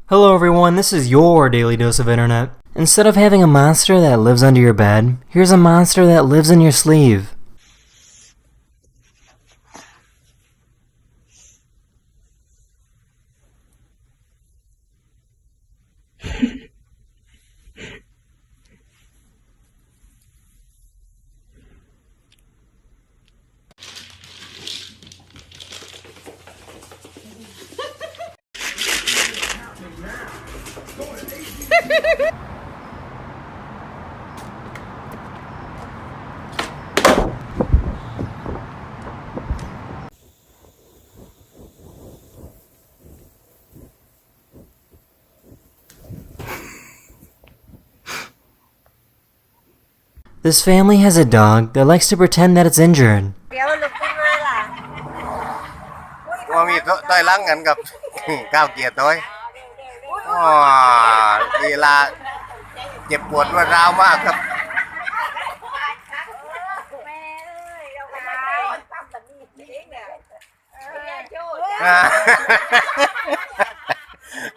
Hello everyone, this is your daily dose of internet. Instead of having a monster that lives under your bed, here's a monster that lives in your sleeve. This family has a dog that likes to pretend that it's injured. ว่ามีต่อยหลังกันกับ ก้าวเกียรติต่อยเวลาเจ็บปวดรวดร้าวมากครับ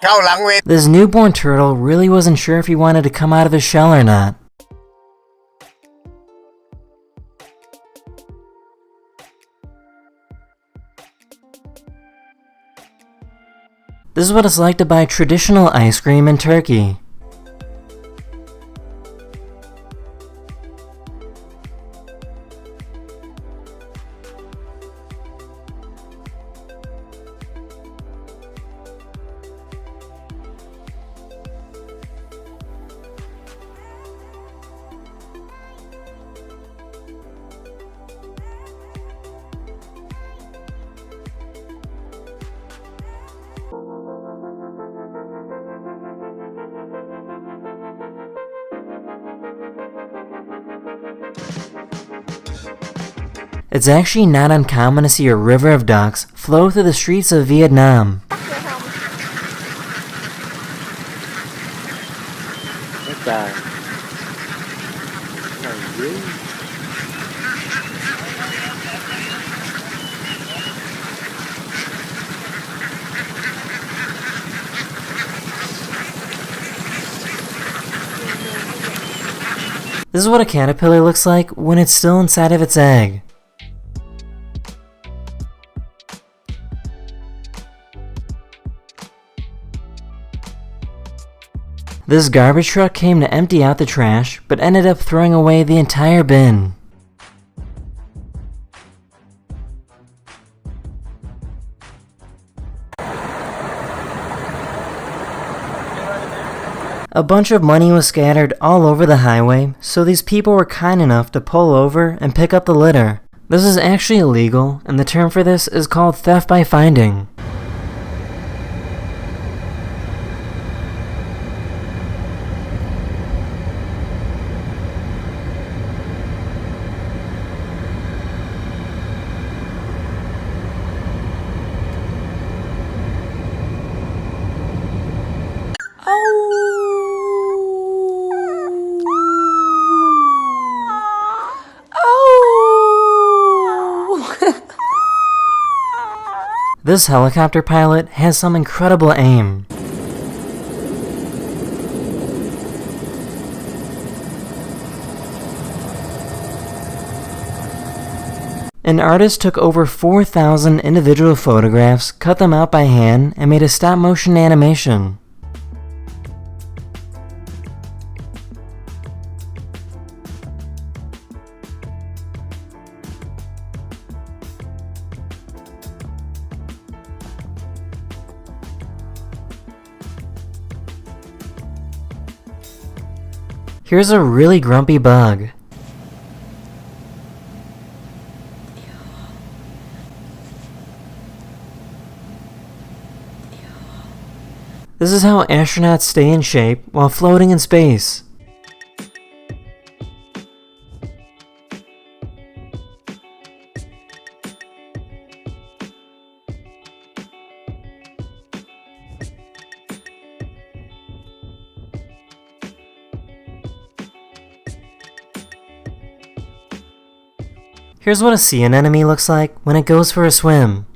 เข้าหลังเวท This newborn turtle really wasn't sure if he wanted to come out of his shell or not. This is what it's like to buy traditional ice cream in Turkey. It's actually not uncommon to see a river of ducks flow through the streets of Vietnam. This is what a caterpillar looks like when it's still inside of its egg. This garbage truck came to empty out the trash, but ended up throwing away the entire bin. A bunch of money was scattered all over the highway, so these people were kind enough to pull over and pick up the litter. This is actually illegal, and the term for this is called theft by finding. This helicopter pilot has some incredible aim. An artist took over 4,000 individual photographs, cut them out by hand, and made a stop-motion animation. Here's a really grumpy bug. This is how astronauts stay in shape while floating in space. Here's what a sea anemone looks like when it goes for a swim.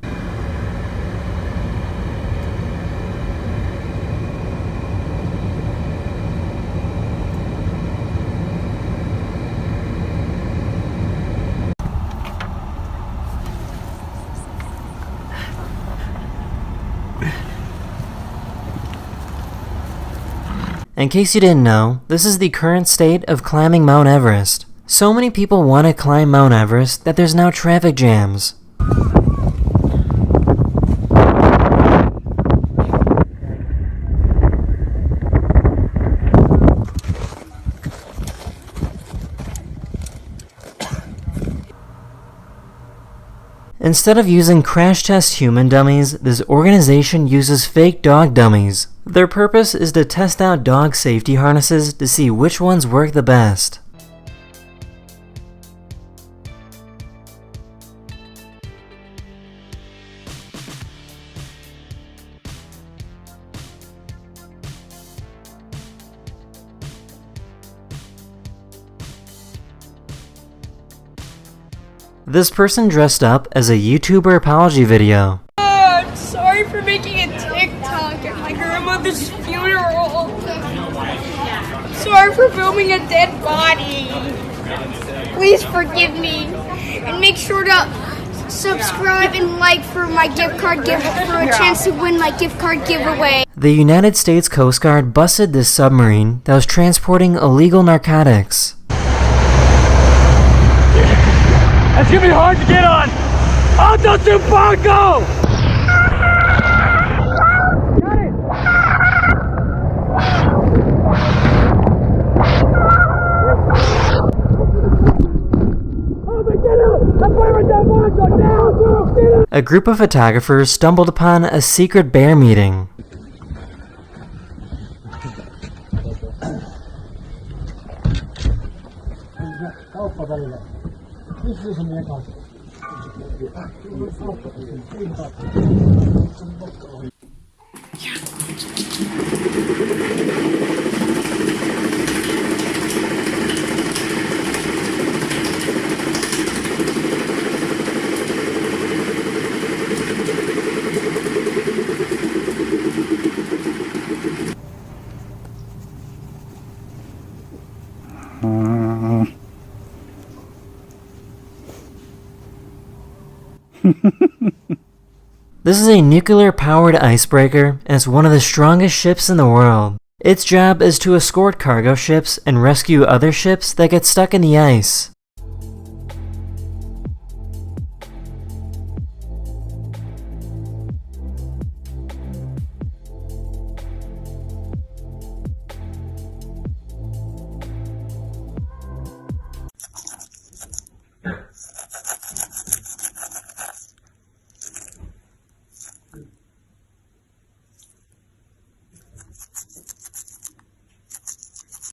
In case you didn't know, this is the current state of climbing Mount Everest. So many people want to climb Mount Everest that there's now traffic jams. Instead of using crash test human dummies, this organization uses fake dog dummies. Their purpose is to test out dog safety harnesses to see which ones work the best. This person dressed up as a YouTuber apology video. I'm sorry for making a TikTok at my grandmother's funeral. Sorry for filming a dead body. Please forgive me. And make sure to subscribe and like for my gift card for a chance to win my gift card giveaway. The United States Coast Guard busted this submarine that was transporting illegal narcotics. It's gonna be hard to get on! Oh, don't too far, go! Got it! Oh, they get out! That's why we're down, go down! Get out! A group of photographers stumbled upon a secret bear meeting. This is a nuclear-powered icebreaker, and it's one of the strongest ships in the world. Its job is to escort cargo ships and rescue other ships that get stuck in the ice.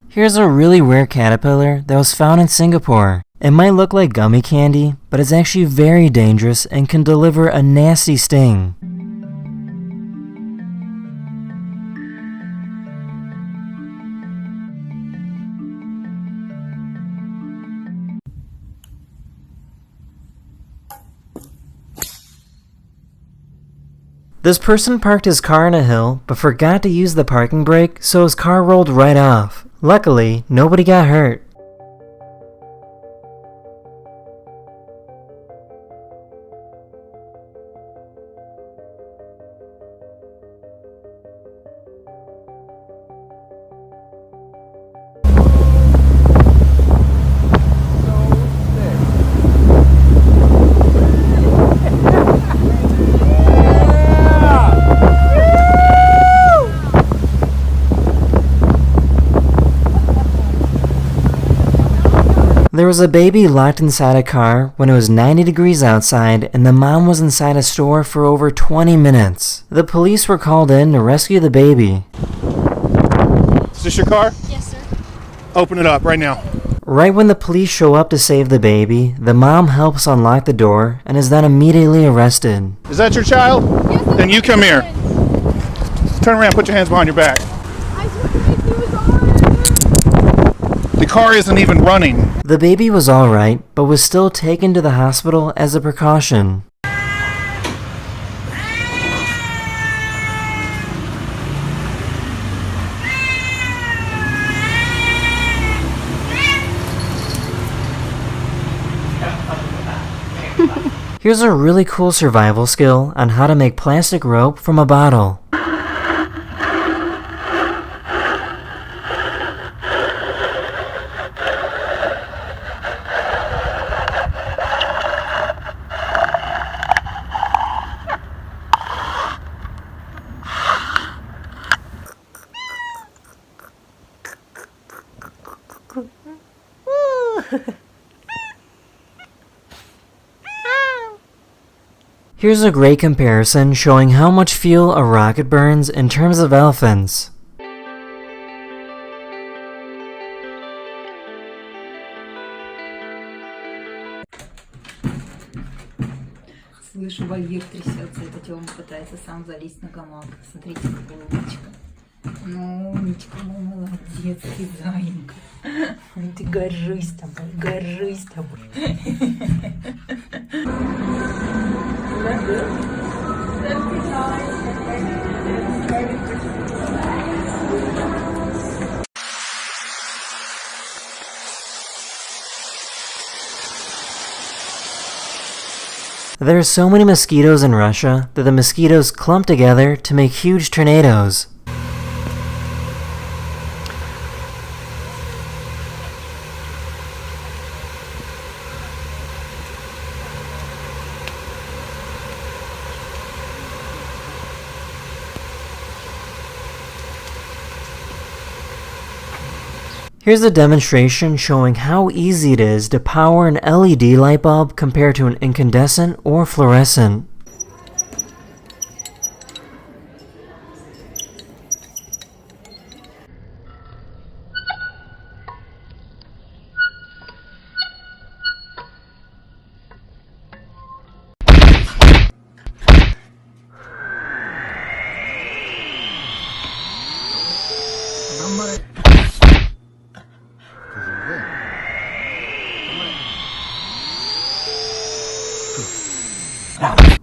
Here's a really rare caterpillar that was found in Singapore. It might look like gummy candy, but it's actually very dangerous and can deliver a nasty sting. This person parked his car on a hill, but forgot to use the parking brake, so his car rolled right off. Luckily, nobody got hurt. There was a baby locked inside a car when it was 90 degrees outside and the mom was inside a store for over 20 minutes. The police were called in to rescue the baby. Is this your car? Yes, sir. Open it up right now. Right when the police show up to save the baby, the mom helps unlock the door and is then immediately arrested. Is that your child? Yes, sir. Then you come here. Turn around, put your hands behind your back. I swear he was on. The car isn't even running. The baby was alright, but was still taken to the hospital as a precaution. Here's a really cool survival skill on how to make plastic rope from a bottle. Here's a great comparison showing how much fuel a rocket burns in terms of elephants. Слышу, вольер трясется, это Тёма пытается сам залезть на гамак. Смотрите, какая умничка. Ну, умничка, мой молодец, ты зайка. Ой, ты горжусь тобой, горжусь тобой. There are so many mosquitoes in Russia that the mosquitoes clump together to make huge tornadoes. Here's a demonstration showing how easy it is to power an LED light bulb compared to an incandescent or fluorescent.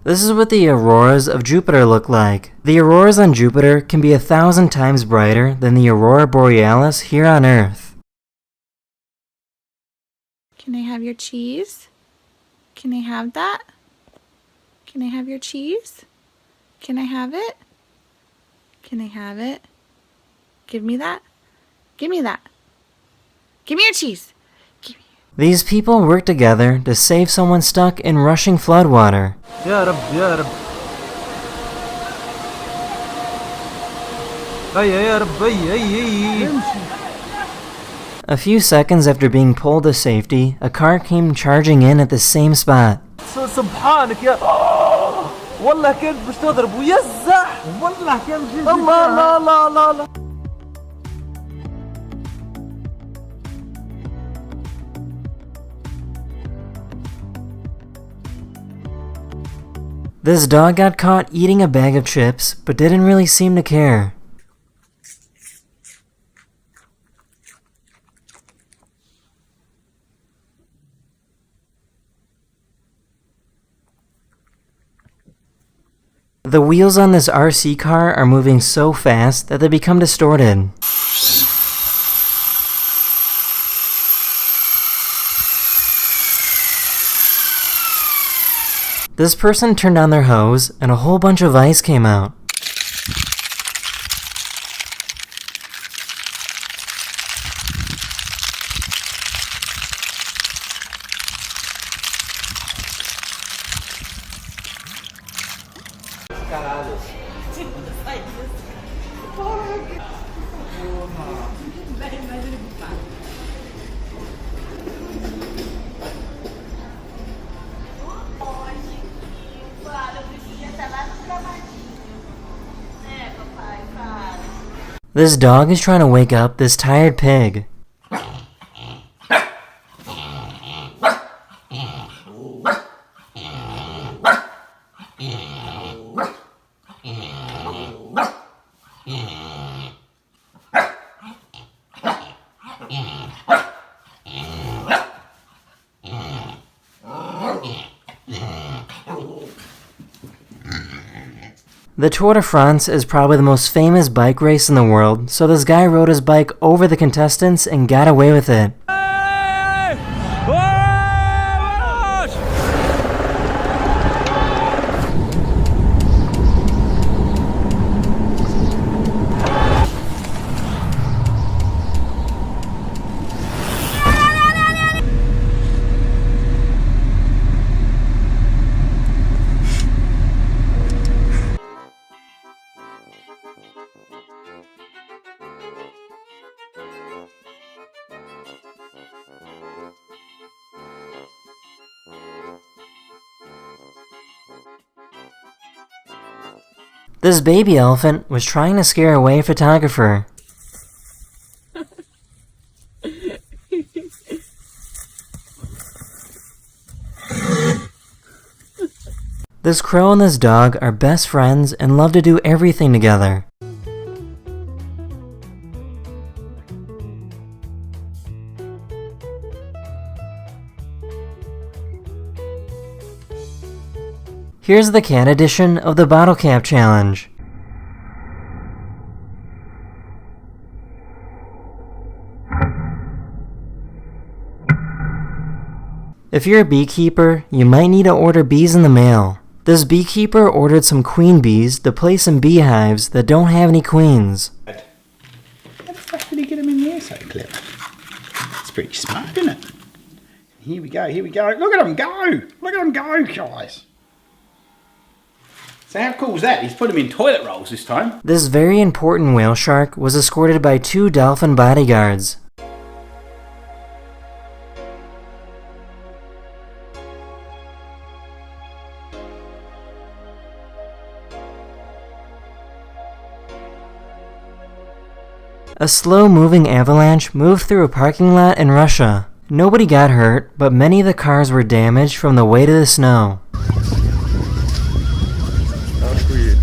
This is what the auroras of Jupiter look like. The auroras on Jupiter can be 1,000 times brighter than the aurora borealis here on Earth. Can I have your cheese? Can I have that? Can I have your cheese? Can I have it? Can I have it? Give me that. Give me that. Give me your cheese. These people work together to save someone stuck in rushing floodwater. يا رب يا رب هيا يا رب هيا A few seconds after being pulled to safety, a car came charging in at the same spot. سبحانك يا والله كنت باش تضرب ويزح والله كان الله لا لا لا لا. This dog got caught eating a bag of chips, but didn't really seem to care. The wheels on this RC car are moving so fast that they become distorted. This person turned on their hose, and a whole bunch of ice came out. This dog is trying to wake up this tired pig. The Tour de France is probably the most famous bike race in the world, so this guy rode his bike over the contestants and got away with it. This baby elephant was trying to scare away a photographer. This crow and this dog are best friends and love to do everything together. Here's the cat edition of the bottle cap challenge. If you're a beekeeper, you might need to order bees in the mail. This beekeeper ordered some queen bees to place in beehives that don't have any queens. How the fuck did he get them in the air so clever? It's pretty smart, isn't it? Here we go, here we go. Look at them go! Look at them go, guys! So how cool is that? He's put them in toilet rolls this time. This very important whale shark was escorted by 2 dolphin bodyguards. A slow-moving avalanche moved through a parking lot in Russia. Nobody got hurt, but many of the cars were damaged from the weight of the snow. That's weird.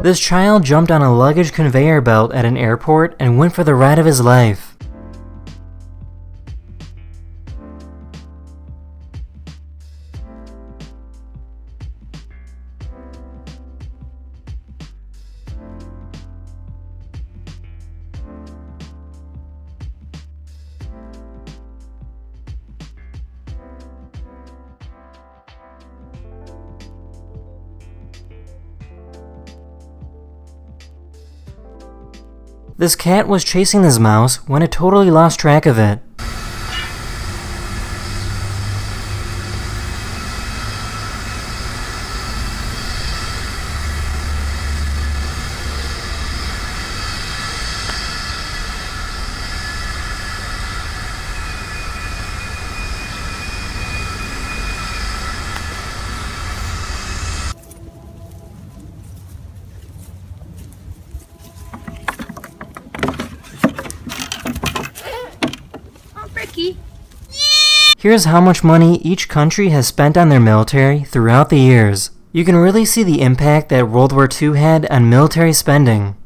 This child jumped on a luggage conveyor belt at an airport and went for the ride of his life. This cat was chasing this mouse when it totally lost track of it. Here's how much money each country has spent on their military throughout the years. You can really see the impact that World War II had on military spending.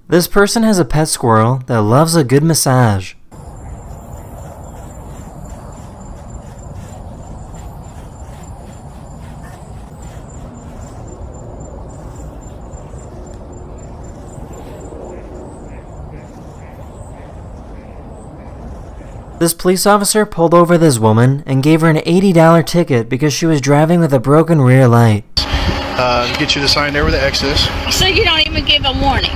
This person has a pet squirrel that loves a good massage. This police officer pulled over this woman and gave her an $80 ticket because she was driving with a broken rear light. Get you the sign there where the X is. So you don't even give a warning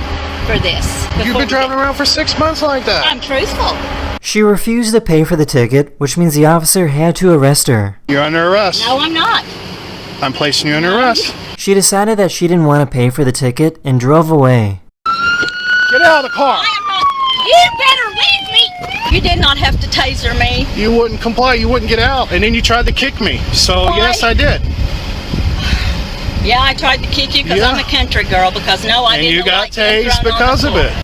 for this? You've been driving around for 6 months like that. I'm truthful. She refused to pay for the ticket, which means the officer had to arrest her. You're under arrest. No, I'm not. I'm placing you under arrest. She decided that she didn't want to pay for the ticket and drove away. Get out of the car. I am not. You better leave me You did not have to taser me. You wouldn't comply. You wouldn't get out, and then you tried to kick me. So Why? yes, I did. Yeah, I tried to kick you because I'm a country girl. Because no, I And didn't you got like being tased thrown on because the of floor. it.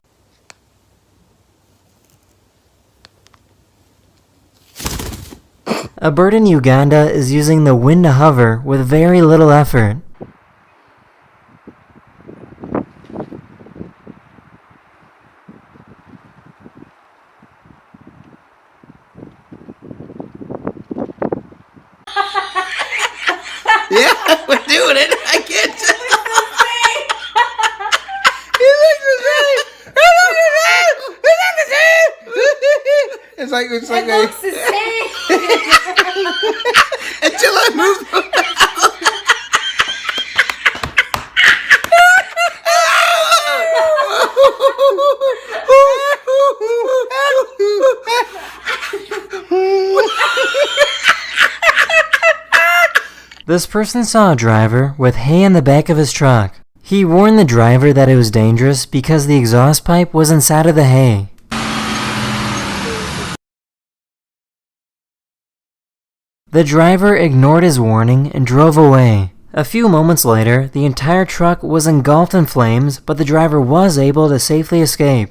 A bird in Uganda is using the wind to hover with very little effort. Yeah, we're doing it. I can't tell. He looks the same. He looks the same. He looks the same. It's like the same. until I move them This person saw a driver with hay in the back of his truck. He warned the driver that it was dangerous because the exhaust pipe was inside of the hay. The driver ignored his warning and drove away. A few moments later, the entire truck was engulfed in flames, but the driver was able to safely escape.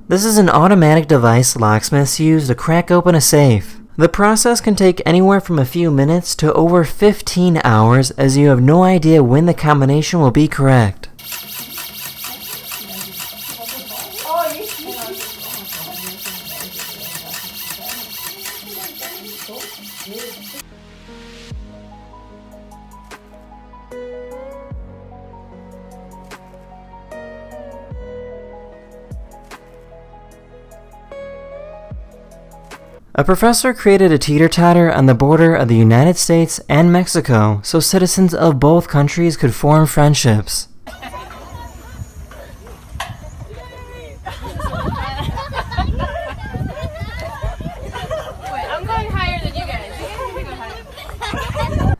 This is an automatic device locksmiths use to crack open a safe. The process can take anywhere from a few minutes to over 15 hours, as you have no idea when the combination will be correct. A professor created a teeter-totter on the border of the United States and Mexico so citizens of both countries could form friendships.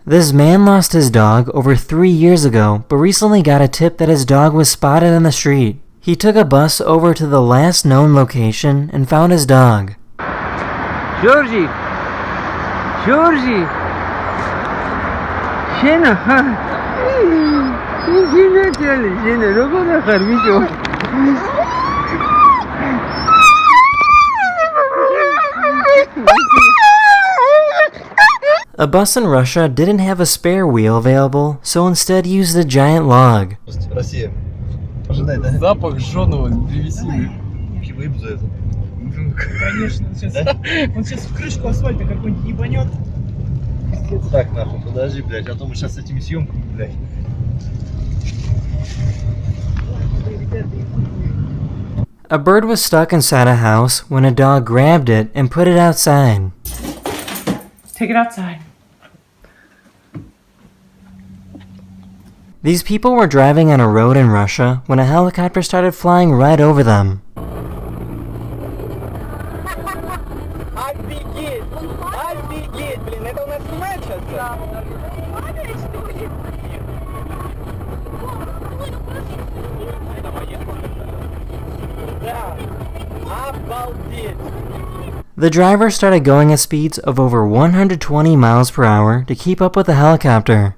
This man lost his dog over 3 years ago, but recently got a tip that his dog was spotted on the street. He took a bus over to the last known location and found his dog. Georgie! Georgie! Shena! A bus in Russia didn't have a spare wheel available, so instead used a giant log. Россия. Ожидай, да? Запах жженого древесины. Выеб за это. Конечно, он сейчас в крышку асфальта какой-нибудь ебанет. Так, нахуй, подожди, блядь, а то мы сейчас с этими съемками, блядь. A bird was stuck inside a house when a dog grabbed it and put it outside. Take it outside. These people were driving on a road in Russia when a helicopter started flying right over them. The driver started going at speeds of over 120 miles per hour to keep up with the helicopter.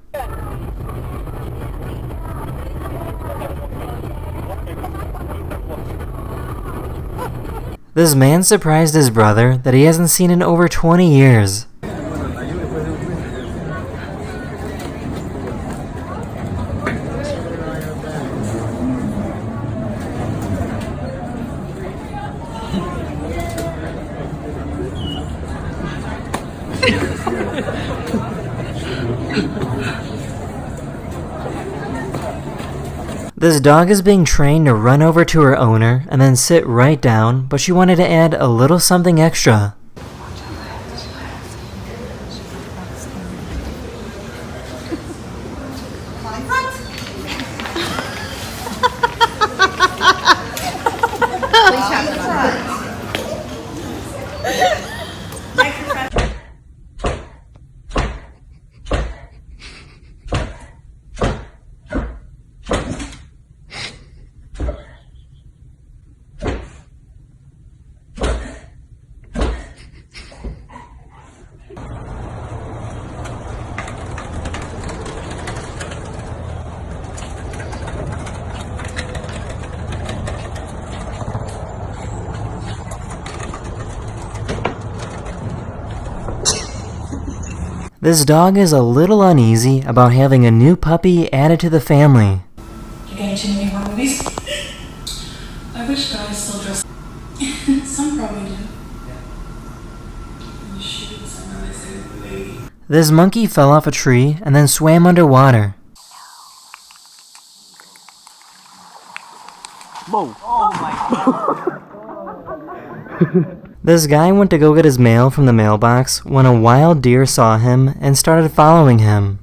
This man surprised his brother that he hasn't seen in over 20 years. This dog is being trained to run over to her owner and then sit right down, but she wanted to add a little something extra. This dog is a little uneasy about having a new puppy added to the family. You gonna change any more movies? I wish guys still dress. Some probably do. You shoot someone, they say lady. This monkey fell off a tree and then swam underwater. Whoa. Oh my god. This guy went to go get his mail from the mailbox when a wild deer saw him and started following him.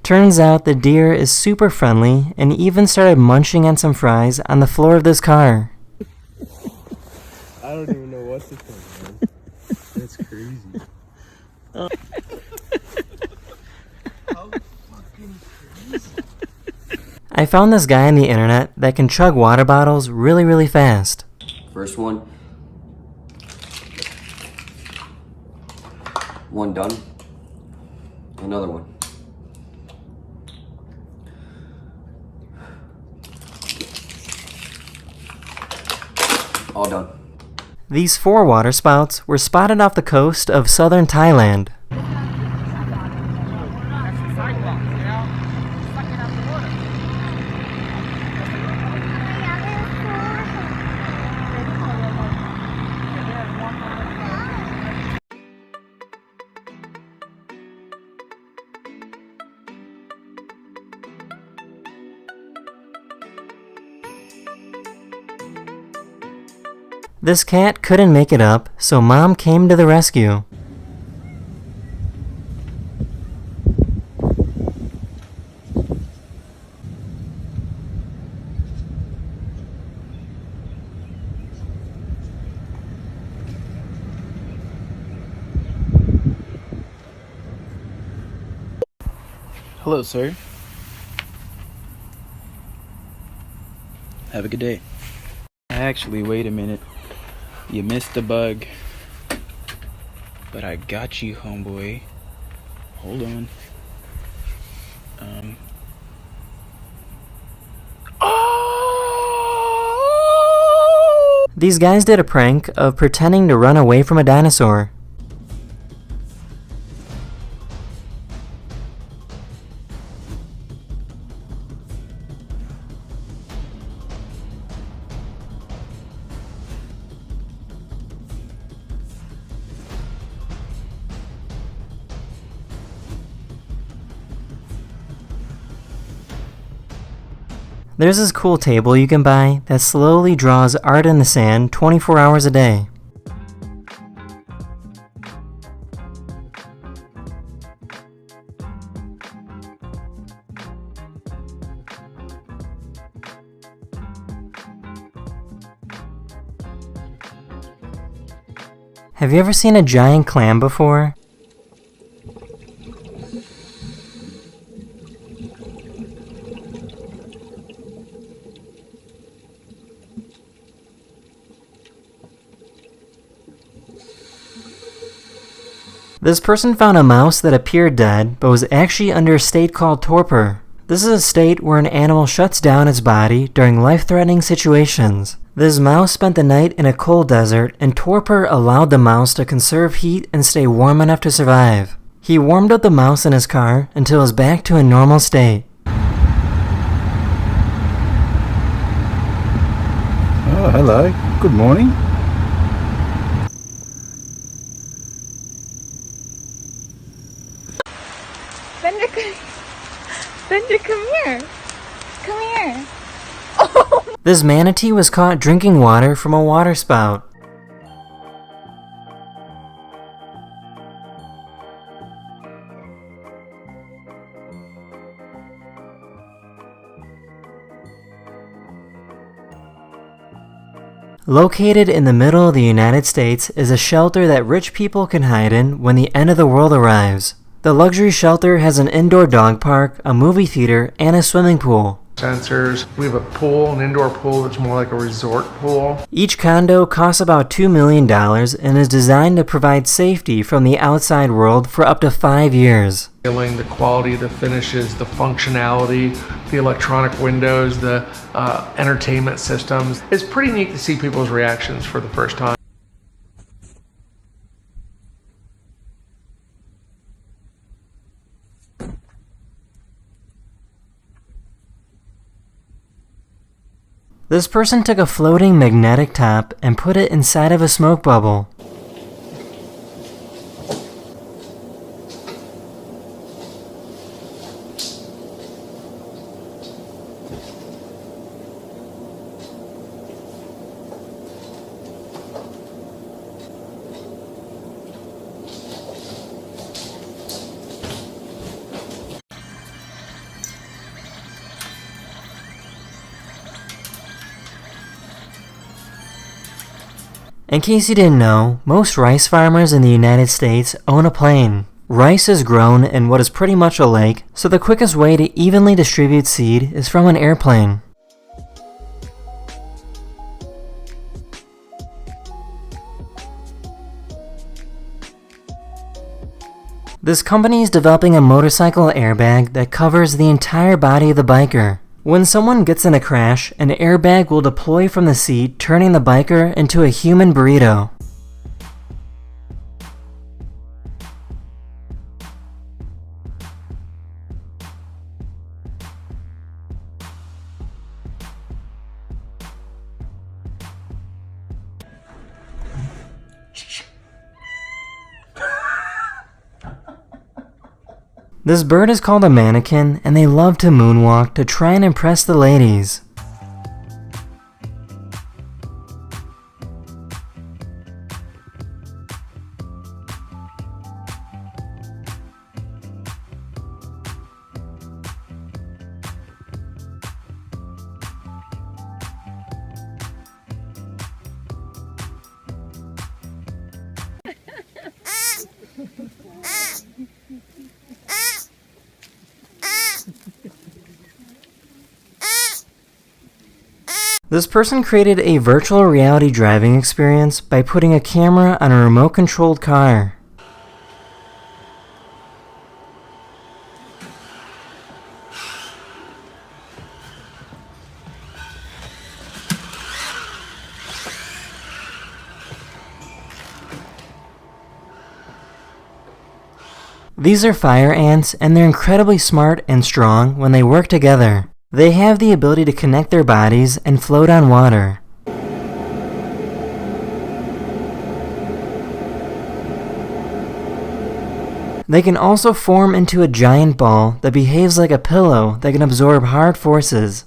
Turns out the deer is super friendly and even started munching on some fries on the floor of this car. I don't even know what to think, man. That's crazy. How fucking crazy. I found this guy on the internet that can chug water bottles really fast. First one. One done. Another one. All done. These 4 water spouts were spotted off the coast of southern Thailand. This cat couldn't make it up, so Mom came to the rescue. Hello, sir. Have a good day. Actually, wait a minute. You missed the bug. But I got you, homeboy. Hold on. These guys did a prank of pretending to run away from a dinosaur. There's this cool table you can buy that slowly draws art in the sand 24 hours a day. Have you ever seen a giant clam before? This person found a mouse that appeared dead, but was actually under a state called torpor. This is a state where an animal shuts down its body during life-threatening situations. This mouse spent the night in a cold desert, and torpor allowed the mouse to conserve heat and stay warm enough to survive. He warmed up the mouse in his car until it was back to a normal state. Oh, hello. Good morning. Bender, come here. Come here. This manatee was caught drinking water from a water spout. Located in the middle of the United States is a shelter that rich people can hide in when the end of the world arrives. The luxury shelter has an indoor dog park, a movie theater, and a swimming pool. Sensors. We have a pool, an indoor pool that's more like a resort pool. Each condo costs about $2 million and is designed to provide safety from the outside world for up to 5 years. The quality, the finishes, the functionality, the electronic windows, the entertainment systems. It's pretty neat to see people's reactions for the first time. This person took a floating magnetic top and put it inside of a smoke bubble. In case you didn't know, most rice farmers in the United States own a plane. Rice is grown in what is pretty much a lake, so the quickest way to evenly distribute seed is from an airplane. This company is developing a motorcycle airbag that covers the entire body of the biker. When someone gets in a crash, an airbag will deploy from the seat, turning the biker into a human burrito. This bird is called a mannequin, and they love to moonwalk to try and impress the ladies. This person created a virtual reality driving experience by putting a camera on a remote-controlled car. These are fire ants, and they're incredibly smart and strong when they work together. They have the ability to connect their bodies and float on water. They can also form into a giant ball that behaves like a pillow that can absorb hard forces.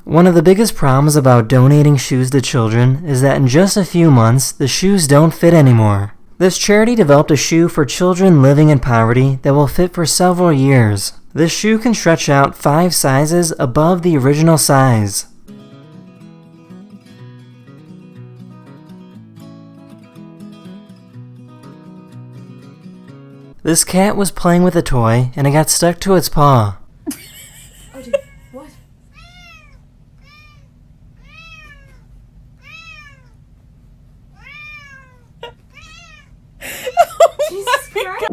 One of the biggest problems about donating shoes to children is that in just a few months, the shoes don't fit anymore. This charity developed a shoe for children living in poverty that will fit for several years. This shoe can stretch out 5 sizes above the original size. This cat was playing with a toy and it got stuck to its paw. What? Jesus Christ.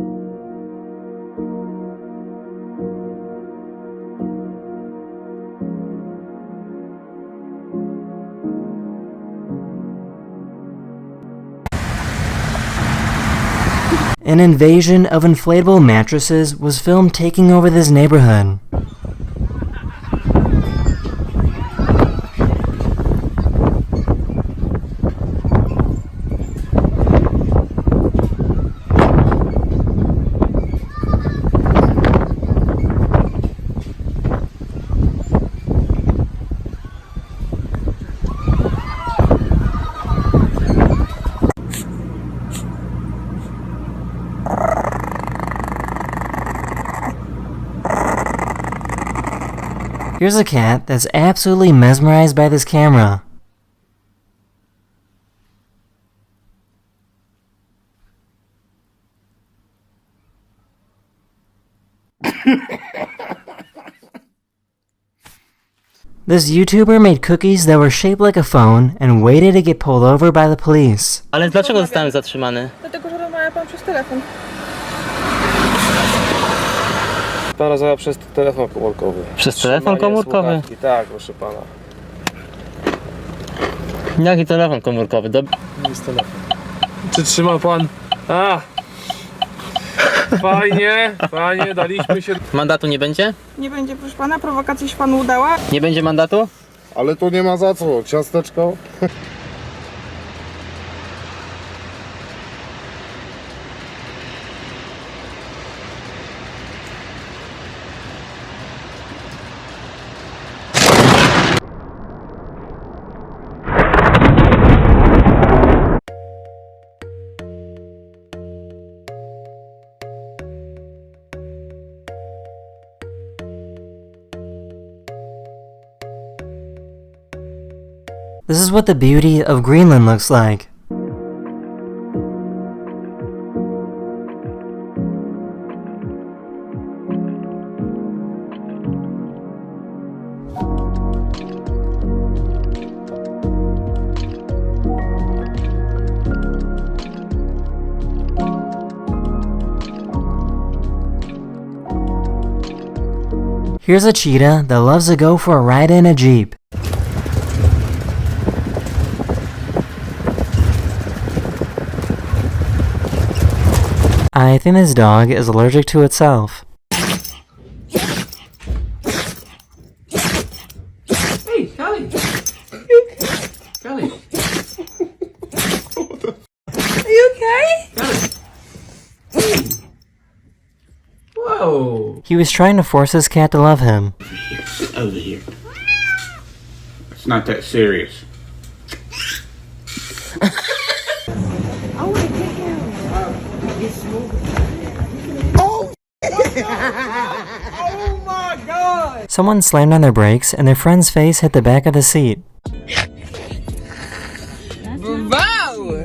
An invasion of inflatable mattresses was filmed taking over this neighborhood. Here's a cat that's absolutely mesmerized by this camera. This YouTuber made cookies that were shaped like a phone and waited to get pulled over by the police. Ale dlaczego zostałem zatrzymany? Dlatego, że rozmawia pan przez telefon. Pan rozmawia przez telefon komórkowy. Przez telefon komórkowy? Słuchawki. Tak, proszę pana. Jaki telefon komórkowy? Jest telefon. Czy trzyma pan? A! Fajnie, fajnie, daliśmy się. Mandatu nie będzie? Nie będzie, proszę pana, prowokacja się panu udała. Nie będzie mandatu? Ale tu nie ma za co, ciasteczko. This is what the beauty of Greenland looks like. Here's a cheetah that loves to go for a ride in a Jeep. I think this dog is allergic to itself. Hey, Kelly! Kelly! Are you okay? Kelly! Whoa! He was trying to force his cat to love him. Sit over here. It's not that serious. Oh my god! Someone slammed on their brakes and their friend's face hit the back of the seat. Wow!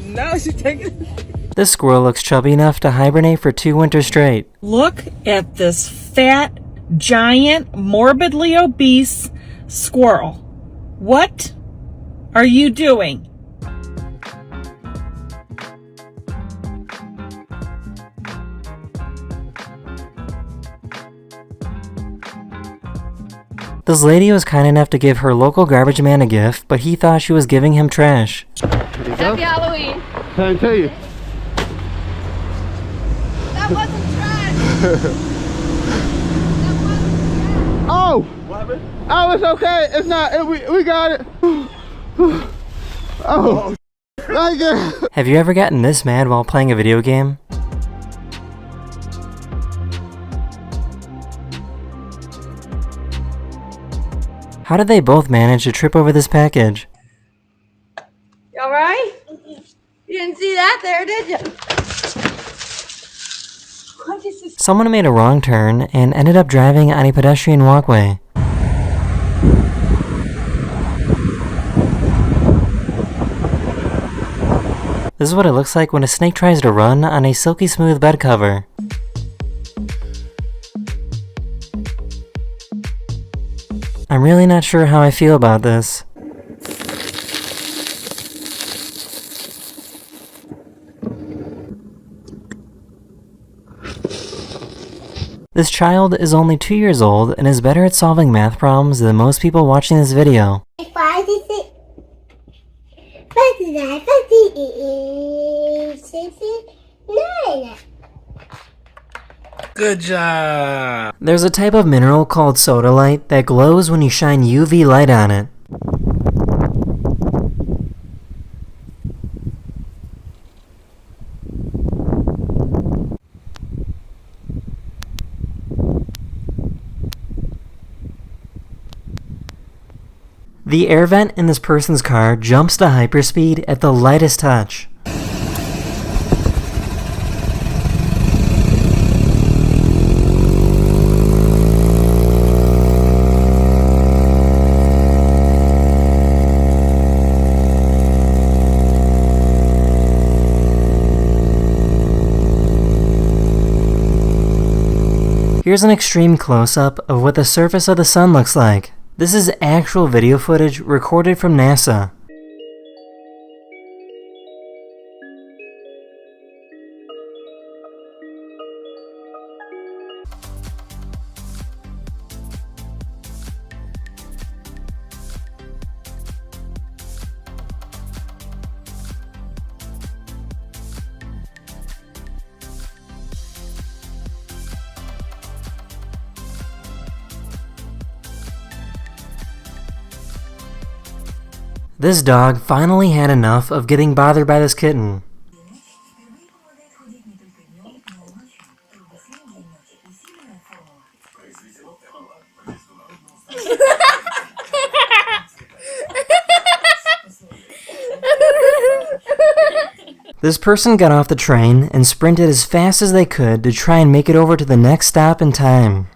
No, she's taking. This squirrel looks chubby enough to hibernate for 2 winters straight. Look at this fat, giant, morbidly obese squirrel. What are you doing? This lady was kind enough to give her local garbage man a gift, but he thought she was giving him trash. Happy Halloween. Can I tell you? That wasn't trash. Oh! What happened? Oh, it's okay. It's not. We got it. Oh. Thank you. Have you ever gotten this mad while playing a video game? How did they both manage to trip over this package? You alright? You didn't see that there, did you? What is this? Someone made a wrong turn and ended up driving on a pedestrian walkway. This is what it looks like when a snake tries to run on a silky smooth bed cover. I'm really not sure how I feel about this. This child is only 2 years old and is better at solving math problems than most people watching this video. Good job! There's a type of mineral called soda light that glows when you shine UV light on it. The air vent in this person's car jumps to hyperspeed at the lightest touch. Here's an extreme close-up of what the surface of the sun looks like. This is actual video footage recorded from NASA. This dog finally had enough of getting bothered by this kitten. This person got off the train and sprinted as fast as they could to try and make it over to the next stop in time.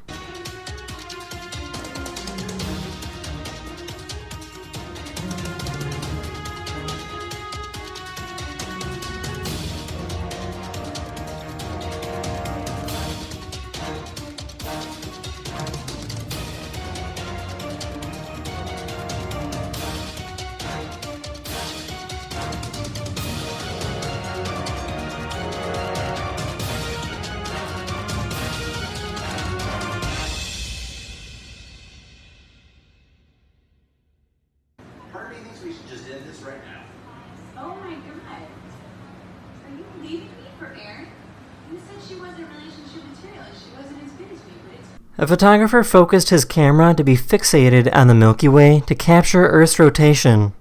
Part of me thinks we should just end this right now. Oh my god. Are you leaving me for Erin? You said she wasn't relationship material and she wasn't as good as me, but it's... A photographer focused his camera to be fixated on the Milky Way to capture Earth's rotation.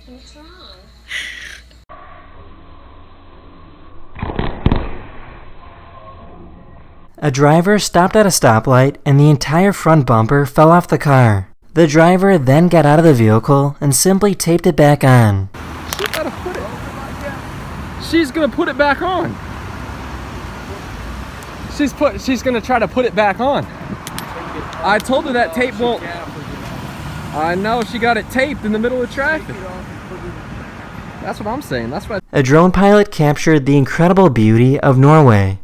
What's wrong? A driver stopped at a stoplight and the entire front bumper fell off the car. The driver then got out of the vehicle and simply taped it back on. She gotta put it. She's gonna put it back on. She's gonna try to put it back on. I told her that tape won't. I know, she got it taped in the middle of traffic. That's what I'm saying. That's what. A drone pilot captured the incredible beauty of Norway.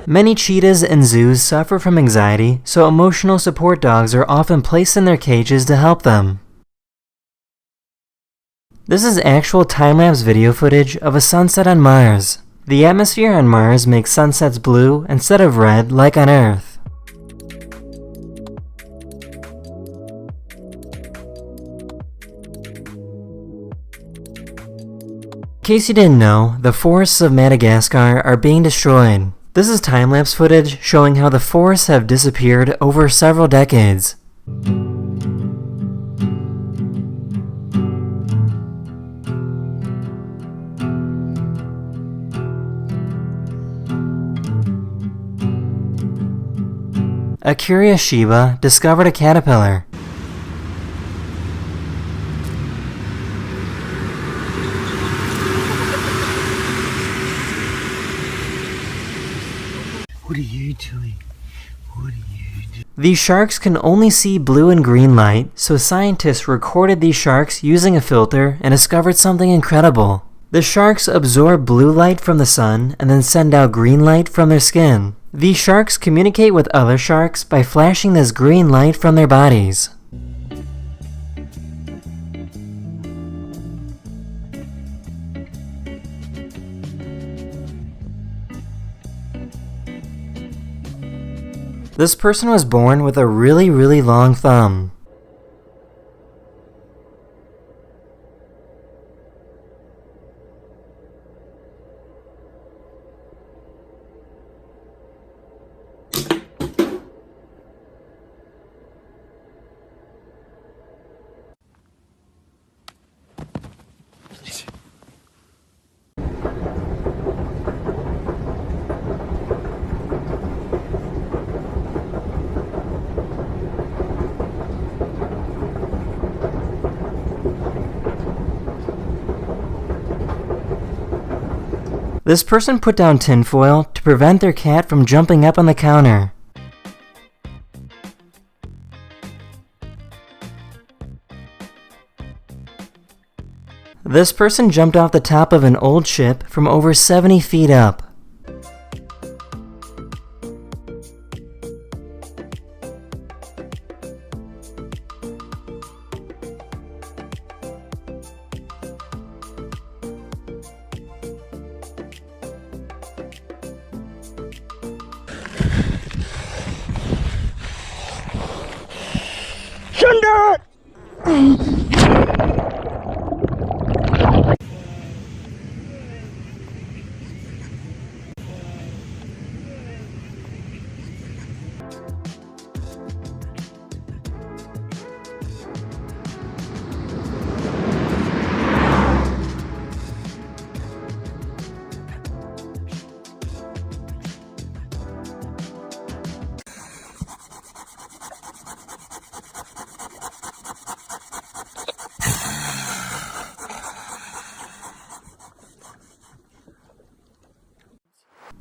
Many cheetahs and zoos suffer from anxiety, so emotional support dogs are often placed in their cages to help them. This is actual time-lapse video footage of a sunset on Mars. The atmosphere on Mars makes sunsets blue instead of red like on Earth. In case you didn't know, the forests of Madagascar are being destroyed. This is time-lapse footage showing how the forests have disappeared over several decades. A curious Shiba discovered a caterpillar. What are you doing? What are you doing? These sharks can only see blue and green light, so scientists recorded these sharks using a filter and discovered something incredible. The sharks absorb blue light from the sun and then send out green light from their skin. These sharks communicate with other sharks by flashing this green light from their bodies. This person was born with a really long thumb. This person put down tinfoil to prevent their cat from jumping up on the counter. This person jumped off the top of an old ship from over 70 feet up.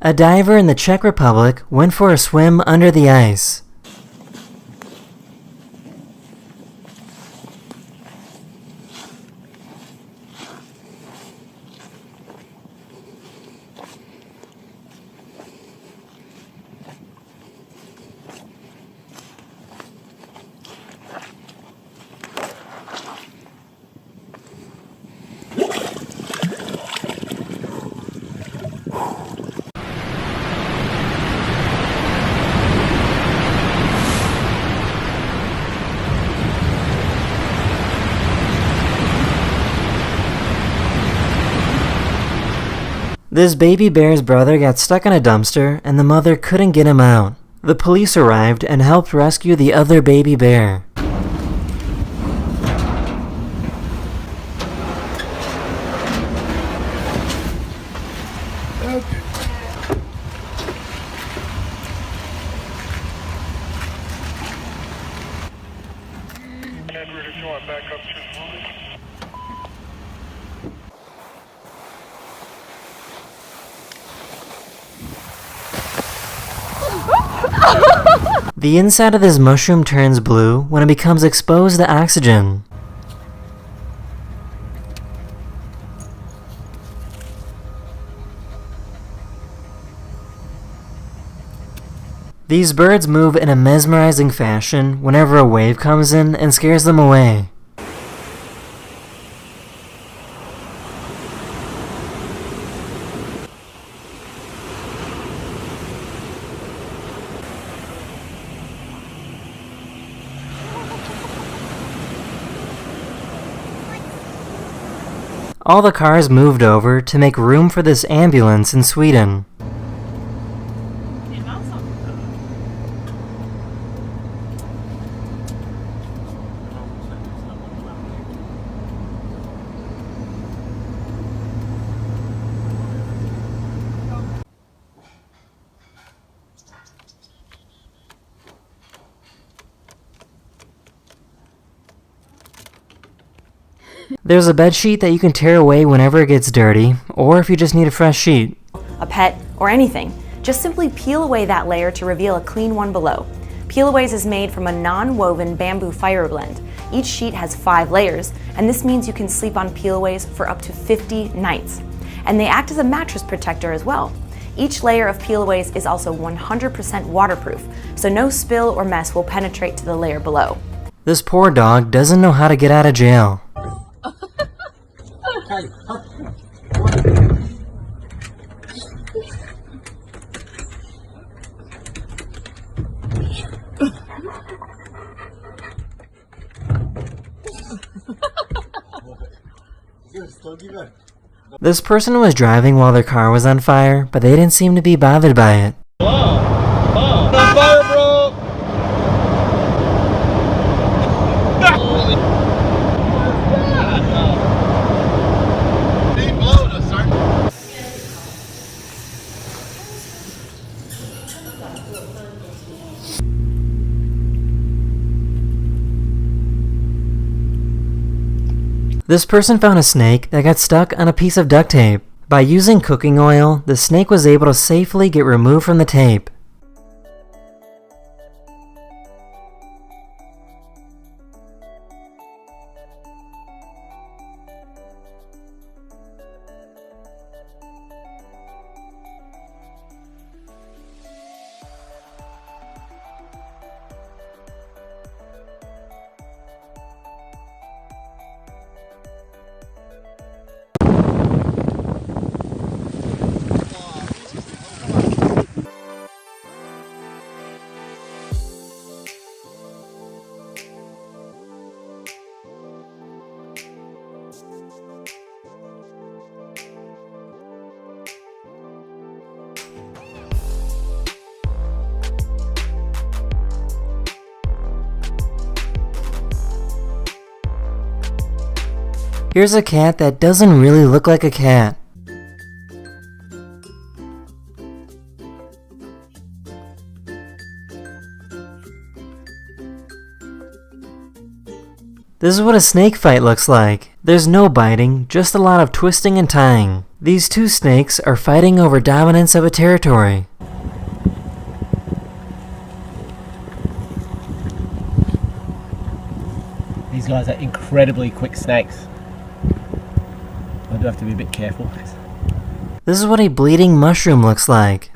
A diver in the Czech Republic went for a swim under the ice. This baby bear's brother got stuck in a dumpster and the mother couldn't get him out. The police arrived and helped rescue the other baby bear. The inside of this mushroom turns blue when it becomes exposed to oxygen. These birds move in a mesmerizing fashion whenever a wave comes in and scares them away. All the cars moved over to make room for this ambulance in Sweden. There's a bed sheet that you can tear away whenever it gets dirty, or if you just need a fresh sheet. A pet, or anything. Just simply peel away that layer to reveal a clean one below. Peel-Aways is made from a non-woven bamboo fiber blend. Each sheet has 5 layers, and this means you can sleep on peel-aways for up to 50 nights. And they act as a mattress protector as well. Each layer of peel-aways is also 100% waterproof, so no spill or mess will penetrate to the layer below. This poor dog doesn't know how to get out of jail. This person was driving while their car was on fire, but they didn't seem to be bothered by it. On fire, bro! This person found a snake that got stuck on a piece of duct tape. By using cooking oil, the snake was able to safely get removed from the tape. Here's a cat that doesn't really look like a cat. This is what a snake fight looks like. There's no biting, just a lot of twisting and tying. These two snakes are fighting over dominance of a territory. These guys are incredibly quick snakes. I do have to be a bit careful. This is what a bleeding mushroom looks like.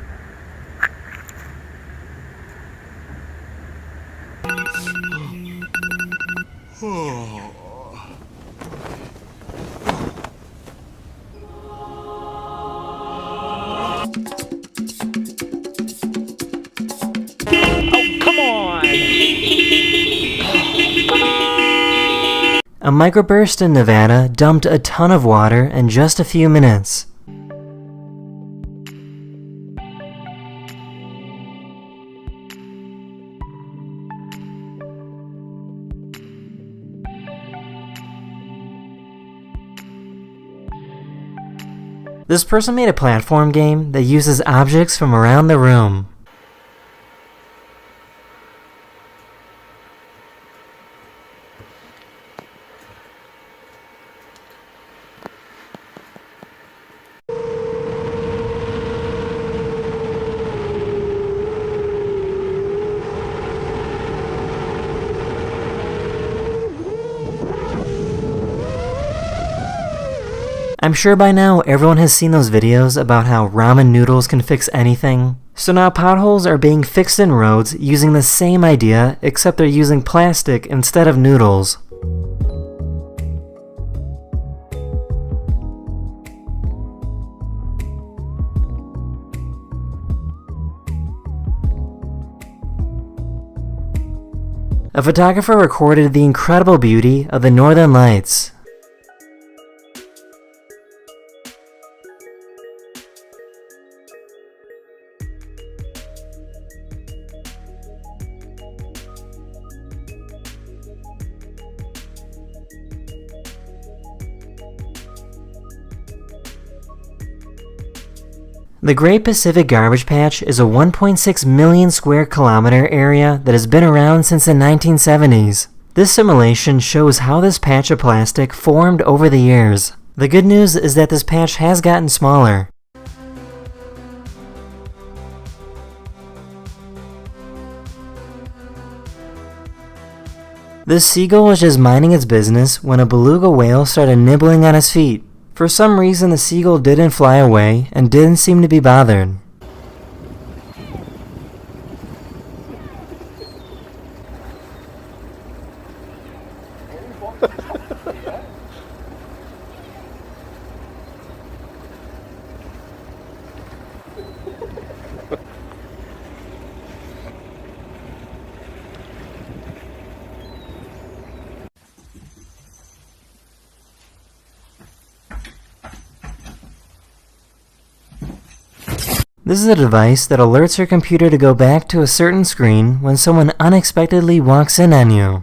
A microburst in Nevada dumped a ton of water in just a few minutes. This person made a platform game that uses objects from around the room. I'm sure by now everyone has seen those videos about how ramen noodles can fix anything. So now potholes are being fixed in roads using the same idea, except they're using plastic instead of noodles. A photographer recorded the incredible beauty of the Northern Lights. The Great Pacific Garbage Patch is a 1.6 million square kilometer area that has been around since the 1970s. This simulation shows how this patch of plastic formed over the years. The good news is that this patch has gotten smaller. This seagull was just minding its business when a beluga whale started nibbling on his feet. For some reason, the seagull didn't fly away and didn't seem to be bothered. This is a device that alerts your computer to go back to a certain screen when someone unexpectedly walks in on you.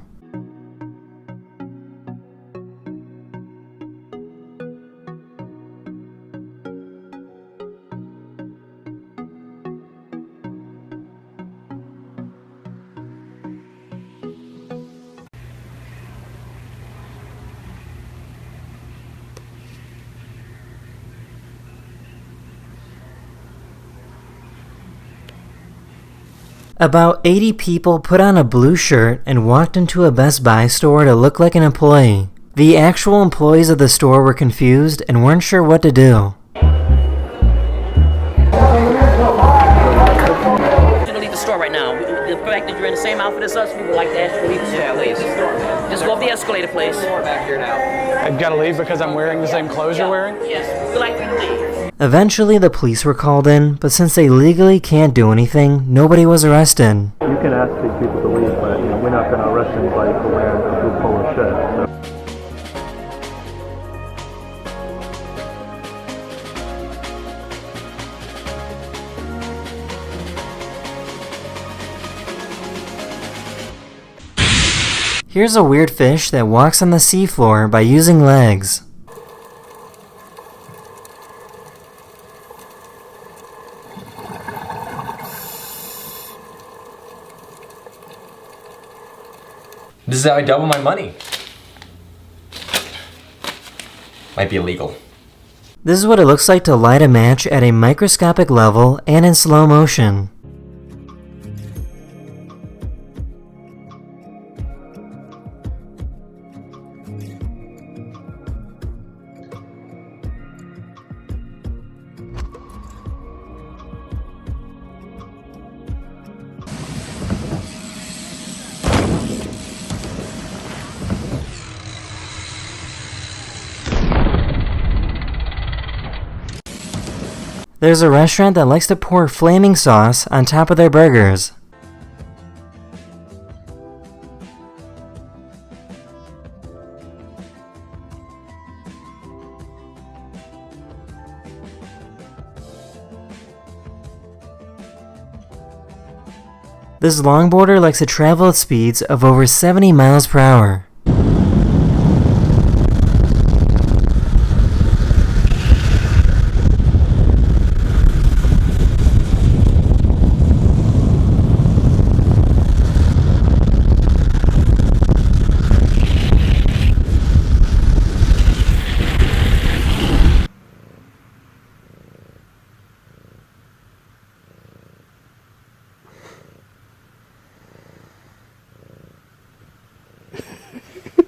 About 80 people put on a blue shirt and walked into a Best Buy store to look like an employee. The actual employees of the store were confused and weren't sure what to do. To leave the store right now. The fact that you're in the same outfit as us, we would like to ask you to leave the store. Yeah, please. Just go up the escalator, please. Back here now. I've got to leave because I'm wearing the same clothes you're wearing? Yes, we'd like you to leave. Eventually, the police were called in, but since they legally can't do anything, nobody was arrested. You can ask these people to leave, but we're not going to arrest anybody for wearing a blue polo shirt. So. Here's a weird fish that walks on the seafloor by using legs. This is how I double my money. Might be illegal. This is what it looks like to light a match at a microscopic level and in slow motion. There's a restaurant that likes to pour flaming sauce on top of their burgers. This longboarder likes to travel at speeds of over 70 miles per hour.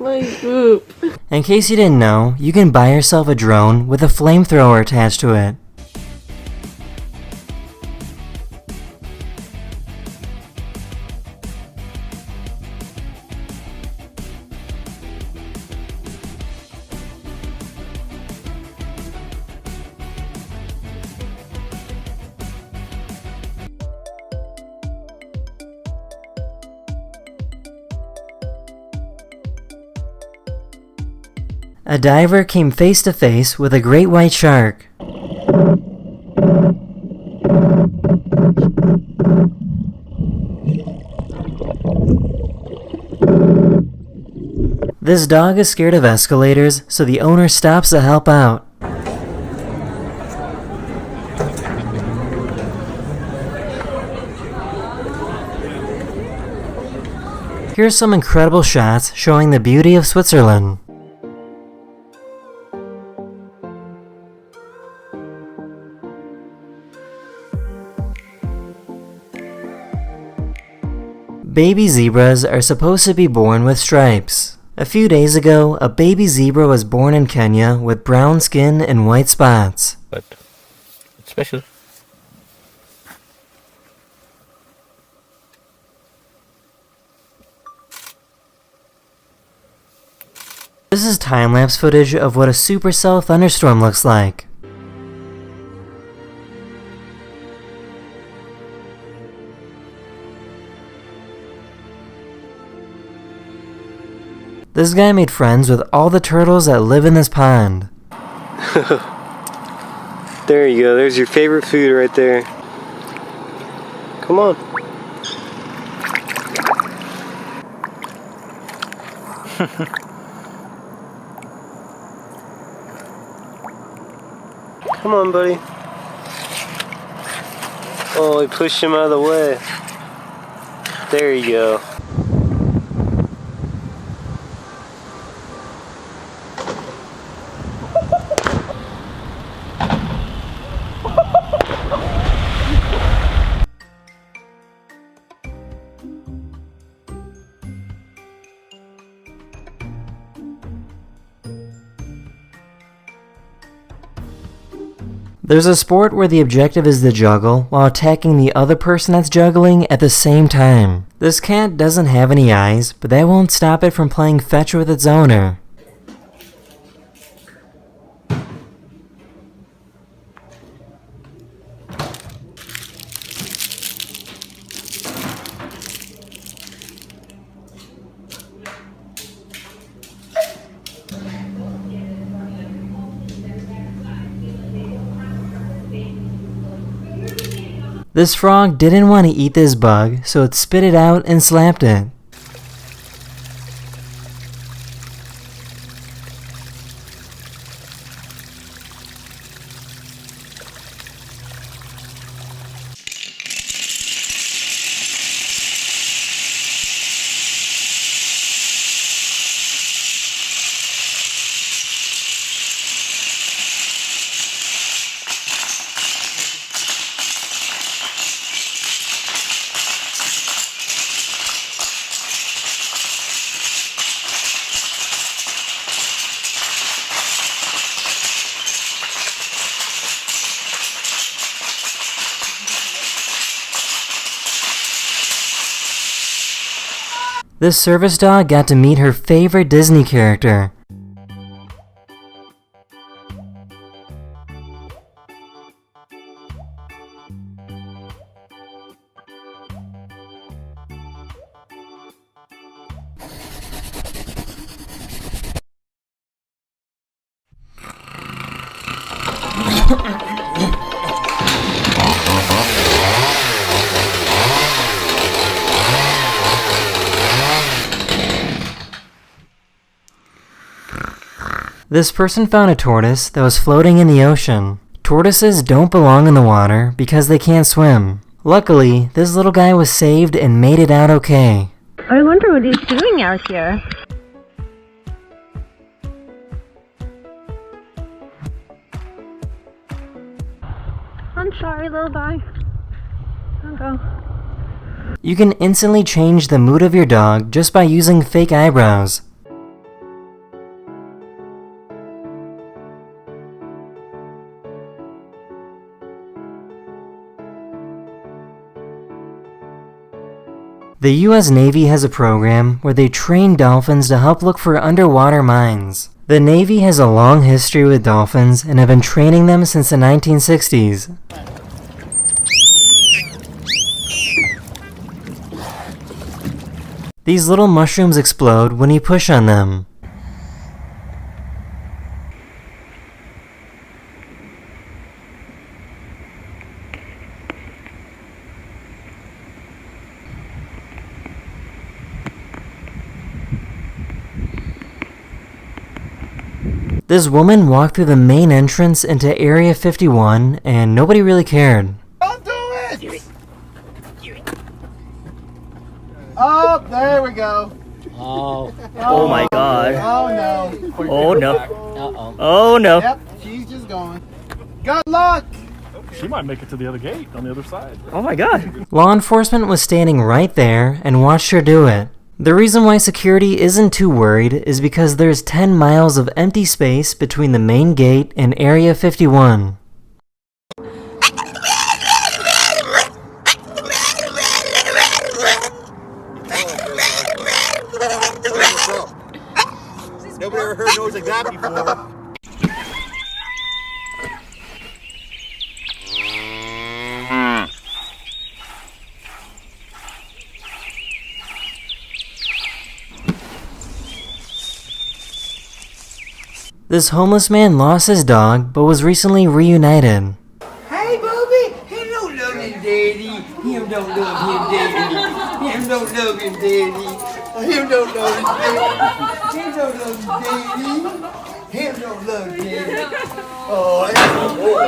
My poop. In case you didn't know, you can buy yourself a drone with a flamethrower attached to it. A diver came face to face with a great white shark. This dog is scared of escalators, so the owner stops to help out. Here's some incredible shots showing the beauty of Switzerland. baby zebras are supposed to be born with stripes. A few days ago, a baby zebra was born in Kenya with brown skin and white spots. But it's special. This is time-lapse footage of what a supercell thunderstorm looks like. This guy made friends with all the turtles that live in this pond. There you go, there's your favorite food right there. Come on. Come on, buddy. Oh, he pushed him out of the way. There you go. There's a sport where the objective is to juggle while attacking the other person that's juggling at the same time. This cat doesn't have any eyes, but that won't stop it from playing fetch with its owner. This frog didn't want to eat this bug, so it spit it out and slapped it. This service dog got to meet her favorite Disney character. This person found a tortoise that was floating in the ocean. Tortoises don't belong in the water because they can't swim. Luckily, this little guy was saved and made it out okay. I wonder what he's doing out here. I'm sorry, little guy. I'll go. You can instantly change the mood of your dog just by using fake eyebrows. The US Navy has a program where they train dolphins to help look for underwater mines. The Navy has a long history with dolphins and have been training them since the 1960s. These little mushrooms explode when you push on them. This woman walked through the main entrance into Area 51 and nobody really cared. Don't do it! Oh, there we go. Oh. Oh my God. Oh no. Oh no. Uh-oh. Oh no. Yep, she's just going. Good luck! She might make it to the other gate on the other side. Oh my god. Law enforcement was standing right there and watched her do it. The reason why security isn't too worried is because there's 10 miles of empty space between the main gate and Area 51. Nobody ever heard noise like that before. This homeless man lost his dog, but was recently reunited. Hey, Bobby, he don't love him, Daddy. Him don't love him, Daddy. Him don't love him, Daddy. Him don't love him, Daddy. Him don't love him, Daddy. Him don't love him, Daddy. Oh, that's my boy.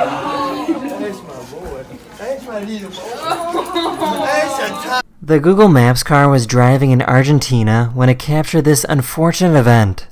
That's my boy. That's my little boy. That's a top. The Google Maps car was driving in Argentina when it captured this unfortunate event.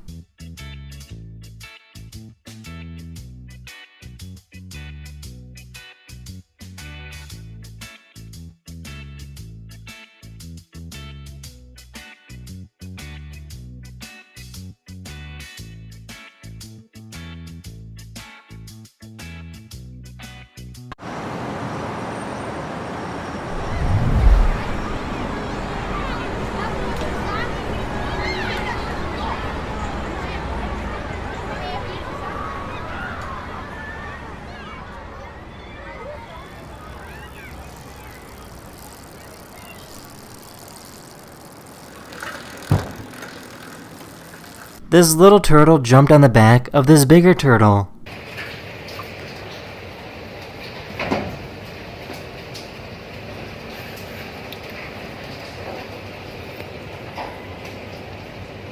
This little turtle jumped on the back of this bigger turtle.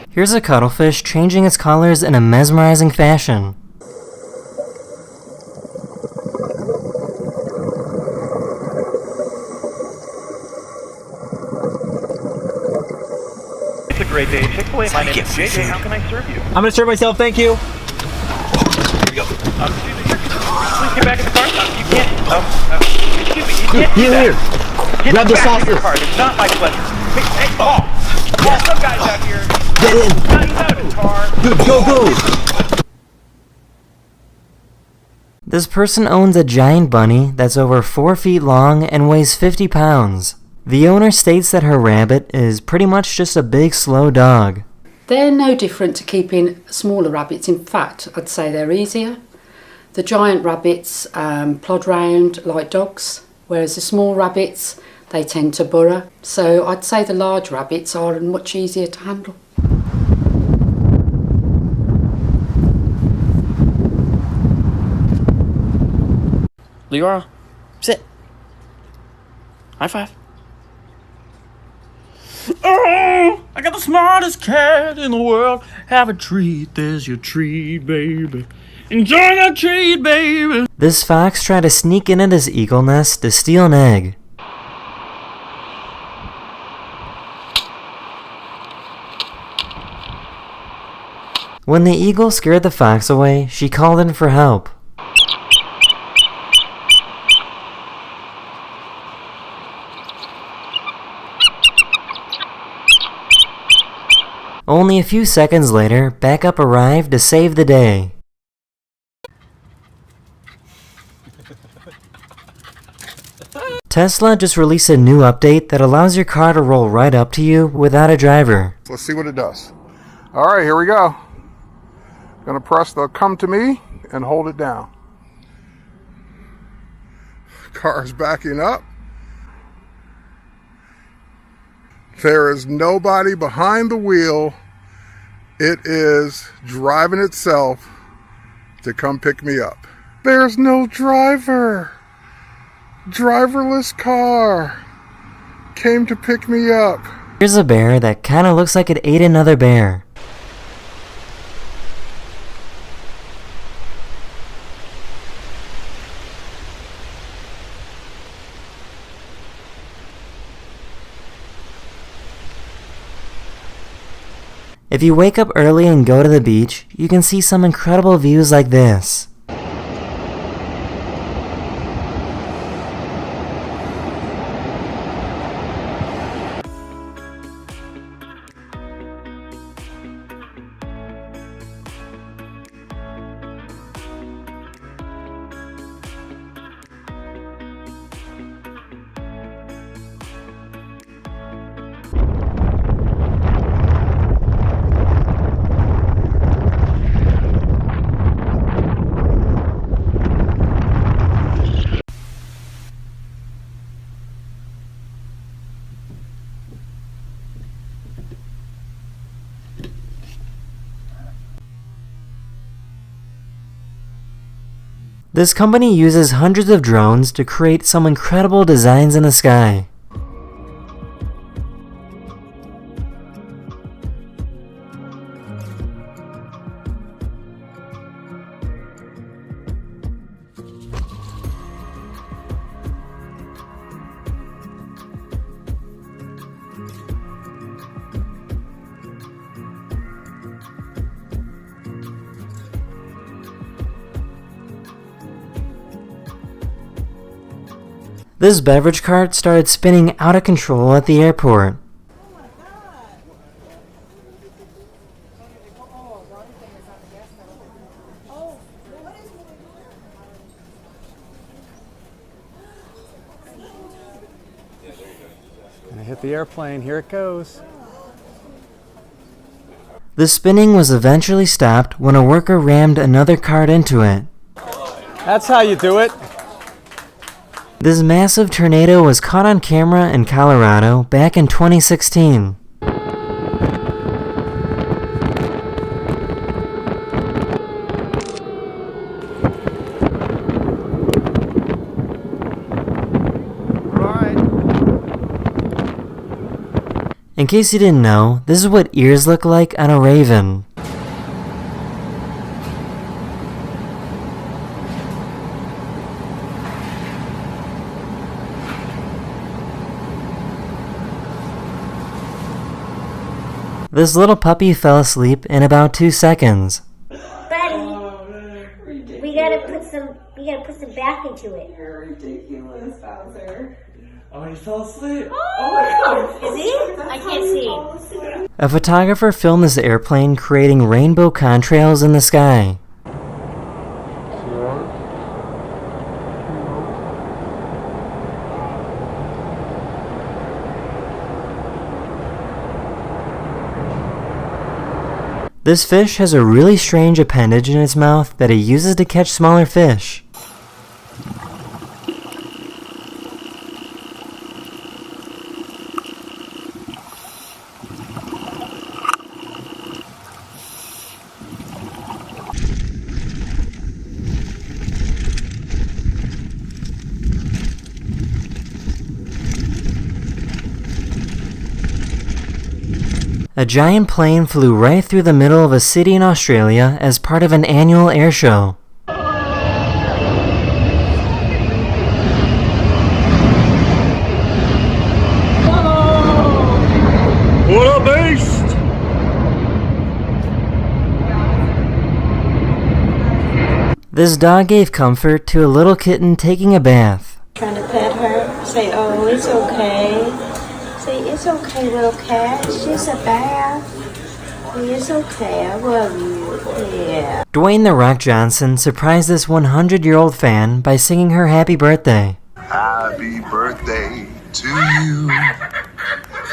Here's a cuttlefish changing its colors in a mesmerizing fashion. It's a great day. Chick-fil-A, my name is JJ. How can I serve you? I'm gonna serve myself, thank you. Here we go. Please get back in the car. You can't. Excuse me. You can't do Here. that. Get Grab the back in your sauces. car. It's not my pleasure. Hey, oh, some guys out here. Get in. Not out of the car. Good, go. This person owns a giant bunny that's over 4 feet long and weighs 50 pounds. The owner states that her rabbit is pretty much just a big, slow dog. They're no different to keeping smaller rabbits. In fact, I'd say they're easier. The giant rabbits plod round like dogs, whereas the small rabbits, they tend to burrow. So I'd say the large rabbits are much easier to handle. Leora, sit. High five. Oh, I got the smartest cat in the world. Have a treat, there's your treat, baby. Enjoy that treat, baby. This fox tried to sneak into this eagle nest to steal an egg. When the eagle scared the fox away, she called in for help. Only a few seconds later, backup arrived to save the day. Tesla just released a new update that allows your car to roll right up to you without a driver. Let's see what it does. All right, here we go. Gonna press the come to me and hold it down. Car's backing up. There is nobody behind the wheel. It is driving itself to come pick me up. There's no driver. Driverless car came to pick me up. Here's a bear that kinda looks like it ate another bear. If you wake up early and go to the beach, you can see some incredible views like this. This company uses hundreds of drones to create some incredible designs in the sky. This beverage cart started spinning out of control at the airport. Gonna hit the airplane, here it goes. The spinning was eventually stopped when a worker rammed another cart into it. That's how you do it. This massive tornado was caught on camera in Colorado back in 2016. In case you didn't know, this is what ears look like on a raven. This little puppy fell asleep in about 2 seconds. Buddy, we gotta put some back into it. You're ridiculous, Bowser. Oh, he fell asleep. Oh my god. Is he? I can't see. A photographer filmed this airplane creating rainbow contrails in the sky. This fish has a really strange appendage in its mouth that it uses to catch smaller fish. A giant plane flew right through the middle of a city in Australia as part of an annual air show. What up, beast? This dog gave comfort to a little kitten taking a bath. Trying to pet her. Say, oh, it's okay. Say, it's okay, little cat. It's just a bath. It's okay. I love you. Yeah. Dwayne "The Rock" Johnson surprised this 100-year-old fan by singing her happy birthday. Happy birthday to you.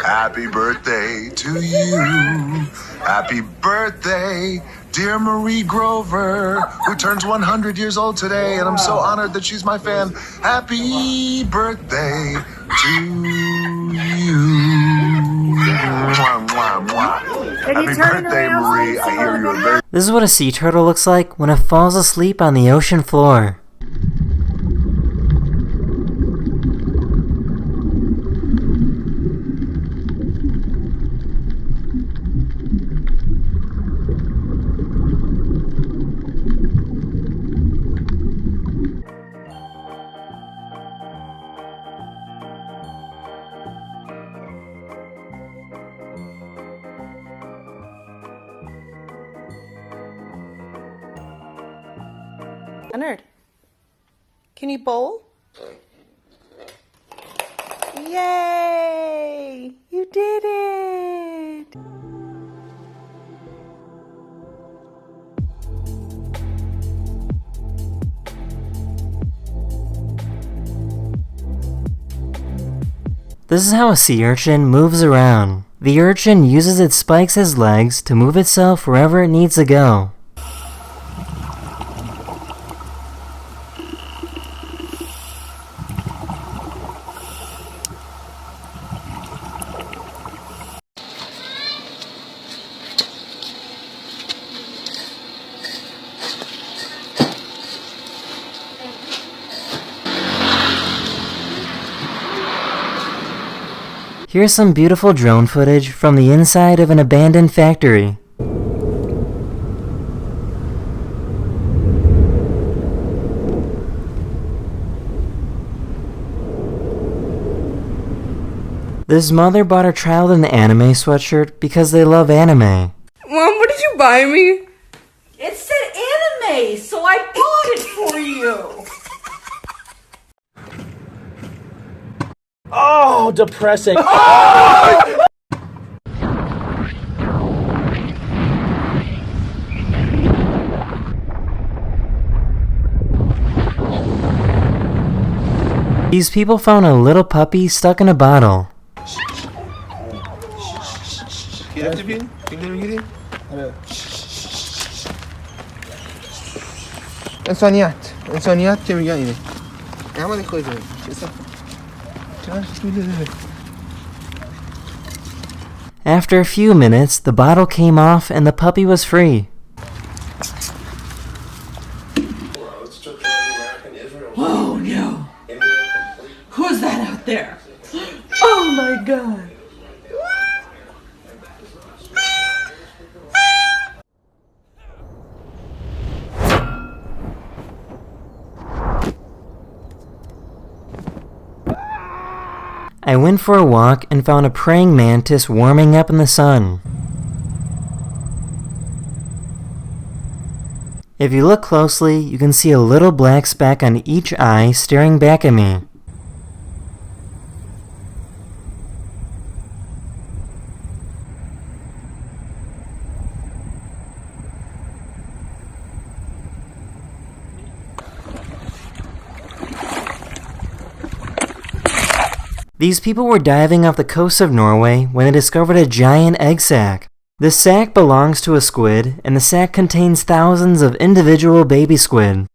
Happy birthday to you. Happy birthday, dear Marie Grover, who turns 100 years old today, and I'm so honored that she's my fan. Happy birthday to you. Mwah, mwah, mwah. Happy birthday, Marie. I hear you are very... This is what a sea turtle looks like when it falls asleep on the ocean floor. Leonard, can you bowl? Yay! You did it! This is how a sea urchin moves around. The urchin uses its spikes as legs to move itself wherever it needs to go. Here's some beautiful drone footage from the inside of an abandoned factory. This mother bought her child an anime sweatshirt because they love anime. Mom, what did you buy me? It said anime, so I bought it for you. Oh, depressing. These people found a little puppy stuck in a bottle. انسانیت که میگن اینه. اما خودت After a few minutes, the bottle came off and the puppy was free. Oh no. Who's that out there? Oh my god. I went for a walk and found a praying mantis warming up in the sun. If you look closely, you can see a little black speck on each eye staring back at me. These people were diving off the coast of Norway when they discovered a giant egg sac. The sac belongs to a squid, and the sac contains thousands of individual baby squid.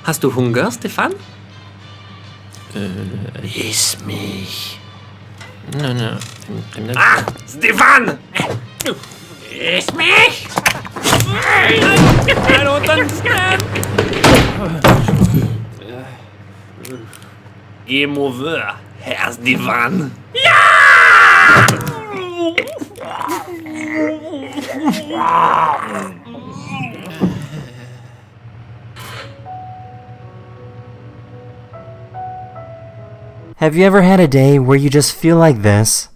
Hast du Hunger, Stefan? Iss mich. No. Ah, Stefan! Iss mich! I don't understand. Game over, Herr Stefan. Have you ever had a day where you just feel like this?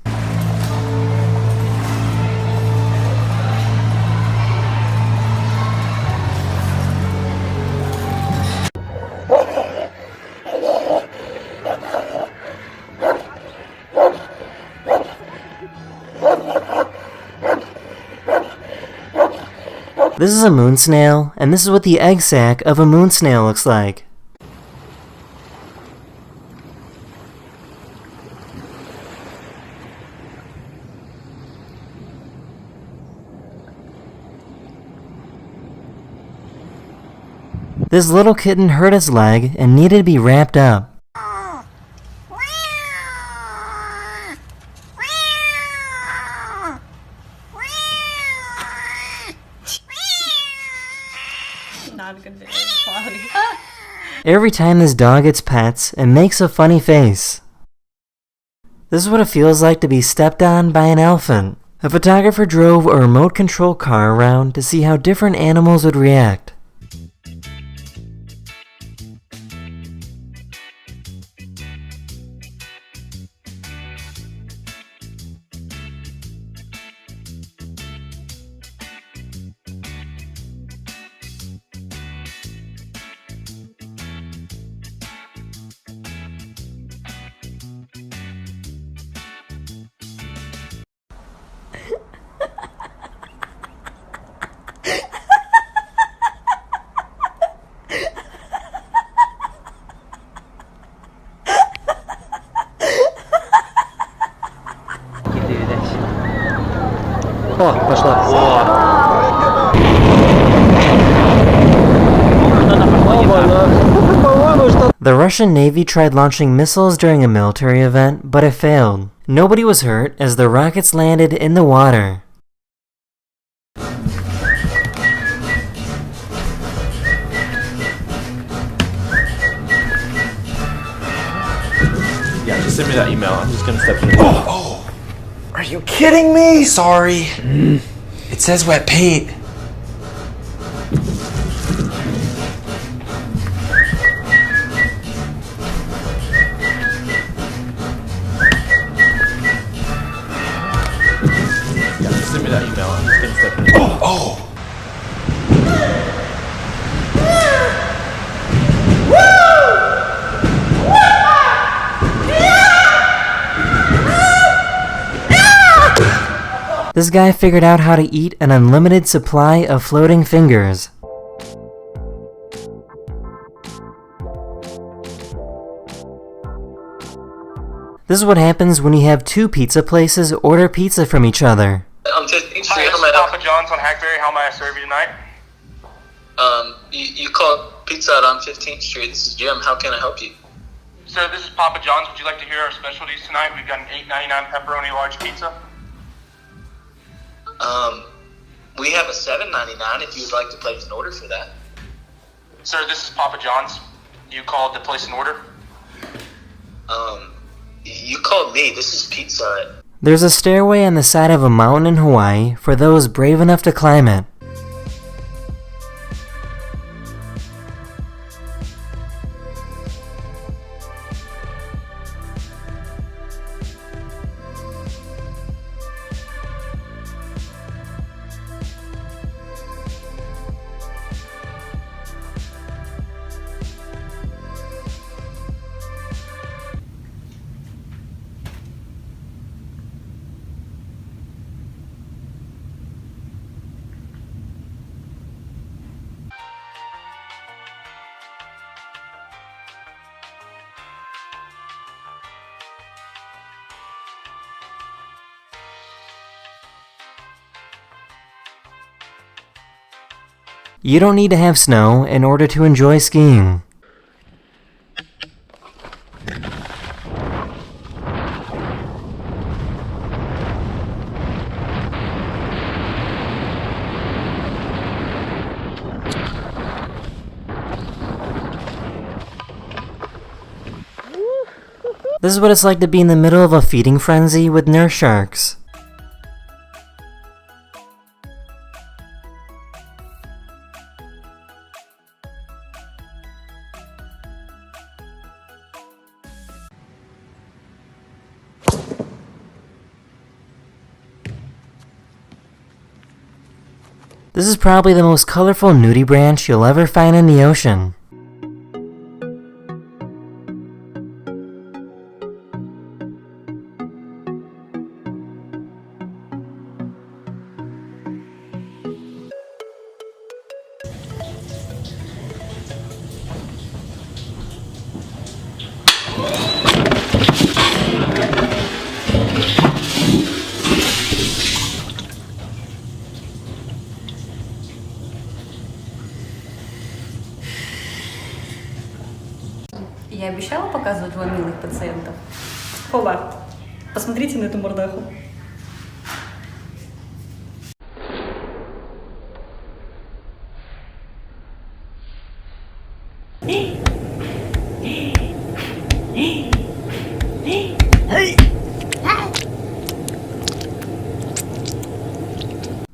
This is a moon snail, and this is what the egg sac of a moon snail looks like. This little kitten hurt its leg and needed to be wrapped up. Not a good video quality. Every time this dog gets pets, it makes a funny face. This is what it feels like to be stepped on by an elephant. A photographer drove a remote control car around to see how different animals would react. О, пошла. The Russian Navy tried launching missiles during a military event, but it failed. Nobody was hurt as the rockets landed in the water. Yeah, just send me that email. I'm just gonna step in. Oh! Are you kidding me? Sorry. It says wet paint. Yeah, just send me that email. I'm just gonna step in. Oh! This guy figured out how to eat an unlimited supply of floating fingers. This is what happens when you have two pizza places order pizza from each other. Hi, this is Papa John's on Hackberry. How may I serve you tonight? You called Pizza Hut on 15th Street. This is Jim. How can I help you? Sir, this is Papa John's. Would you like to hear our specialties tonight? We've got an $8.99 pepperoni large pizza. We have a $7.99 if you would like to place an order for that. Sir, this is Papa John's. You called to place an order? You called me. This is Pizza Hut. There's a stairway on the side of a mountain in Hawaii for those brave enough to climb it. You don't need to have snow in order to enjoy skiing. This is what it's like to be in the middle of a feeding frenzy with nurse sharks. This is probably the most colorful nudie branch you'll ever find in the ocean. Я обещала показывать вам милых пациентов. Хоба, посмотрите на эту мордаху.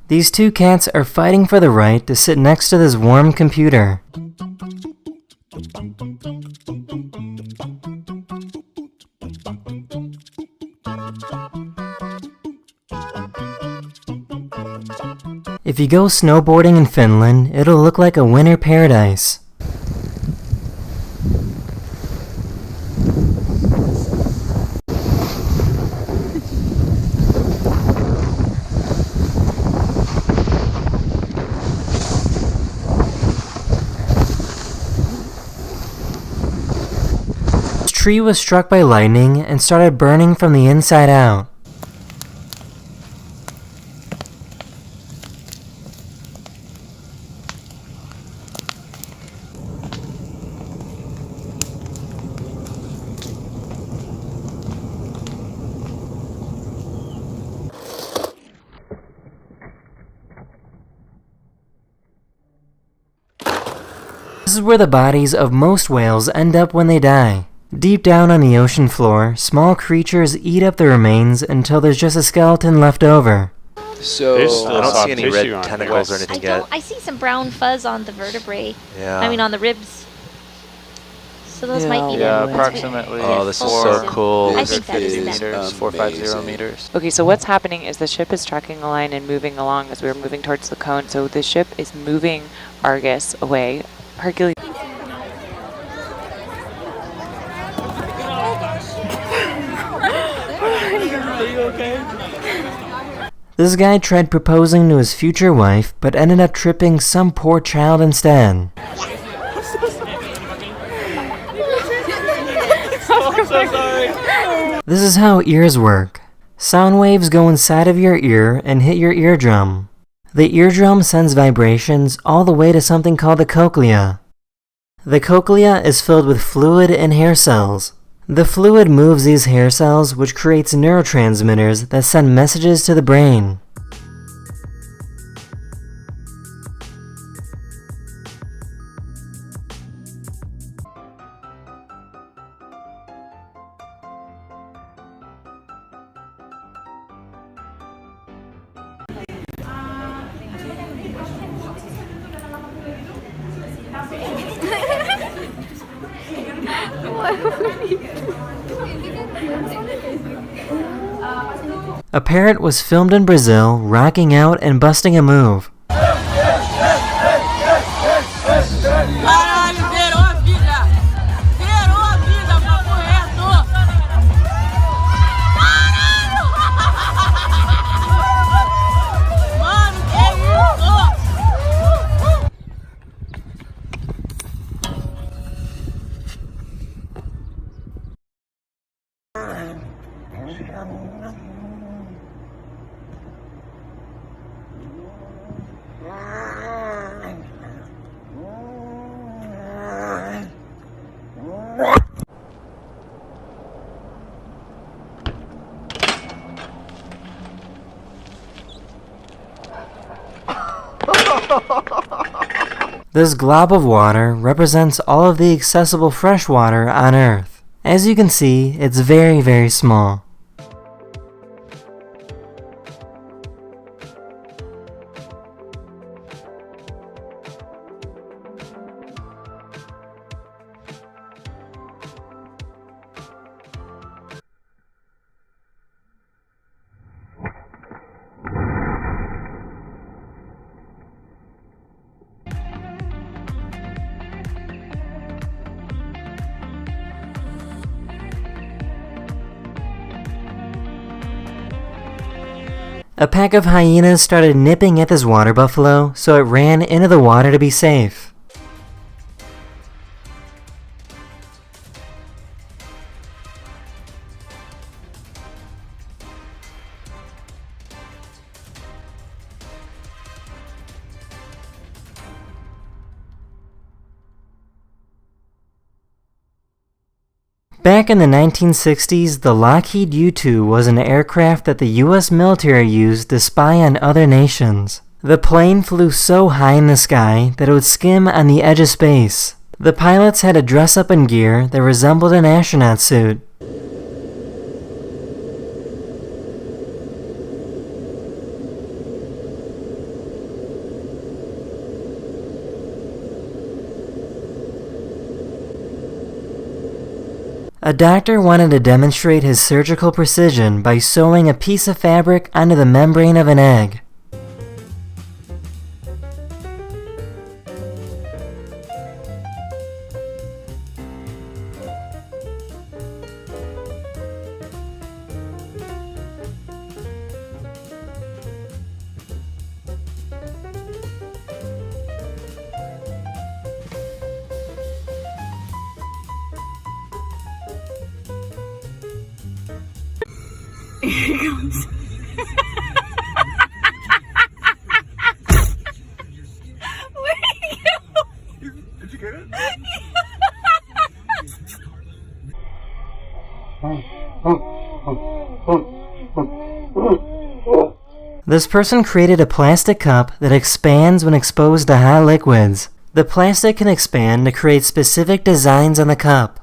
These two cats are fighting for the right to sit next to this warm computer. If you go snowboarding in Finland, it'll look like a winter paradise. This tree was struck by lightning and started burning from the inside out. This is where the bodies of most whales end up when they die. Deep down on the ocean floor, small creatures eat up the remains until there's just a skeleton left over. So I don't see any red tentacles or anything yet. I see some brown fuzz on the vertebrae. Yeah. I mean on the ribs. So those might be Yeah, them. approximately. Oh, this is so cool. I think that is them. 450 meters. Okay, so what's happening is the ship is tracking a line and moving along as we're moving towards the cone. So the ship is moving Argus away. Hercules. This guy tried proposing to his future wife, but ended up tripping some poor child instead. I'm so sorry. This is how ears work. Sound waves go inside of your ear and hit your eardrum. The eardrum sends vibrations all the way to something called the cochlea. The cochlea is filled with fluid and hair cells. The fluid moves these hair cells, which creates neurotransmitters that send messages to the brain. A parrot was filmed in Brazil, rocking out and busting a move. This glob of water represents all of the accessible fresh water on Earth. As you can see, it's very, very small. A pack of hyenas started nipping at this water buffalo, so it ran into the water to be safe. Back in the 1960s, the Lockheed U-2 was an aircraft that the US military used to spy on other nations. The plane flew so high in the sky that it would skim on the edge of space. The pilots had to dress up in gear that resembled an astronaut suit. A doctor wanted to demonstrate his surgical precision by sewing a piece of fabric onto the membrane of an egg. Here he comes. Where'd he go? Did you get it? This person created a plastic cup that expands when exposed to hot liquids. The plastic can expand to create specific designs on the cup.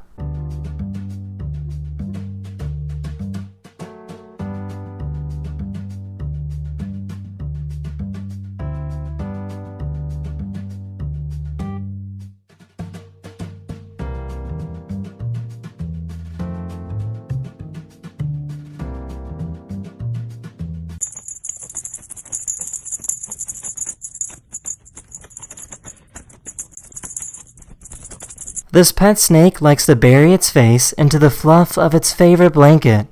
This pet snake likes to bury its face into the fluff of its favorite blanket.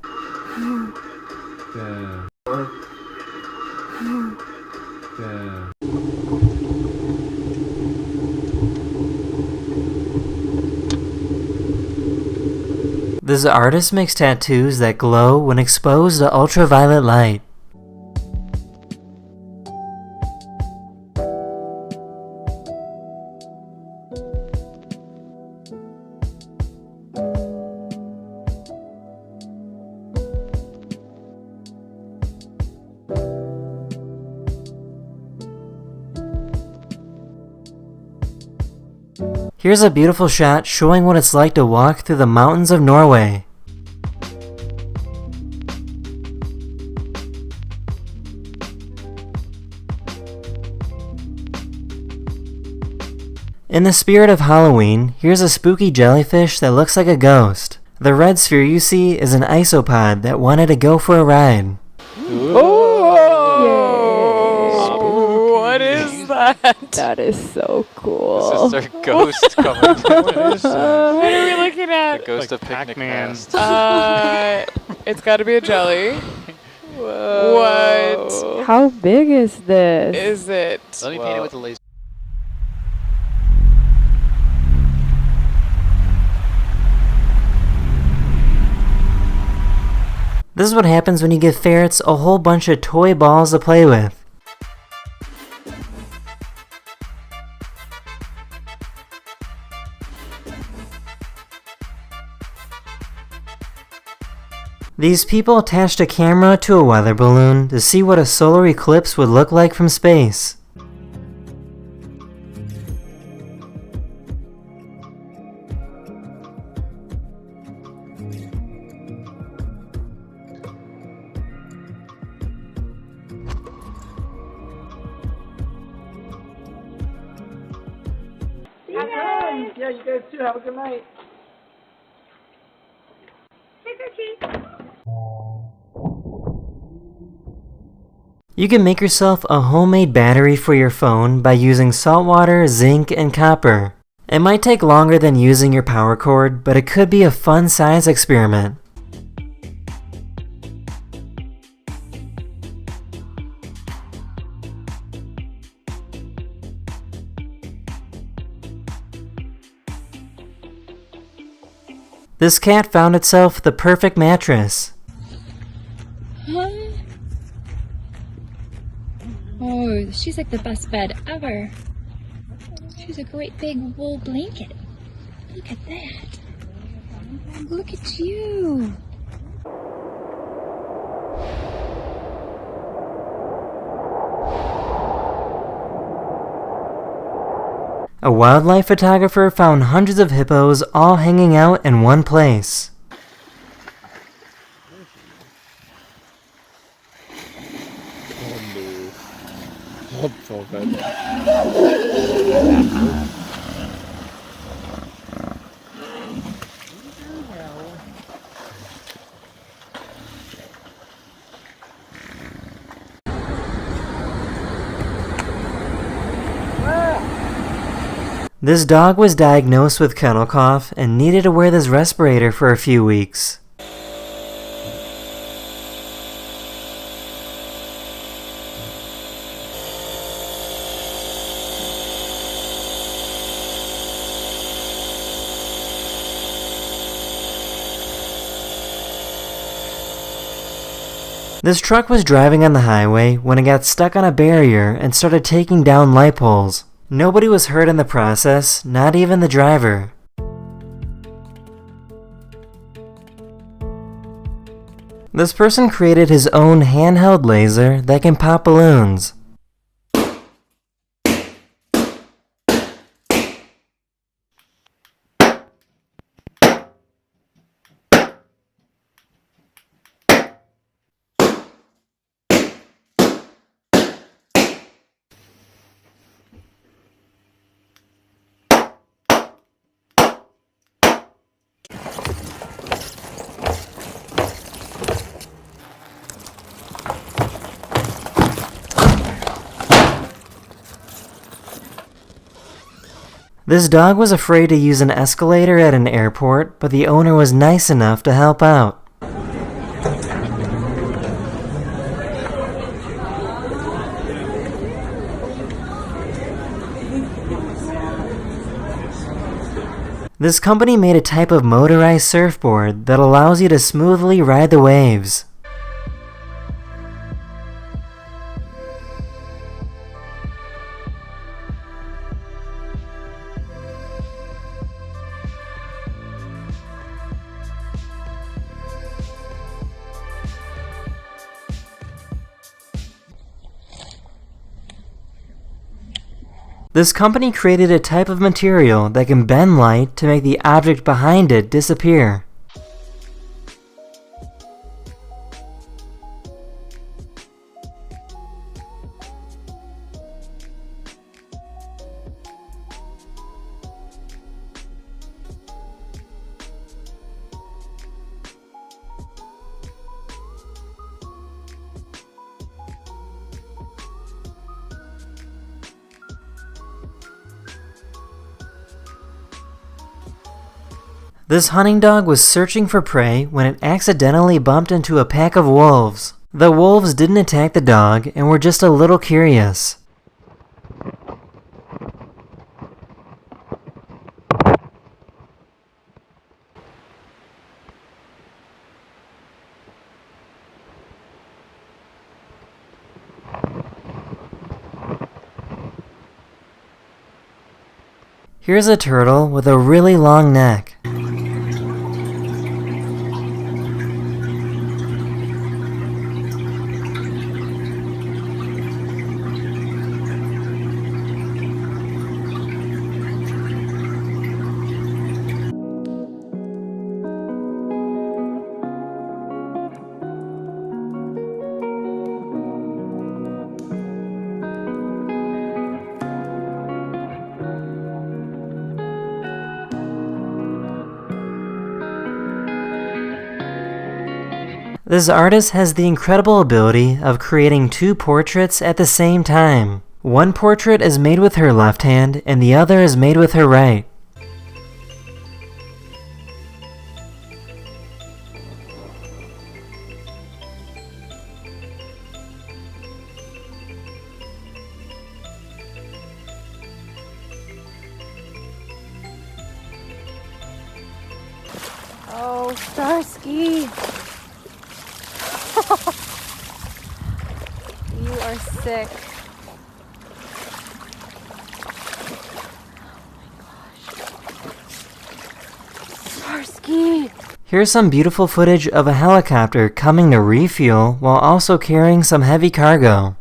This artist makes tattoos that glow when exposed to ultraviolet light. Here's a beautiful shot showing what it's like to walk through the mountains of Norway. In the spirit of Halloween, here's a spooky jellyfish that looks like a ghost. The red sphere you see is an isopod that wanted to go for a ride. What is that? That is so cool. This is our ghost coming. What are we looking at? The ghost Like of Picnic Pac-Man. Nest. It's got to be a jelly. Whoa. What? How big is this? Is it? Let me paint it with the laser. This is what happens when you give ferrets a whole bunch of toy balls to play with. These people attached a camera to a weather balloon to see what a solar eclipse would look like from space. Yeah, you guys too. Have a good night. You can make yourself a homemade battery for your phone by using salt water, zinc, and copper. It might take longer than using your power cord, but it could be a fun science experiment. This cat found itself the perfect mattress. Oh, she's like the best bed ever. She's a great big wool blanket. Look at that. Look at you. A wildlife photographer found hundreds of hippos all hanging out in one place. This dog was diagnosed with kennel cough and needed to wear this respirator for a few weeks. This truck was driving on the highway when it got stuck on a barrier and started taking down light poles. Nobody was hurt in the process, not even the driver. This person created his own handheld laser that can pop balloons. This dog was afraid to use an escalator at an airport, but the owner was nice enough to help out. This company made a type of motorized surfboard that allows you to smoothly ride the waves. This company created a type of material that can bend light to make the object behind it disappear. This hunting dog was searching for prey when it accidentally bumped into a pack of wolves. The wolves didn't attack the dog and were just a little curious. Here's a turtle with a really long neck. This artist has the incredible ability of creating two portraits at the same time. One portrait is made with her left hand and the other is made with her right. Oh, Starsky. You are sick. Starsky. Here's some beautiful footage of a helicopter coming to refuel while also carrying some heavy cargo.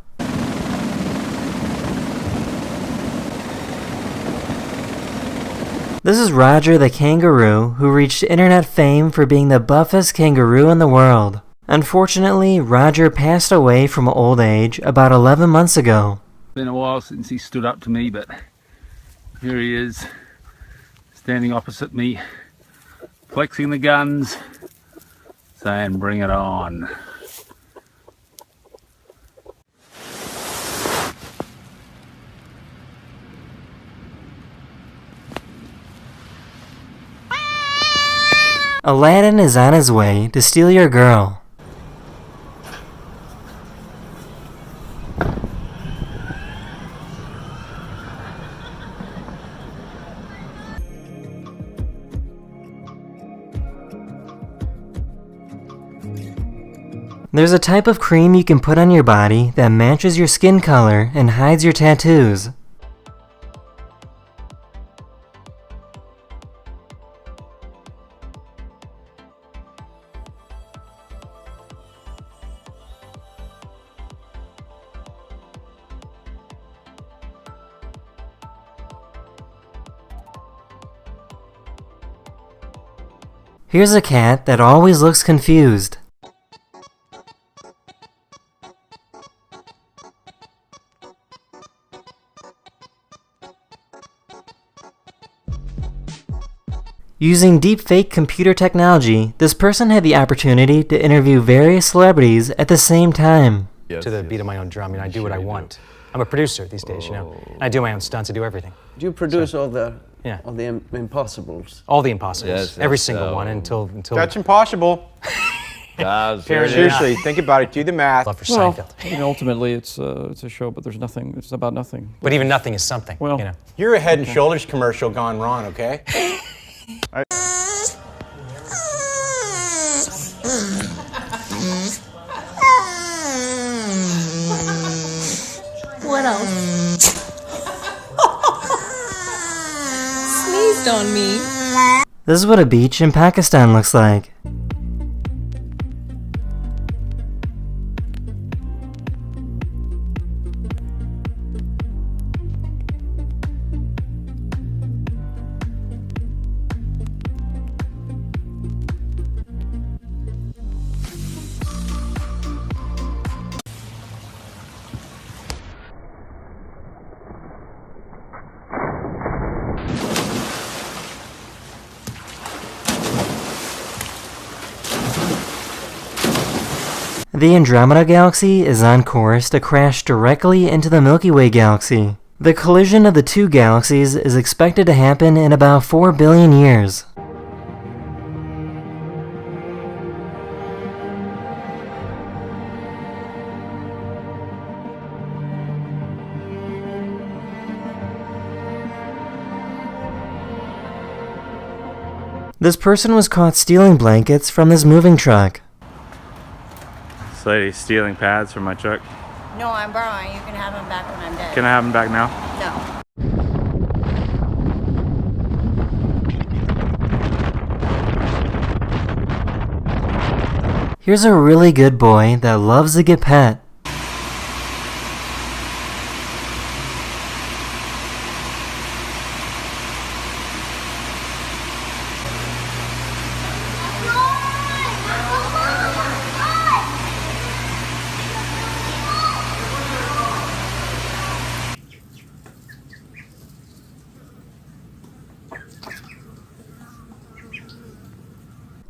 This is Roger the kangaroo, who reached internet fame for being the buffest kangaroo in the world. Unfortunately, Roger passed away from old age about 11 months ago. Been a while since he stood up to me, but here he is, standing opposite me, flexing the guns, saying, "Bring it on." Aladdin is on his way to steal your girl. There's a type of cream you can put on your body that matches your skin color and hides your tattoos. Here's a cat that always looks confused. Using deepfake computer technology, this person had the opportunity to interview various celebrities at the same time. To the beat of my own drum, I do what I want. I'm a producer these days, and I do my own stunts, I do everything. Do you produce all the Yeah. All the impossibles. All the impossibles. Yes, Every that's single so- one until. That's impossible. Seriously, think about it. Do the math. Love for Well, Seinfeld. I mean, ultimately, it's a show, but there's nothing. It's about nothing. But even nothing is something. Well, you know. You're a Head and Shoulders commercial gone wrong, okay? What else? Sneezed on me. This is what a beach in Pakistan looks like. The Andromeda Galaxy is on course to crash directly into the Milky Way galaxy. The collision of the two galaxies is expected to happen in about 4 billion years. This person was caught stealing blankets from this moving truck. This lady stealing pads from my truck. No, I'm borrowing. You can have them back when I'm dead. Can I have them back now? No. Here's a really good boy that loves to get pet.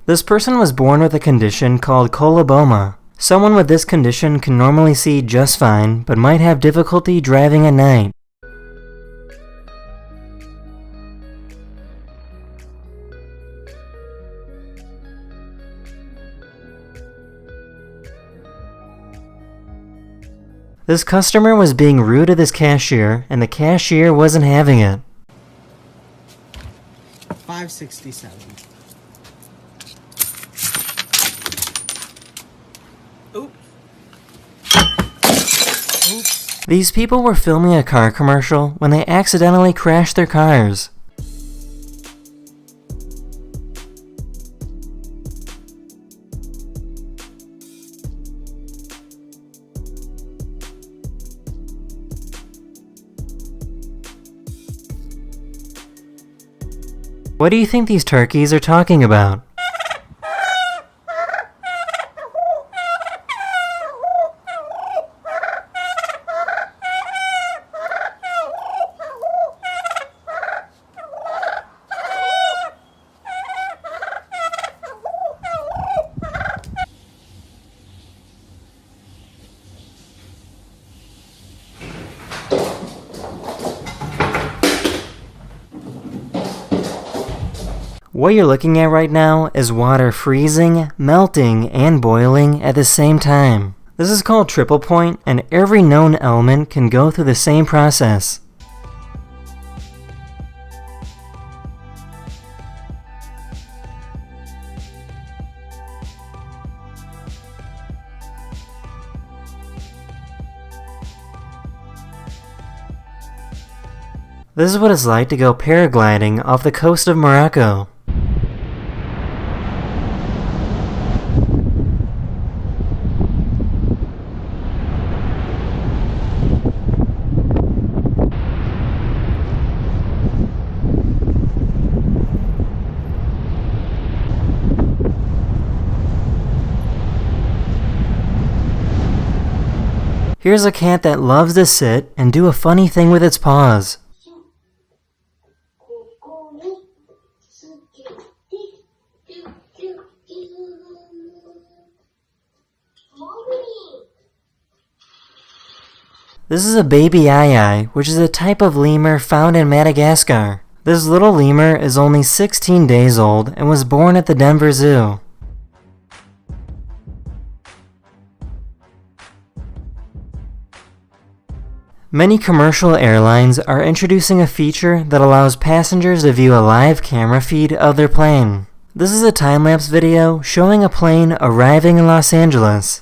This person was born with a condition called coloboma. Someone with this condition can normally see just fine, but might have difficulty driving at night. This customer was being rude to this cashier, and the cashier wasn't having it. $5.67. These people were filming a car commercial when they accidentally crashed their cars. What do you think these turkeys are talking about? What you're looking at right now is water freezing, melting, and boiling at the same time. This is called triple point, and every known element can go through the same process. This is what it's like to go paragliding off the coast of Morocco. Here's a cat that loves to sit and do a funny thing with its paws. This is a baby aye-aye, which is a type of lemur found in Madagascar. This little lemur is only 16 days old and was born at the Denver Zoo. Many commercial airlines are introducing a feature that allows passengers to view a live camera feed of their plane. This is a time-lapse video showing a plane arriving in Los Angeles.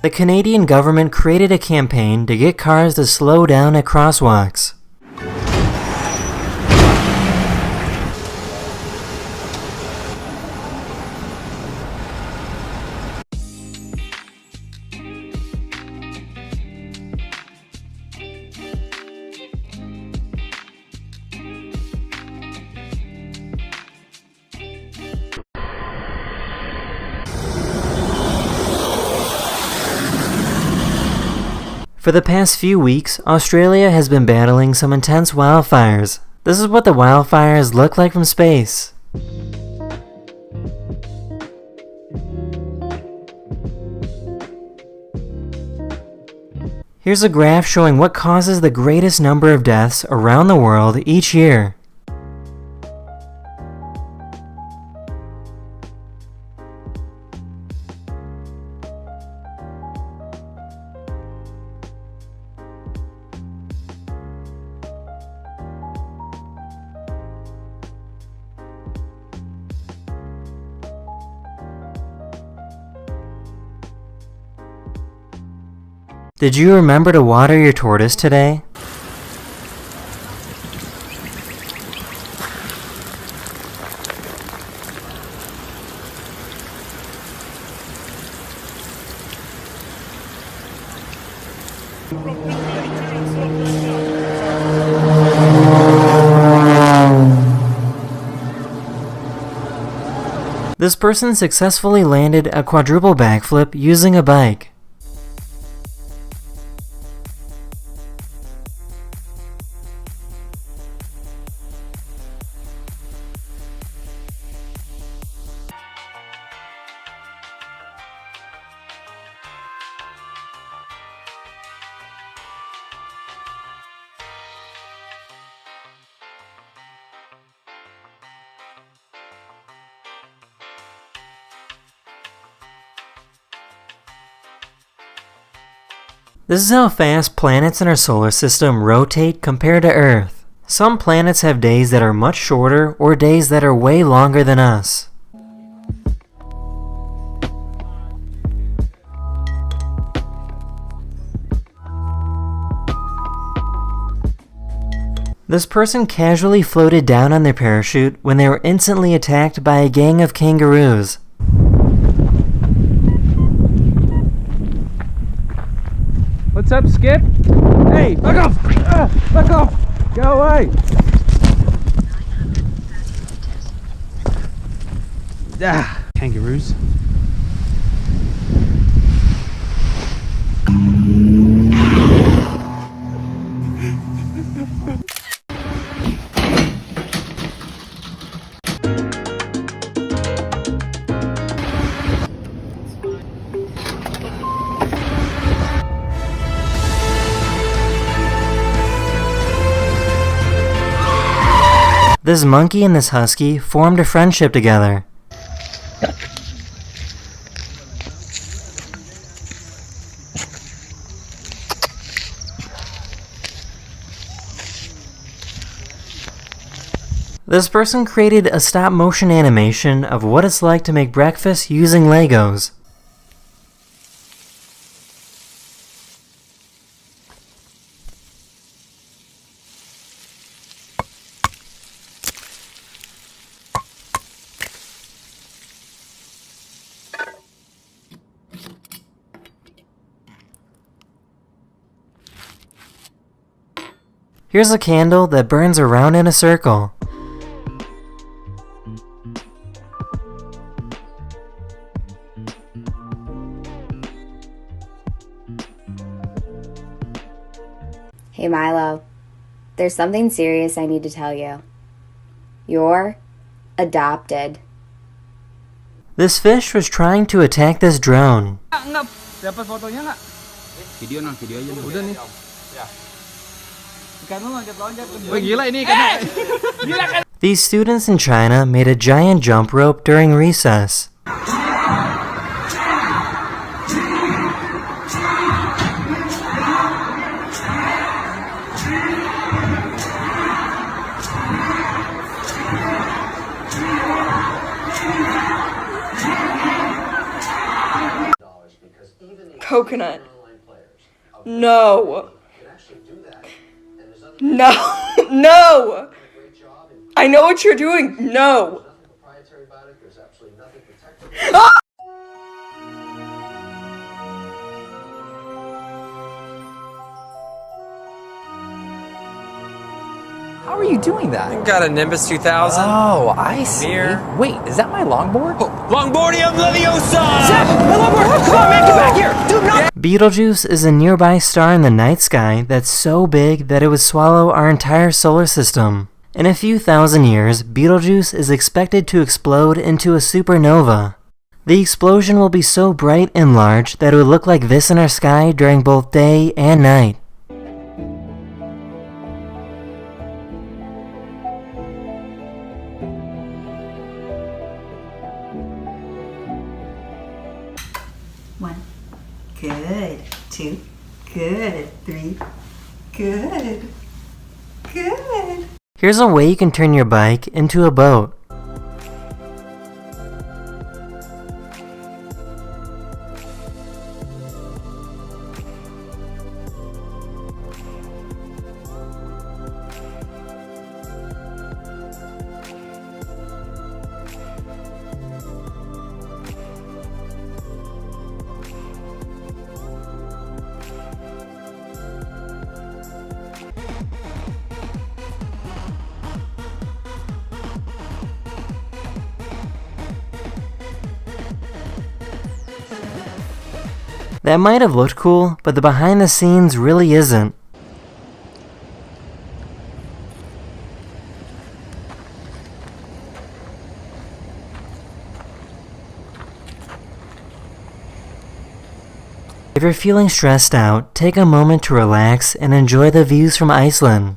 The Canadian government created a campaign to get cars to slow down at crosswalks. For the past few weeks, Australia has been battling some intense wildfires. This is what the wildfires look like from space. Here's a graph showing what causes the greatest number of deaths around the world each year. Did you remember to water your tortoise today? This person successfully landed a quadruple backflip using a bike. This is how fast planets in our solar system rotate compared to Earth. Some planets have days that are much shorter or days that are way longer than us. This person casually floated down on their parachute when they were instantly attacked by a gang of kangaroos. What's up, Skip? Hey, back off! Back off! Go away! Kangaroos. This monkey and this husky formed a friendship together. This person created a stop-motion animation of what it's like to make breakfast using Legos. Here's a candle that burns around in a circle. Hey Milo, there's something serious I need to tell you. You're adopted. This fish was trying to attack this drone. Dapat fotonya nggak? Video aja. Udah nih. Ikan lu loncat-loncat. Wih gila ini ikannya. Gila kan? These students in China made a giant jump rope during recess. Coconut. No. No. No. I know what you're doing. No. Ah! How are you doing that? I got a Nimbus 2000. Oh, I see. Mirror. Wait, is that my longboard? Oh, Longboardium Leviosa! Zach, my longboard! Come on, man, get back here! Do not! Betelgeuse is a nearby star in the night sky that's so big that it would swallow our entire solar system. In a few thousand years, Betelgeuse is expected to explode into a supernova. The explosion will be so bright and large that it would look like this in our sky during both day and night. One, good. Two, good. Three, good. Good. Here's a way you can turn your bike into a boat. That might have looked cool, but the behind the scenes really isn't. If you're feeling stressed out, take a moment to relax and enjoy the views from Iceland.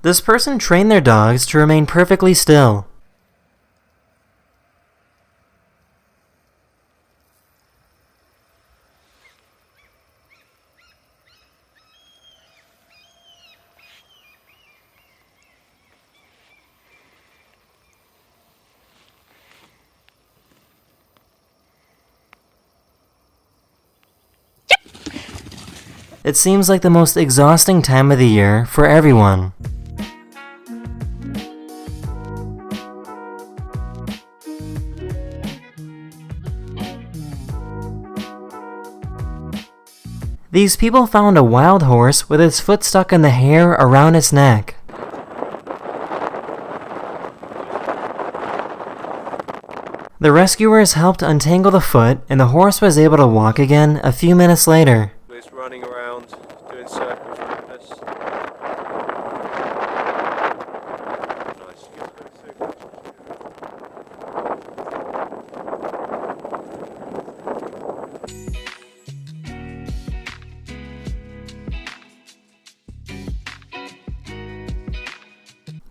This person trained their dogs to remain perfectly still. It seems like the most exhausting time of the year for everyone. These people found a wild horse with its foot stuck in the hair around its neck. The rescuers helped untangle the foot, and the horse was able to walk again a few minutes later. He's running around doing circles like this.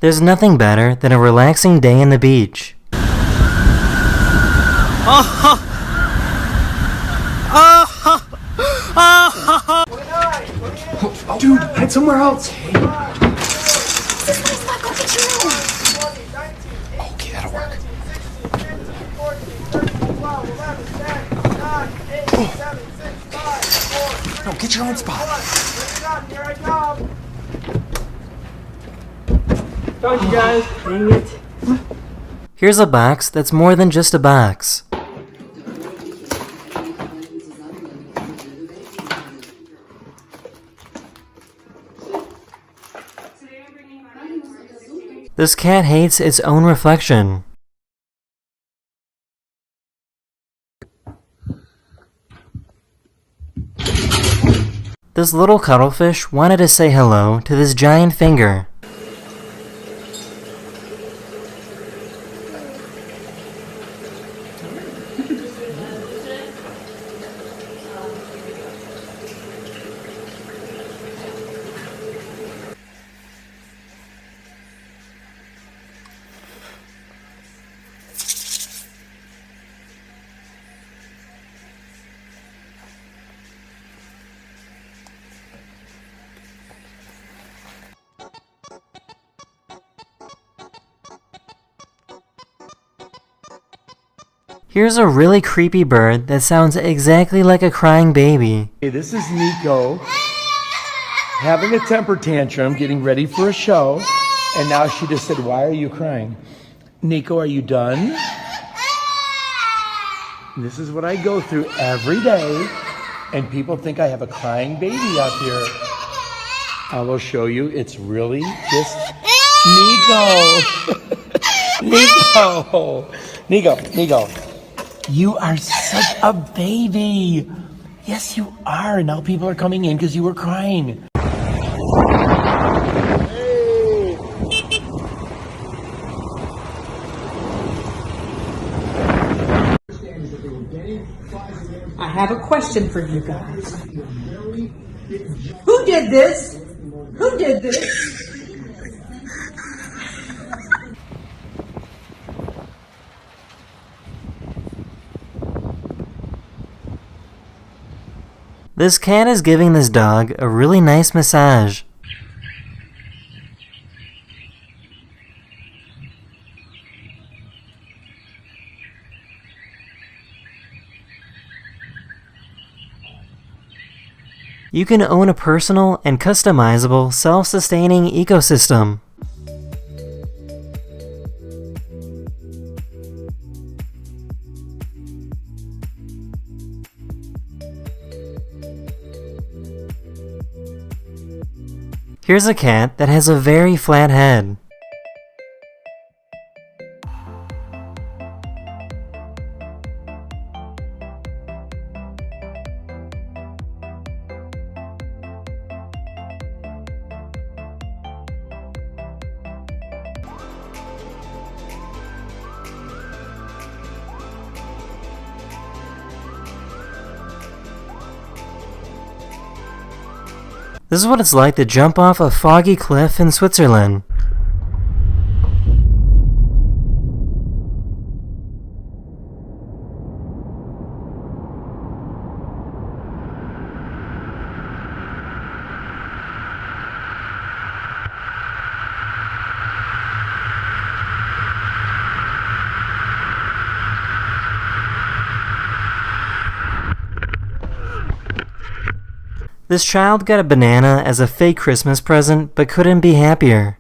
There's nothing better than a relaxing day in the beach. Dude, head somewhere else. Okay, that'll work. No, get your own spot. Found you guys. Dang it. Here's a box that's more than just a box. This cat hates its own reflection. This little cuttlefish wanted to say hello to this giant finger. Here's a really creepy bird that sounds exactly like a crying baby. Hey, this is Nico having a temper tantrum, getting ready for a show, and now she just said, "Why are you crying?" Nico, are you done? This is what I go through every day, and people think I have a crying baby up here. I will show you. It's really just Nico. Nico. You are such a baby. Yes, you are. Now people are coming in because you were crying. I have a question for you guys. Who did this? Who did this? This cat is giving this dog a really nice massage. You can own a personal and customizable self-sustaining ecosystem. Here's a cat that has a very flat head. This is what it's like to jump off a foggy cliff in Switzerland. This child got a banana as a fake Christmas present, but couldn't be happier.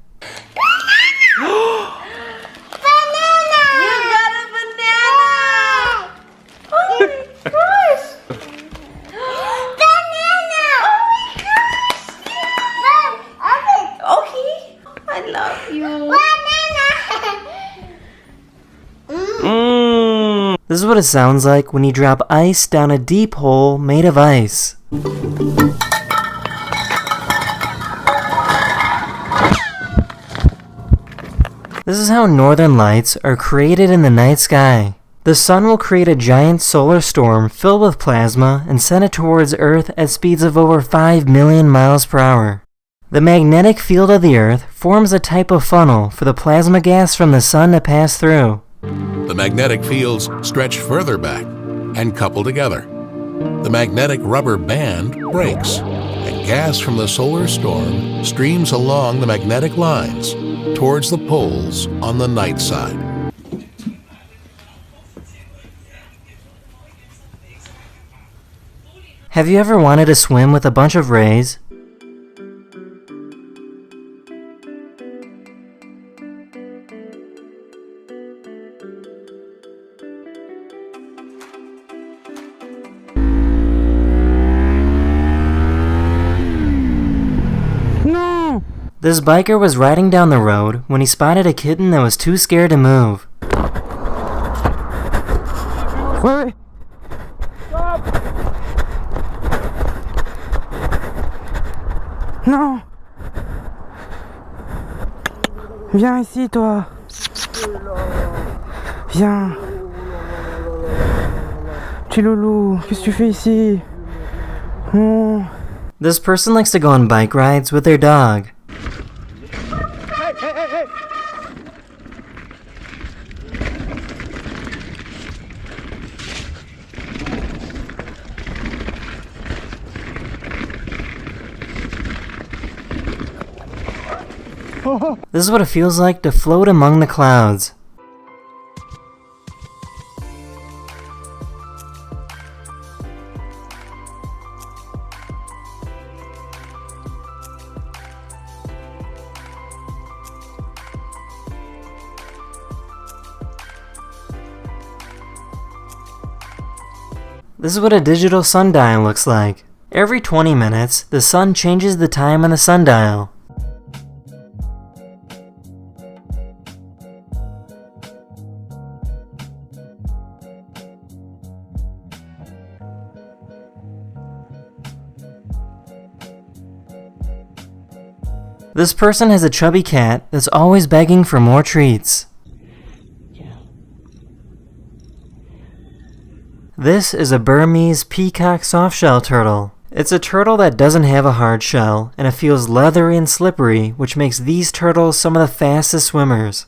This is what it sounds like when you drop ice down a deep hole made of ice. This is how northern lights are created in the night sky. The sun will create a giant solar storm filled with plasma and send it towards Earth at speeds of over 5 million miles per hour. The magnetic field of the Earth forms a type of funnel for the plasma gas from the sun to pass through. The magnetic fields stretch further back and couple together. The magnetic rubber band breaks, and gas from the solar storm streams along the magnetic lines towards the poles on the night side. Have you ever wanted to swim with a bunch of rays? This biker was riding down the road when he spotted a kitten that was too scared to move. Wait. Stop. Non. Viens ici, toi. Viens. Petit loulou, qu'est-ce que tu fais ici? Non. This person likes to go on bike rides with their dog. Hey. This is what it feels like to float among the clouds. This is what a digital sundial looks like. Every 20 minutes, the sun changes the time on the sundial. This person has a chubby cat that's always begging for more treats. This is a Burmese peacock softshell turtle. It's a turtle that doesn't have a hard shell, and it feels leathery and slippery, which makes these turtles some of the fastest swimmers.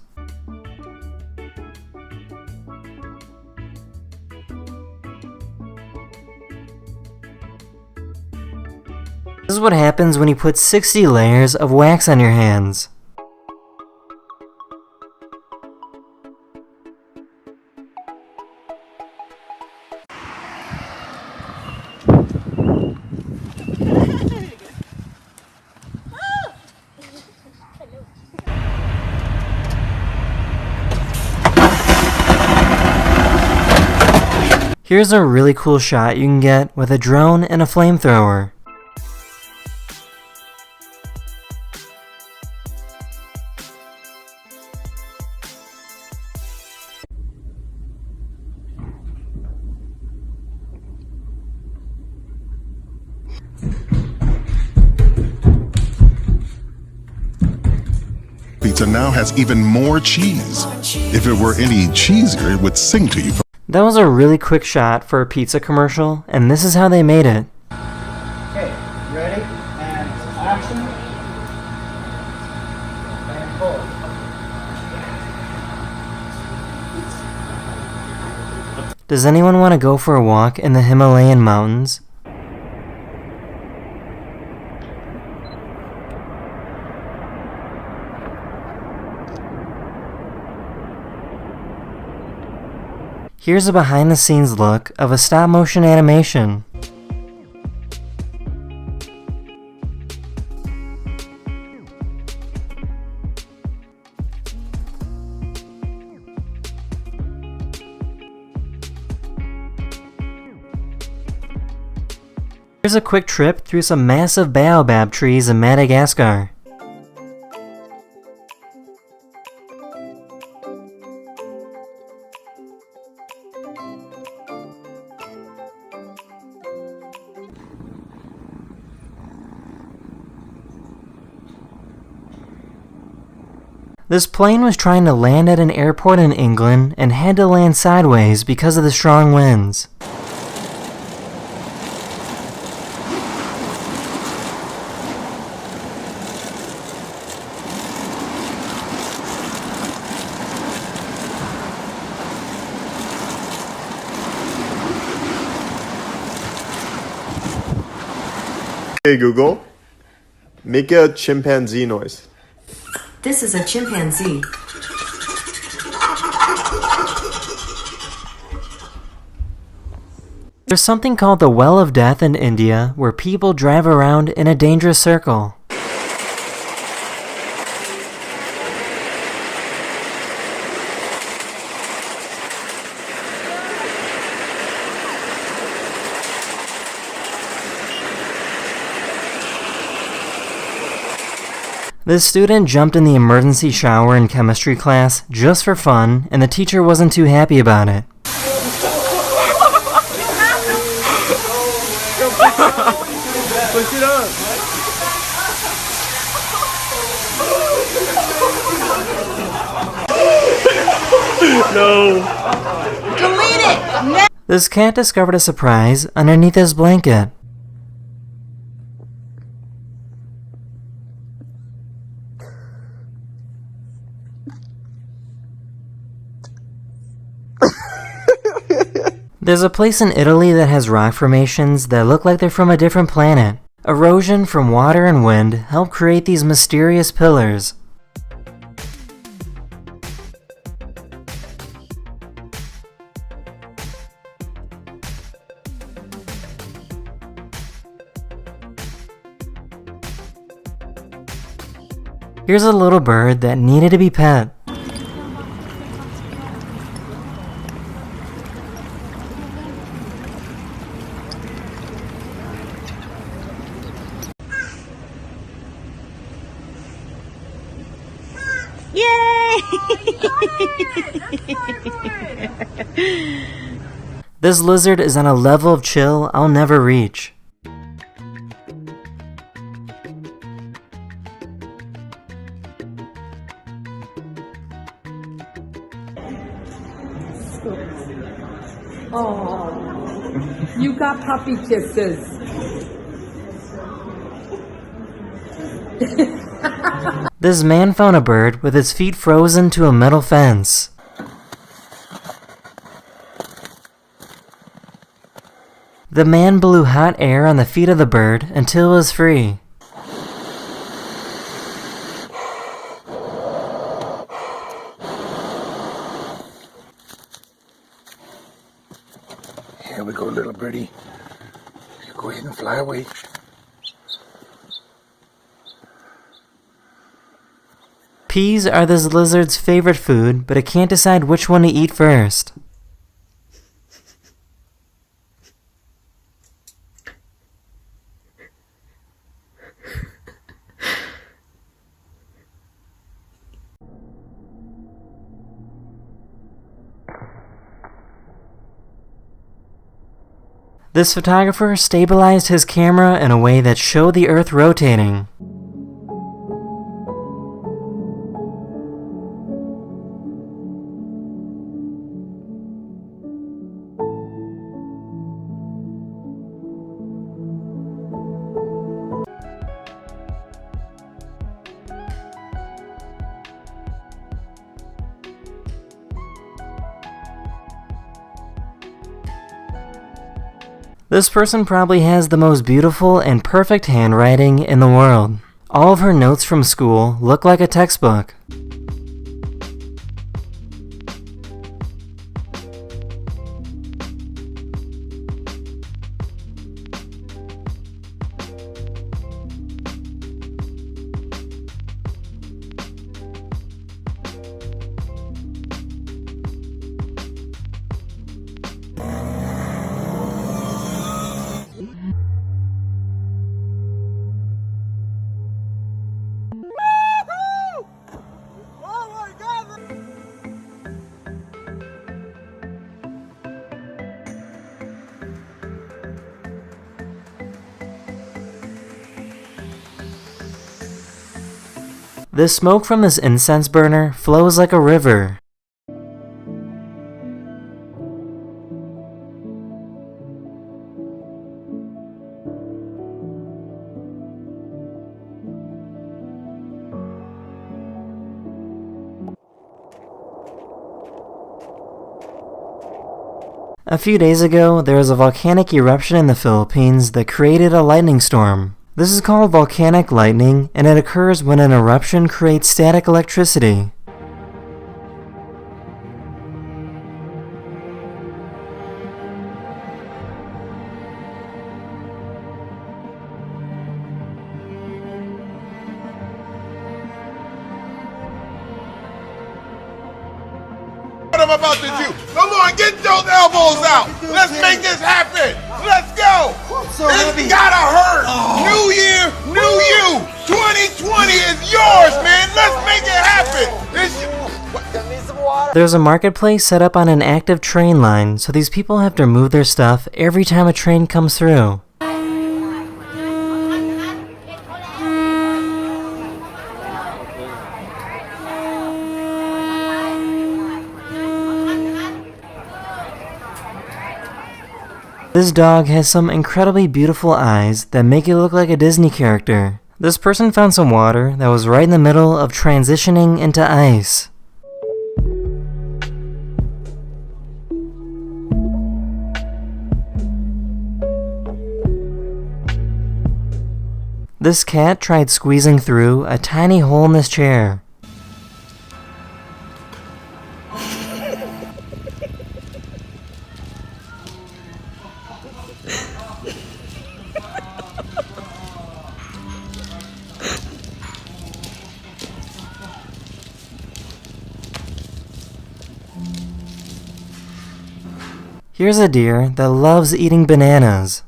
This is what happens when you put 60 layers of wax on your hands. Here's a really cool shot you can get with a drone and a flamethrower. Pizza now has even more cheese. If it were any cheesier, it would sing to you. That was a really quick shot for a pizza commercial, and this is how they made it. Okay, ready? And action. And pull. Does anyone want to go for a walk in the Himalayan mountains? Here's a behind-the-scenes look of a stop-motion animation. Here's a quick trip through some massive baobab trees in Madagascar. This plane was trying to land at an airport in England and had to land sideways because of the strong winds. Hey Google, make a chimpanzee noise. This is a chimpanzee. There's something called the Well of Death in India where people drive around in a dangerous circle. This student jumped in the emergency shower in chemistry class just for fun, and the teacher wasn't too happy about it. Push it up. No. Delete it! This cat discovered a surprise underneath his blanket. There's a place in Italy that has rock formations that look like they're from a different planet. Erosion from water and wind help create these mysterious pillars. Here's a little bird that needed to be pet. This lizard is on a level of chill I'll never reach. Oh, you got puppy kisses. This man found a bird with its feet frozen to a metal fence. The man blew hot air on the feet of the bird until it was free. Here we go, little birdie. You go ahead and fly away. Peas are this lizard's favorite food, but it can't decide which one to eat first. This photographer stabilized his camera in a way that showed the Earth rotating. This person probably has the most beautiful and perfect handwriting in the world. All of her notes from school look like a textbook. The smoke from this incense burner flows like a river. A few days ago, there was a volcanic eruption in the Philippines that created a lightning storm. This is called volcanic lightning, and it occurs when an eruption creates static electricity. What I'm about to do. Come on, get those elbows out. Let's make this happen. Let's go. It's gotta hurt. New year, new you. 20 2020 is yours, man. Let's make it happen. There's a marketplace set up on an active train line, so these people have to move their stuff every time a train comes through. This dog has some incredibly beautiful eyes that make it look like a Disney character. This person found some water that was right in the middle of transitioning into ice. This cat tried squeezing through a tiny hole in this chair. Here's a deer that loves eating bananas.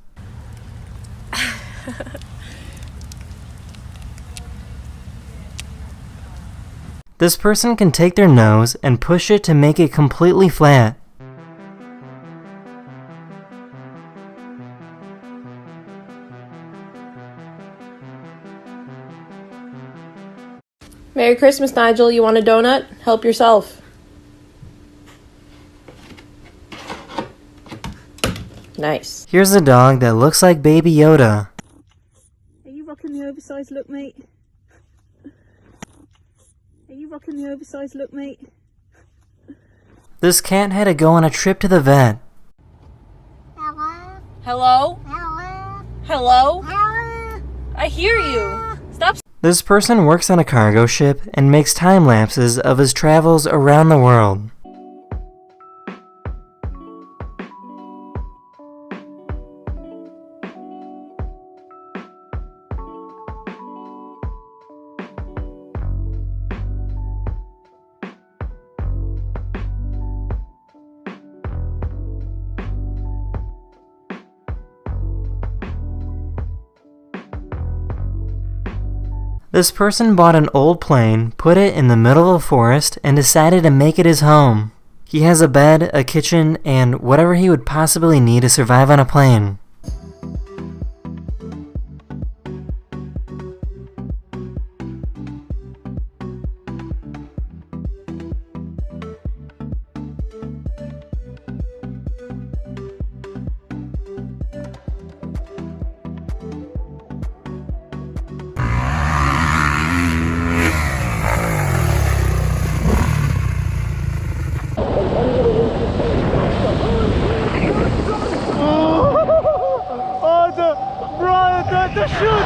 This person can take their nose and push it to make it completely flat. Merry Christmas, Nigel. You want a donut? Help yourself. Nice. Here's a dog that looks like Baby Yoda. Are you rocking the oversized look, mate? Are you rocking the oversized look, mate? This cat had to go on a trip to the vet. Hello? Hello? I hear you. Stop. This person works on a cargo ship and makes time lapses of his travels around the world. This person bought an old plane, put it in the middle of a forest, and decided to make it his home. He has a bed, a kitchen, and whatever he would possibly need to survive on a plane. the chute!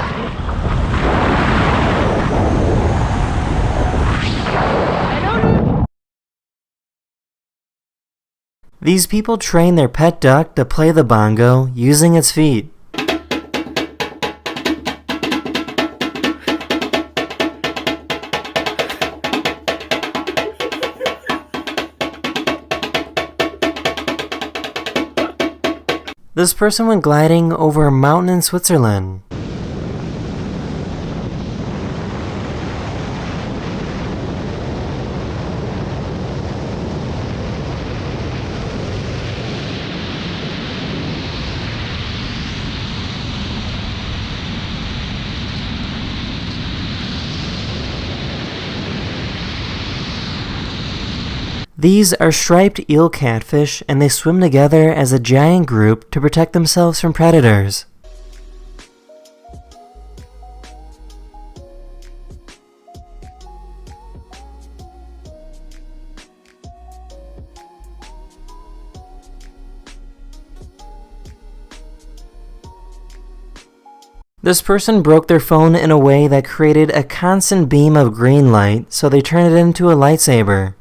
These people train their pet duck to play the bongo using its feet. This person went gliding over a mountain in Switzerland. These are striped eel catfish, and they swim together as a giant group to protect themselves from predators. This person broke their phone in a way that created a constant beam of green light, so they turned it into a lightsaber.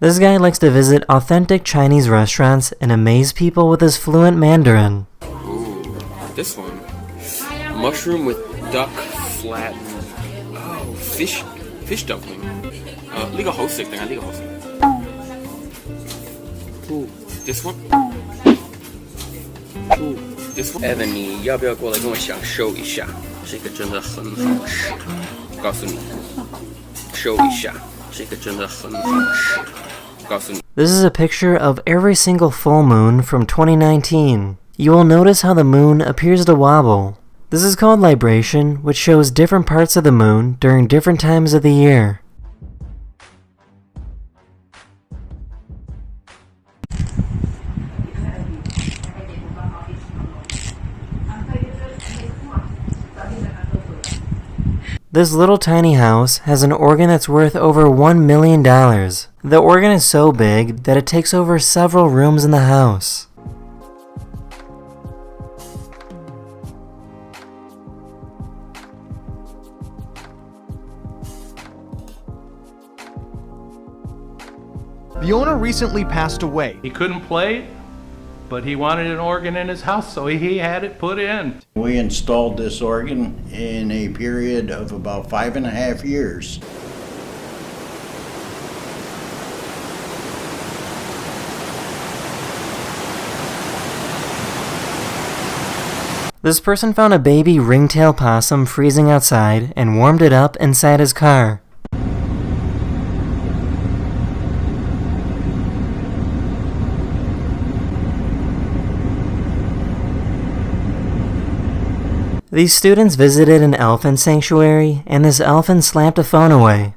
This guy likes to visit authentic Chinese restaurants and amaze people with his fluent Mandarin. Ooh, this one. Mushroom with duck flattened. Oh, fish dumpling. 呢個好食定係呢個好食 Ooh, this one. Ooh, this one. Evan， 你要不要过来跟我享受一下？这个真的很好吃，我告诉你，受一下，这个真的很好吃，我告诉你。This is a picture of every single full moon from 2019. You will notice how the moon appears to wobble. This is called libration, which shows different parts of the moon during different times of the year. This little tiny house has an organ that's worth over $1 million. The organ is so big that it takes over several rooms in the house. The owner recently passed away. He couldn't play, but he wanted an organ in his house, so he had it put in. We installed this organ in a period of about 5.5 years. This person found a baby ringtail possum freezing outside and warmed it up inside his car. These students visited an elephant sanctuary, and this elephant slapped a phone away.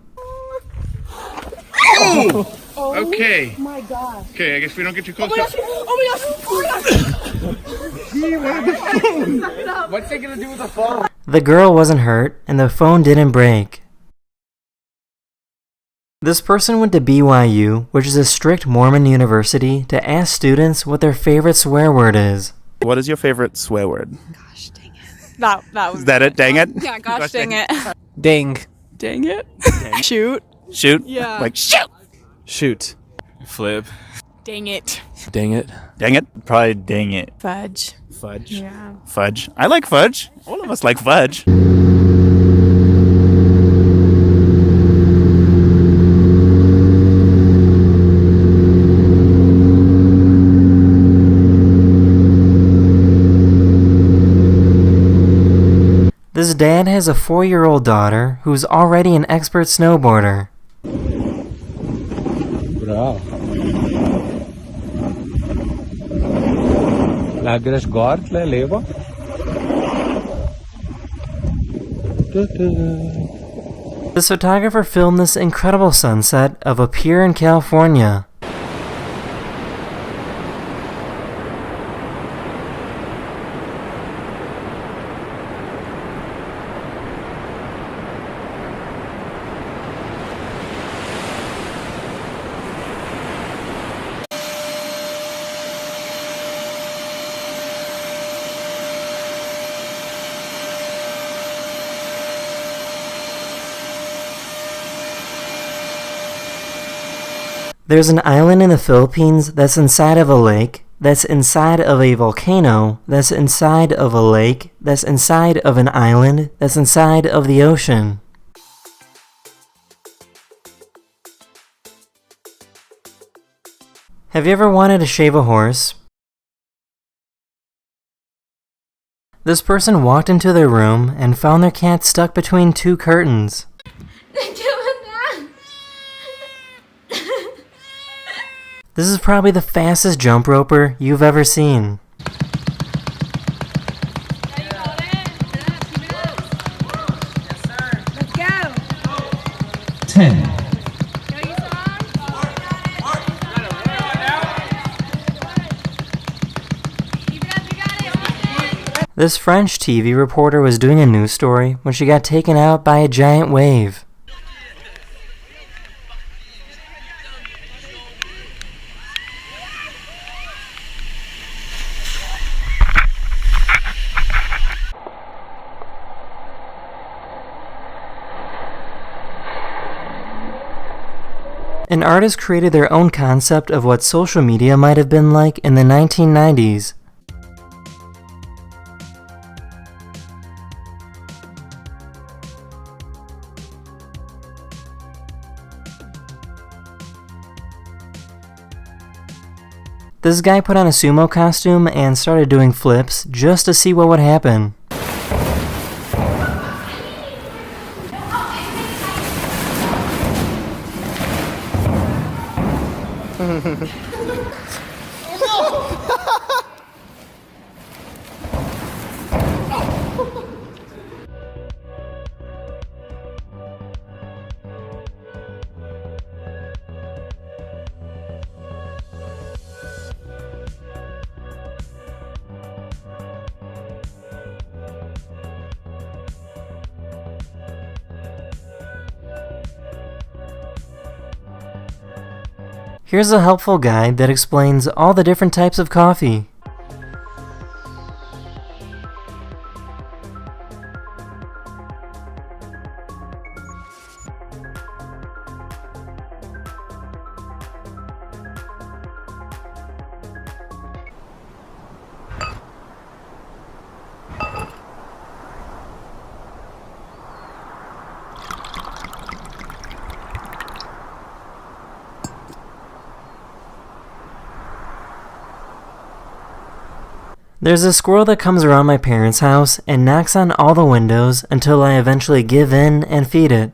Oh! Okay. Oh my gosh. Okay, I guess we don't get too close. Oh my gosh. Oh my gosh. He wanted the phone. What's it gonna do with the phone? The girl wasn't hurt, and the phone didn't break. This person went to BYU, which is a strict Mormon university, to ask students what their favorite swear word is. What is your favorite swear word? That was Is that it? Dang it? Yeah, gosh dang it. Dang. Dang it. Shoot. Shoot? Yeah. Like, shoot! Shoot. Flip. Dang it. Dang it. Dang it? Probably dang it. Fudge. Fudge? Yeah. Fudge. I like fudge. All of us like fudge. This dad has a 4-year-old daughter who's already an expert snowboarder. Bra. Lagres gort le leva. This photographer filmed this incredible sunset of a pier in California. There's an island in the Philippines that's inside of a lake, that's inside of a volcano, that's inside of a lake, that's inside of an island, that's inside of the ocean. Have you ever wanted to shave a horse? This person walked into their room and found their cat stuck between 2 curtains. This is probably the fastest jump roper you've ever seen. Let's go. 10. This French TV reporter was doing a news story when she got taken out by a giant wave. An artist created their own concept of what social media might have been like in the 1990s. This guy put on a sumo costume and started doing flips just to see what would happen. Here's a helpful guide that explains all the different types of coffee. There's a squirrel that comes around my parents' house and knocks on all the windows until I eventually give in and feed it.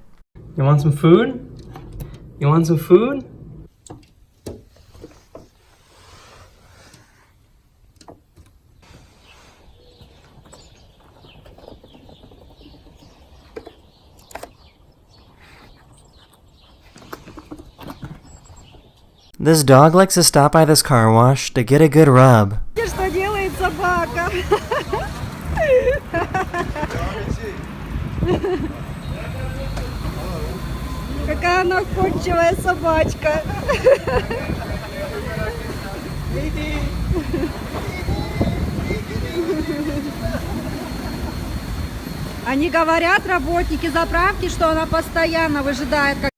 You want some food? You want some food? This dog likes to stop by this car wash to get a good rub. Что делает собака? Какая она находчивая собачка. Они говорят, работники заправки, что она постоянно выжидает, как...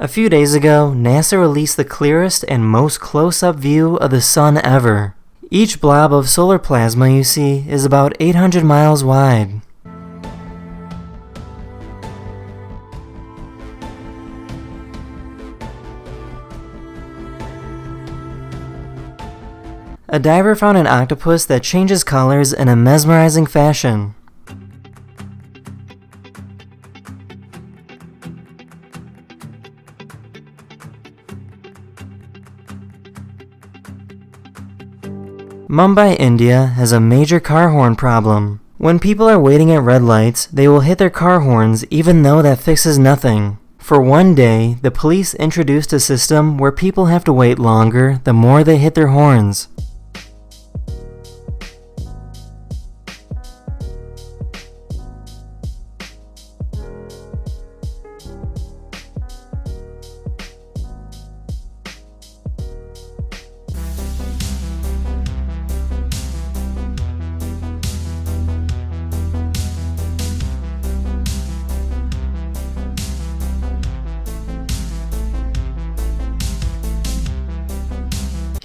A few days ago, NASA released the clearest and most close-up view of the sun ever. Each blob of solar plasma you see is about 800 miles wide. A diver found an octopus that changes colors in a mesmerizing fashion. Mumbai, India has a major car horn problem. When people are waiting at red lights, they will hit their car horns even though that fixes nothing. For one day, the police introduced a system where people have to wait longer the more they hit their horns.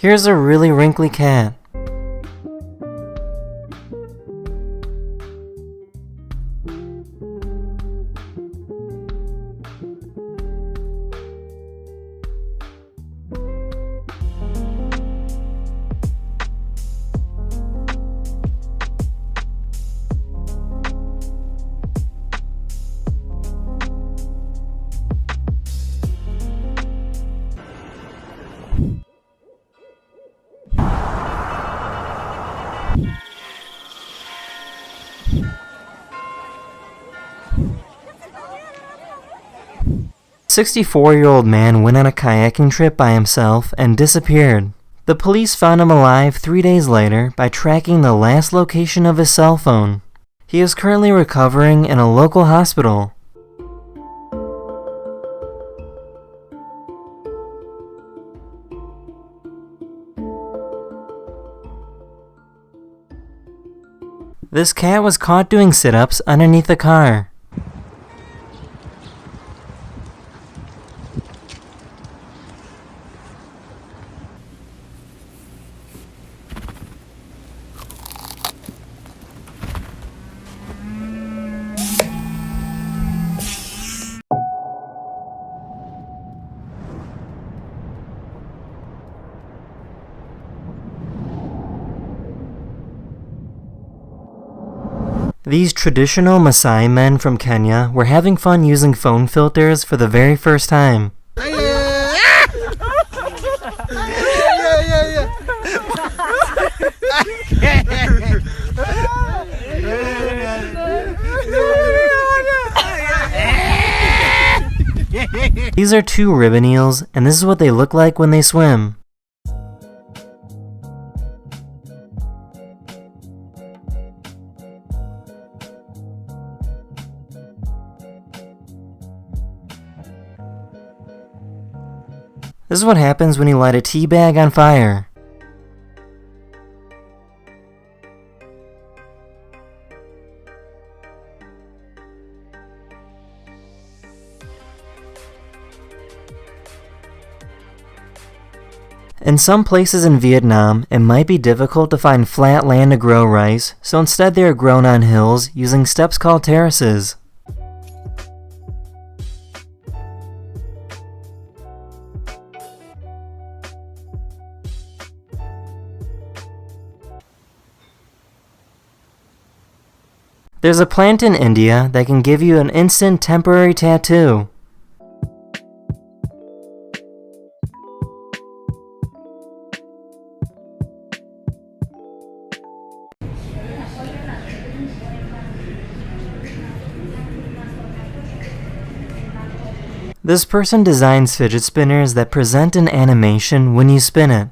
Here's a really wrinkly cat. A 64-year-old man went on a kayaking trip by himself and disappeared. The police found him alive 3 days later by tracking the last location of his cell phone. He is currently recovering in a local hospital. This cat was caught doing sit-ups underneath the car. These traditional Maasai men from Kenya were having fun using phone filters for the very first time. These are two ribbon eels, and this is what they look like when they swim. This is what happens when you light a tea bag on fire. In some places in Vietnam, it might be difficult to find flat land to grow rice, so instead they are grown on hills using steps called terraces. There's a plant in India that can give you an instant temporary tattoo. This person designs fidget spinners that present an animation when you spin it.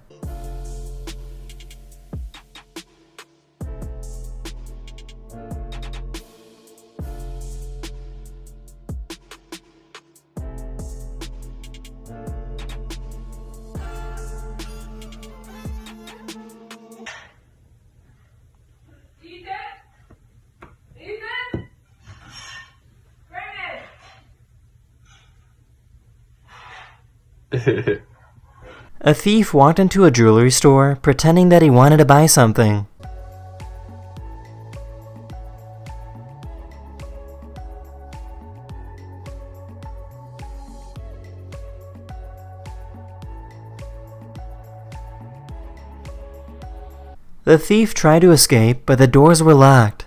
A thief walked into a jewelry store pretending that he wanted to buy something. The thief tried to escape, but the doors were locked.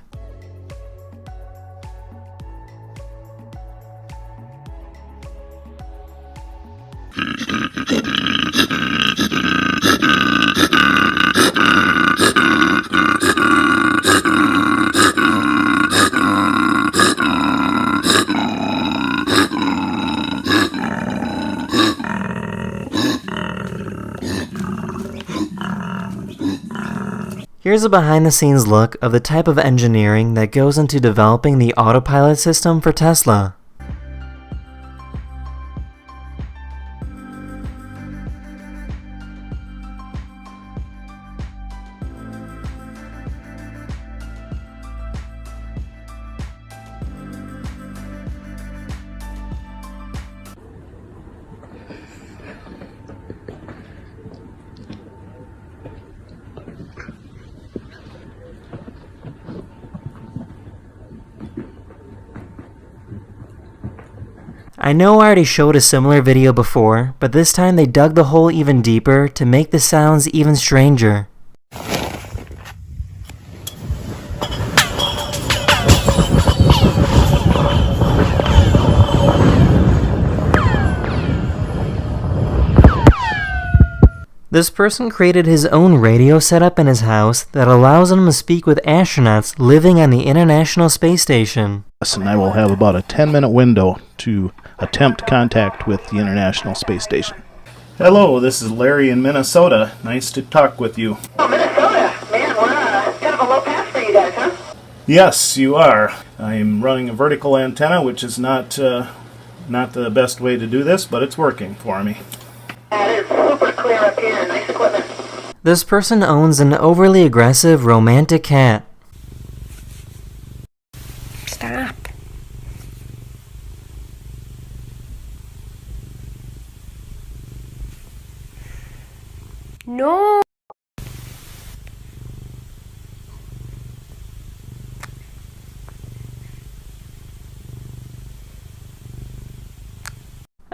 Here's a behind-the-scenes look of the type of engineering that goes into developing the autopilot system for Tesla. I know I already showed a similar video before, but this time they dug the hole even deeper to make the sounds even stranger. This person created his own radio setup in his house that allows him to speak with astronauts living on the International Space Station. And I will have about a 10-minute window to attempt contact with the International Space Station. Hello, this is Larry in Minnesota. Nice to talk with you. Oh, Minnesota. Man, we're kind of a low pass for you guys, huh? Yes, you are. I am running a vertical antenna, which is not the best way to do this, but it's working for me. It is super clear up here. Nice equipment. This person owns an overly aggressive romantic cat.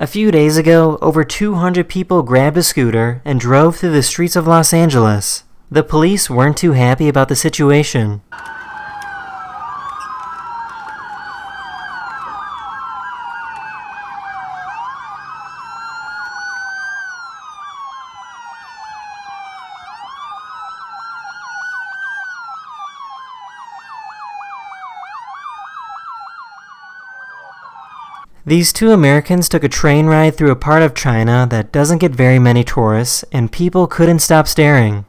A few days ago, over 200 people grabbed a scooter and drove through the streets of Los Angeles. The police weren't too happy about the situation. These two Americans took a train ride through a part of China that doesn't get very many tourists, and people couldn't stop staring.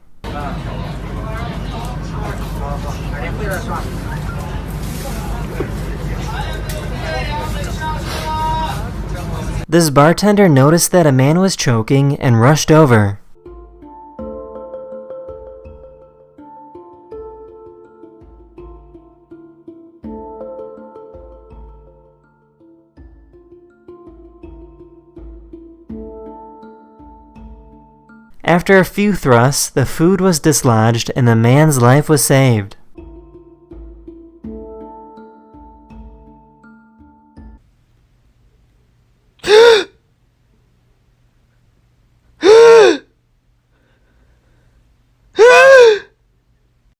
This bartender noticed that a man was choking and rushed over. After a few thrusts, the food was dislodged and the man's life was saved.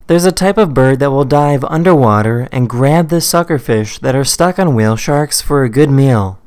There's a type of bird that will dive underwater and grab the suckerfish that are stuck on whale sharks for a good meal.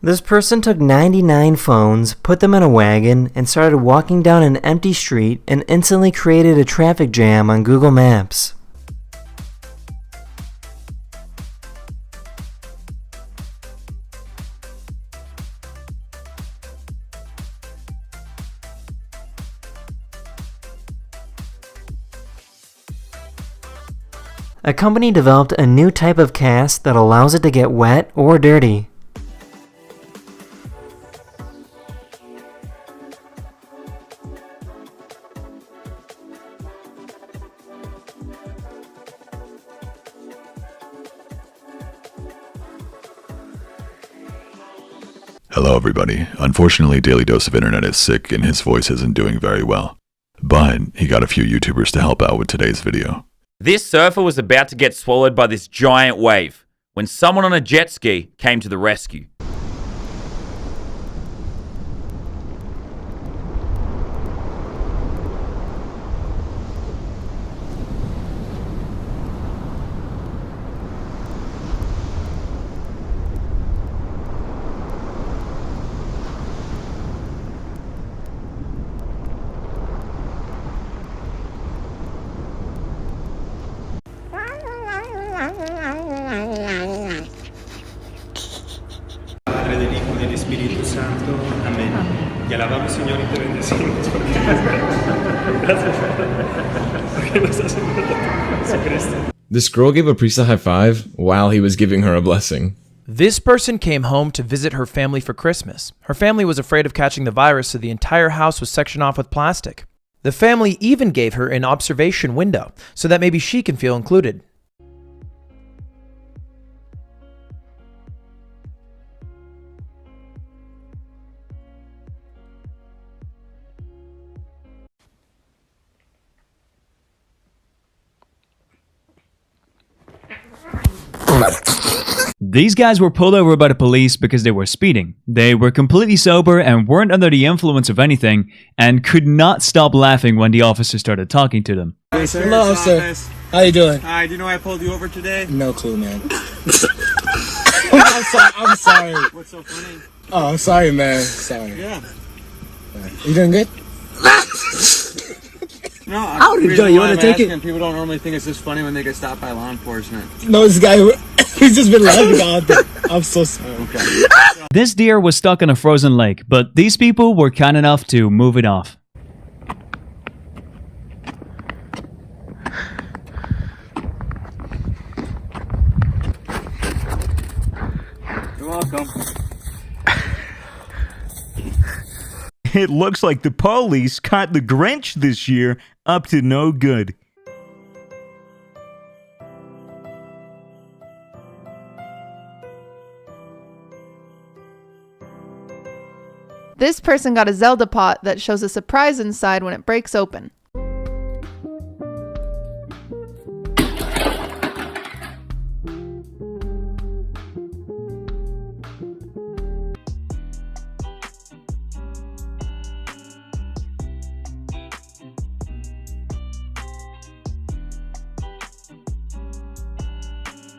This person took 99 phones, put them in a wagon, and started walking down an empty street and instantly created a traffic jam on Google Maps. A company developed a new type of cast that allows it to get wet or dirty. Hello everybody. Unfortunately, Daily Dose of Internet is sick and his voice isn't doing very well. But he got a few YouTubers to help out with today's video. This surfer was about to get swallowed by this giant wave when someone on a jet ski came to the rescue. Padre, del Hijo y del Espíritu Santo. Amén. Y alabamos, Señor, y te bendecimos. Gracias. This girl gave a priest a high five while he was giving her a blessing. This person came home to visit her family for Christmas. Her family was afraid of catching the virus, so the entire house was sectioned off with plastic. The family even gave her an observation window, so that maybe she can feel included. These guys were pulled over by the police because they were speeding. They were completely sober and weren't under the influence of anything and could not stop laughing when the officer started talking to them. Hey, sir. Hello, sir. How you doing? Hi, do you know why I pulled you over today? No clue, man. I'm sorry. What's so funny? Oh, I'm sorry, man. Sorry. Yeah. You doing good? No, How did you want to take it? People don't normally think it's this funny when they get stopped by law enforcement. No, this guy, he's just been laughing all day. I'm so sorry. Okay. This deer was stuck in a frozen lake, but these people were kind enough to move it off. You're welcome. It looks like the police caught the Grinch this year up to no good. This person got a Zelda pot that shows a surprise inside when it breaks open.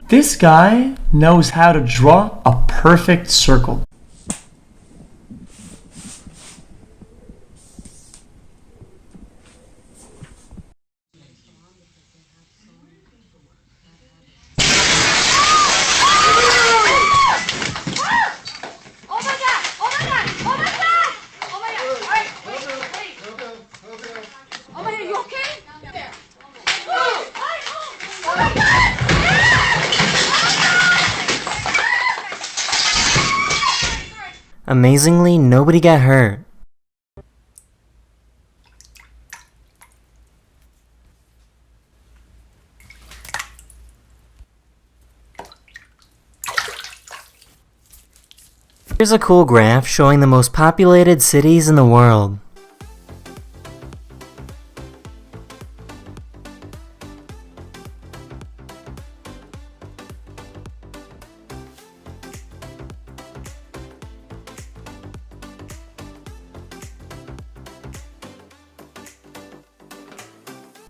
This guy knows how to draw a perfect circle. Amazingly, nobody got hurt. Here's a cool graph showing the most populated cities in the world.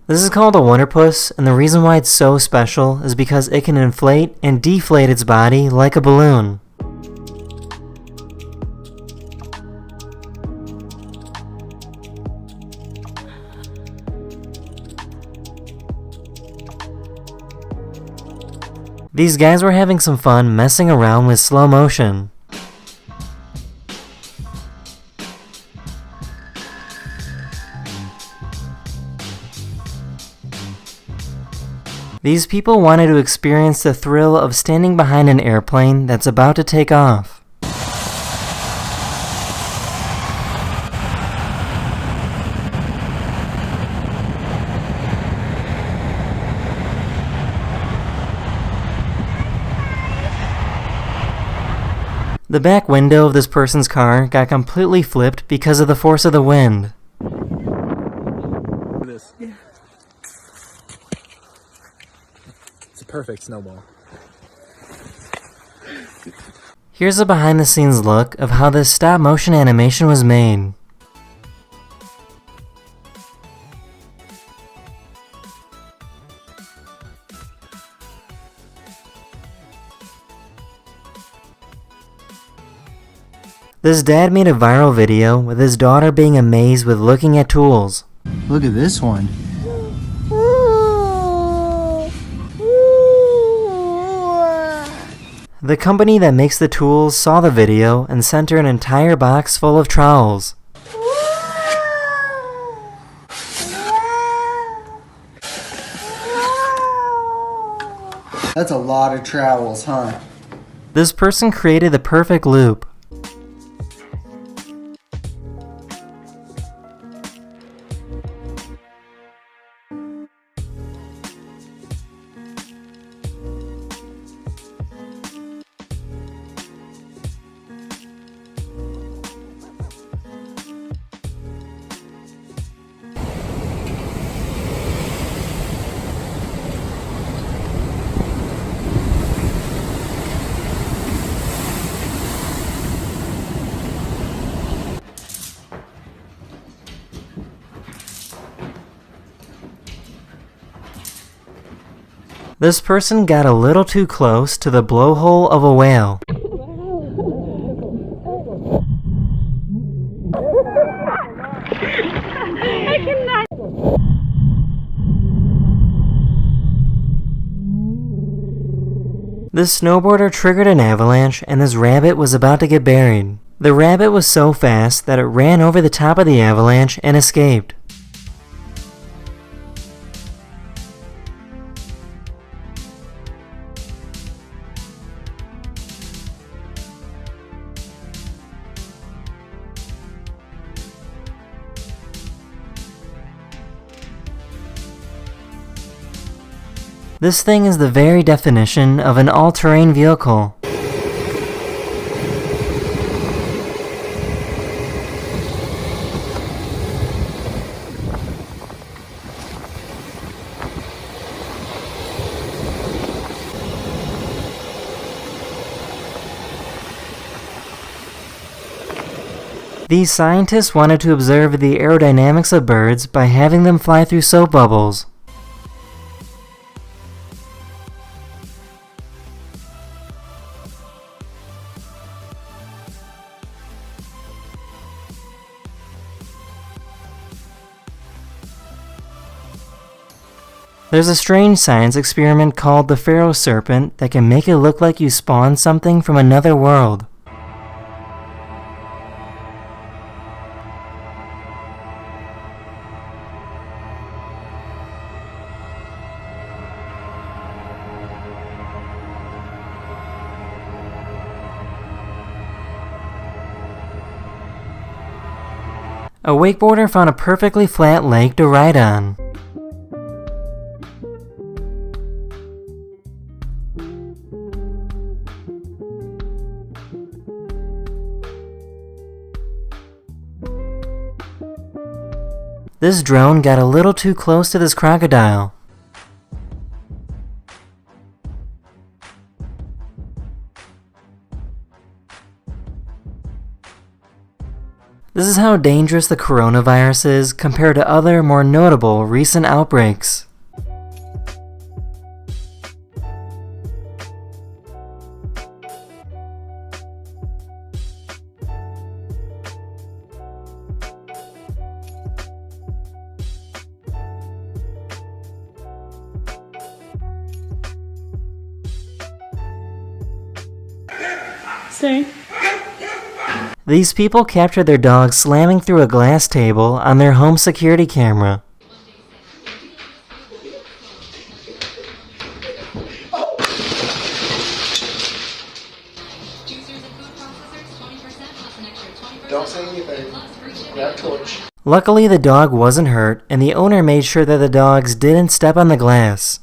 This is called a wonderpuss, and the reason why it's so special is because it can inflate and deflate its body like a balloon. These guys were having some fun messing around with slow motion. These people wanted to experience the thrill of standing behind an airplane that's about to take off. The back window of this person's car got completely flipped because of the force of the wind. This. Yeah. It's a perfect snowball. Here's a behind the scenes look of how this stop motion animation was made. This dad made a viral video with his daughter being amazed with looking at tools. Look at this one. The company that makes the tools saw the video and sent her an entire box full of trowels. That's a lot of trowels, huh? This person created the perfect loop. This person got a little too close to the blowhole of a whale. This snowboarder triggered an avalanche and this rabbit was about to get buried. The rabbit was so fast that it ran over the top of the avalanche and escaped. This thing is the very definition of an all-terrain vehicle. These scientists wanted to observe the aerodynamics of birds by having them fly through soap bubbles. There's a strange science experiment called the Pharaoh Serpent that can make it look like you spawned something from another world. A wakeboarder found a perfectly flat lake to ride on. This drone got a little too close to this crocodile. This is how dangerous the coronavirus is compared to other, more notable recent outbreaks. Stay. These people captured their dog slamming through a glass table on their home security camera. Don't say anything. Grab torch. Luckily, the dog wasn't hurt, and the owner made sure that the dogs didn't step on the glass.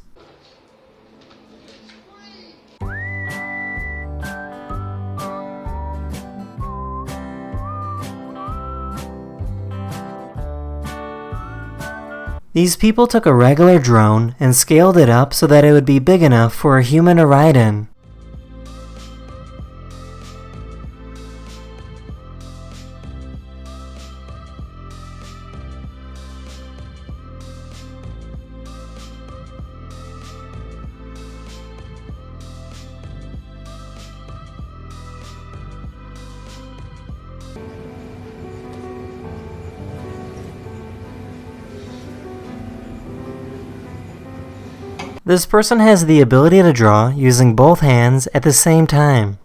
These people took a regular drone and scaled it up so that it would be big enough for a human to ride in. This person has the ability to draw using both hands at the same time.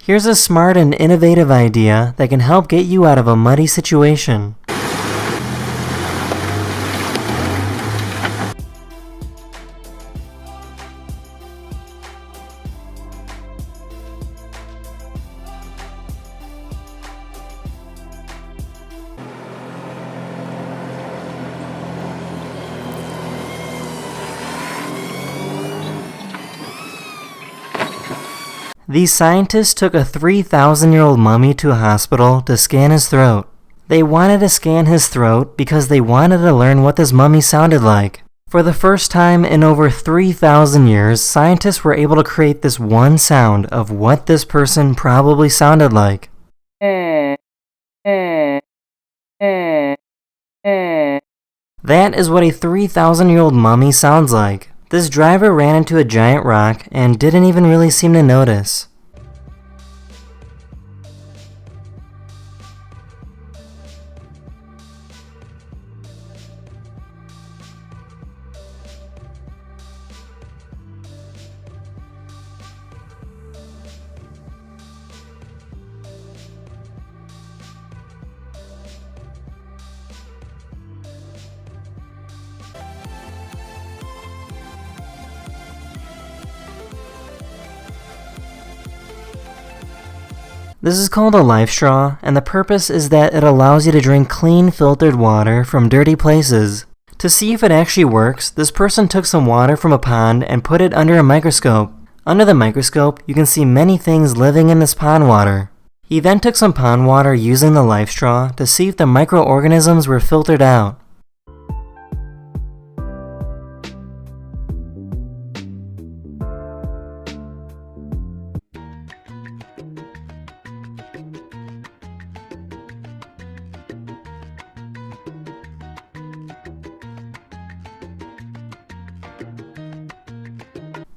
Here's a smart and innovative idea that can help get you out of a muddy situation. These scientists took a 3,000-year-old mummy to a hospital to scan his throat. They wanted to scan his throat because they wanted to learn what this mummy sounded like. For the first time in over 3,000 years, scientists were able to create this one sound of what this person probably sounded like. That is what a 3,000-year-old mummy sounds like. This driver ran into a giant rock and didn't even really seem to notice. This is called a life straw, and the purpose is that it allows you to drink clean, filtered water from dirty places. To see if it actually works, this person took some water from a pond and put it under a microscope. Under the microscope, you can see many things living in this pond water. He then took some pond water using the life straw to see if the microorganisms were filtered out.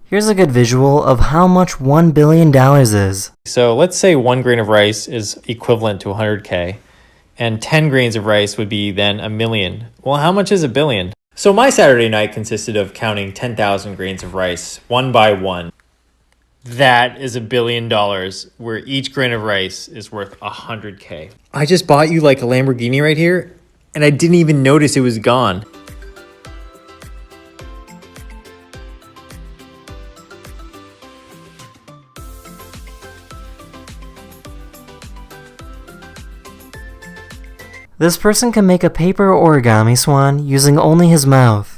Here's a good visual of how much $1 billion is. So let's say 1 grain of rice is equivalent to 100K, and 10 grains of rice would be then a million. Well, how much is a billion? So my Saturday night consisted of counting 10,000 grains of rice, one by one. That is $1 billion, where each grain of rice is worth 100K. I just bought you like a Lamborghini right here, and I didn't even notice it was gone. This person can make a paper origami swan using only his mouth.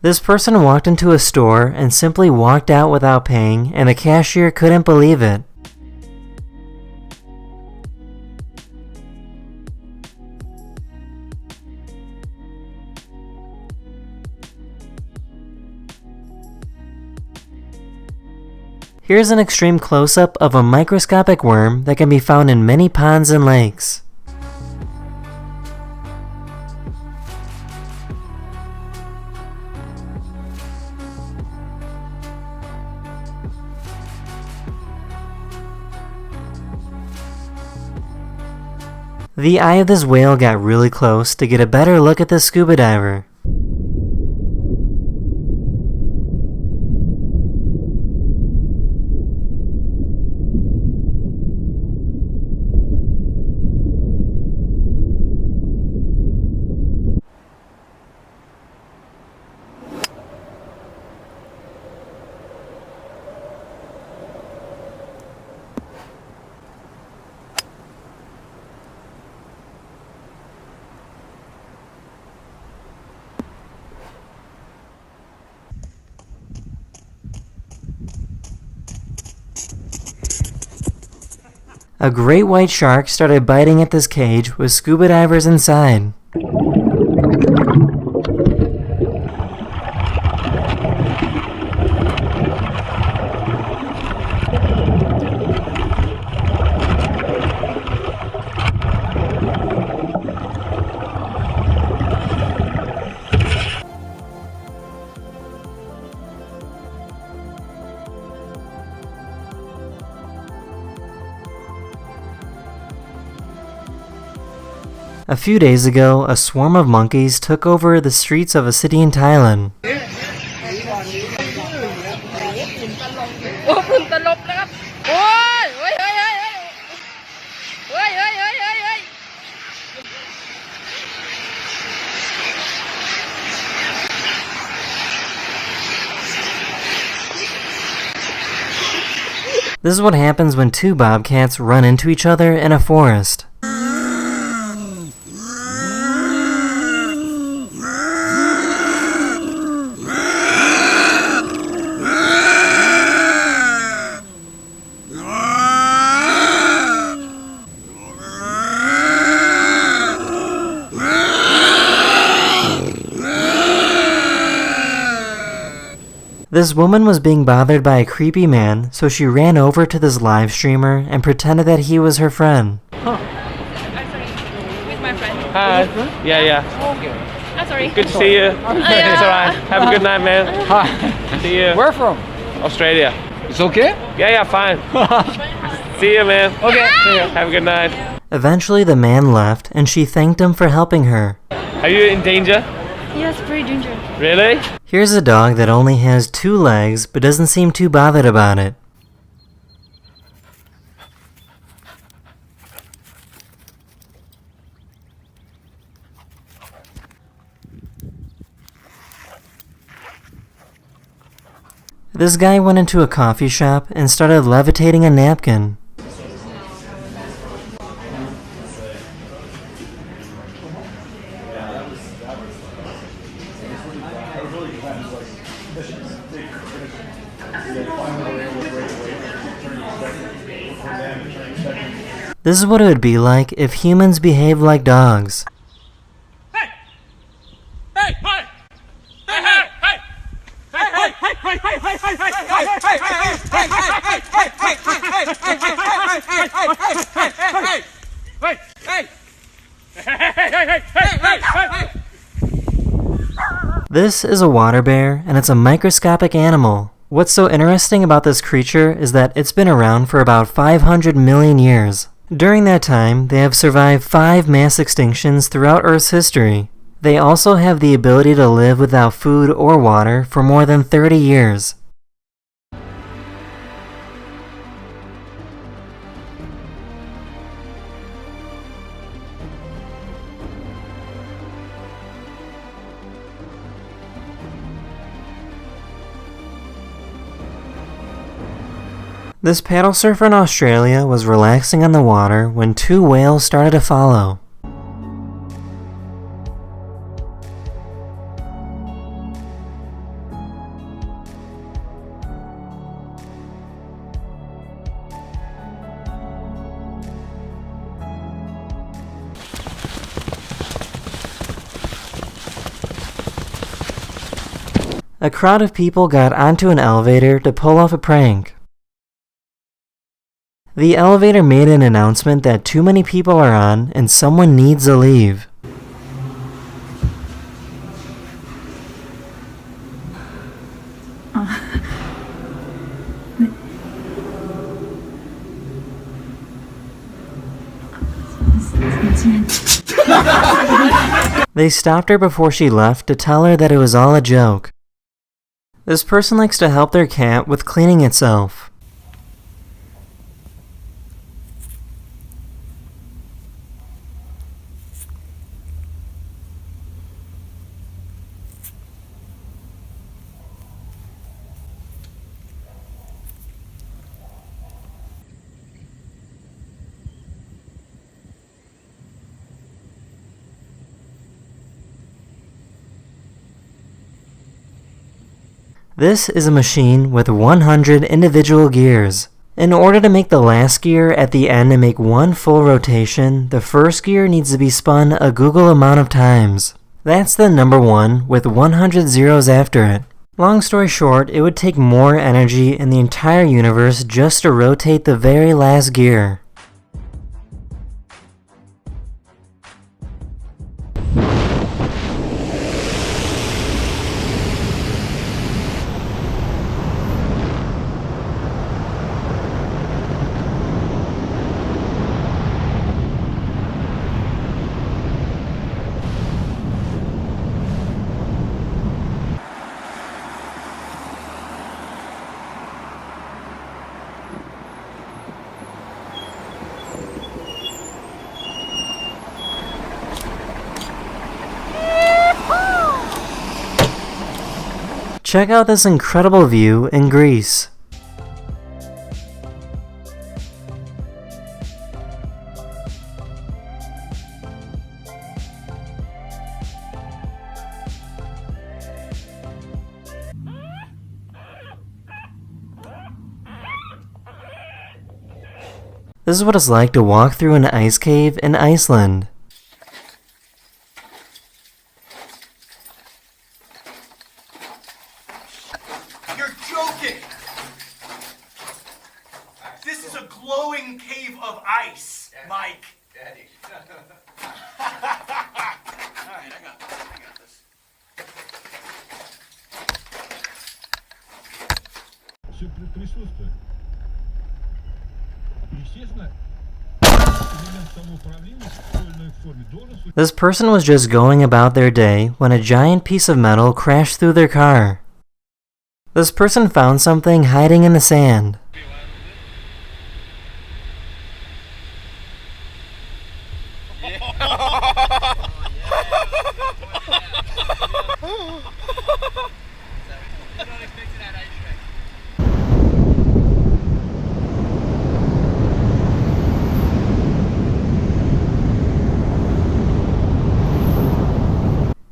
This person walked into a store and simply walked out without paying, and the cashier couldn't believe it. Here's an extreme close-up of a microscopic worm that can be found in many ponds and lakes. The eye of this whale got really close to get a better look at the scuba diver. A great white shark started biting at this cage with scuba divers inside. A few days ago, a swarm of monkeys took over the streets of a city in Thailand. This is what happens when two bobcats run into each other in a forest. This woman was being bothered by a creepy man, so she ran over to this live streamer and pretended that he was her friend. With my friend. Hi. Yeah. Okay. I'm sorry. Good to see you. It's alright. Have a good night, man. Hi. See you. Where from? Australia. It's okay? Yeah, fine. See you, man. Okay. See you. Have a good night. Eventually the man left and she thanked him for helping her. Are you in danger? Yes, pretty dangerous. Really? Here's a dog that only has 2 legs but doesn't seem too bothered about it. This guy went into a coffee shop and started levitating a napkin. This is what it would be like if humans behaved like dogs. This is a water bear, and it's a microscopic animal. What's so interesting about this creature is that it's been around for about 500 million years. During that time, they have survived 5 mass extinctions throughout Earth's history. They also have the ability to live without food or water for more than 30 years. This paddle surfer in Australia was relaxing on the water when 2 whales started to follow. A crowd of people got onto an elevator to pull off a prank. The elevator made an announcement that too many people are on and someone needs to leave. They stopped her before she left to tell her that it was all a joke. This person likes to help their cat with cleaning itself. This is a machine with 100 individual gears. In order to make the last gear at the end and make one full rotation, the first gear needs to be spun a googol amount of times. That's the number 1 with 100 zeros after it. Long story short, it would take more energy in the entire universe just to rotate the very last gear. Check out this incredible view in Greece. This is what it's like to walk through an ice cave in Iceland. You're a glowing cave of ice, Mike. Daddy. Alright, I got this. Все присутствует. Естественно, самоуправление в школьной форме должен... This person was just going about their day when a giant piece of metal crashed through their car. This person found something hiding in the sand.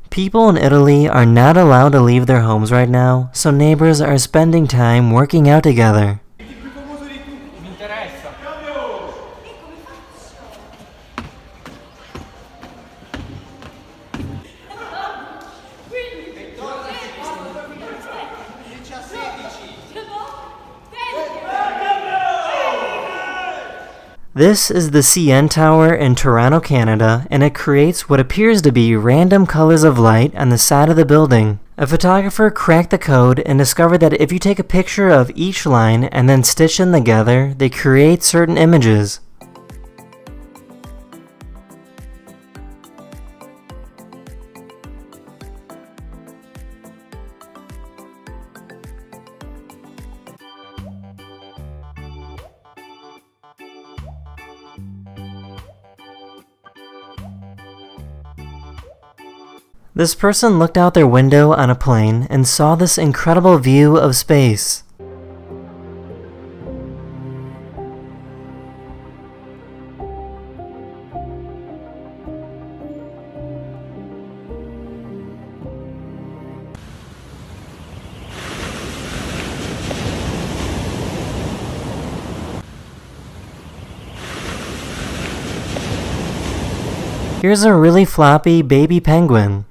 People in Italy are not allowed to leave their homes right now, so neighbors are spending time working out together. This is the CN Tower in Toronto, Canada, and it creates what appears to be random colors of light on the side of the building. A photographer cracked the code and discovered that if you take a picture of each line and then stitch them together, they create certain images. This person looked out their window on a plane and saw this incredible view of space. Here's a really floppy baby penguin.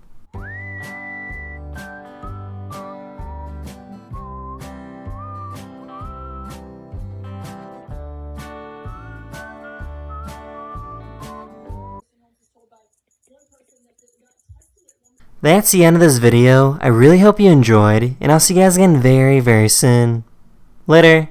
That's the end of this video. I really hope you enjoyed, and I'll see you guys again very, very soon. Later.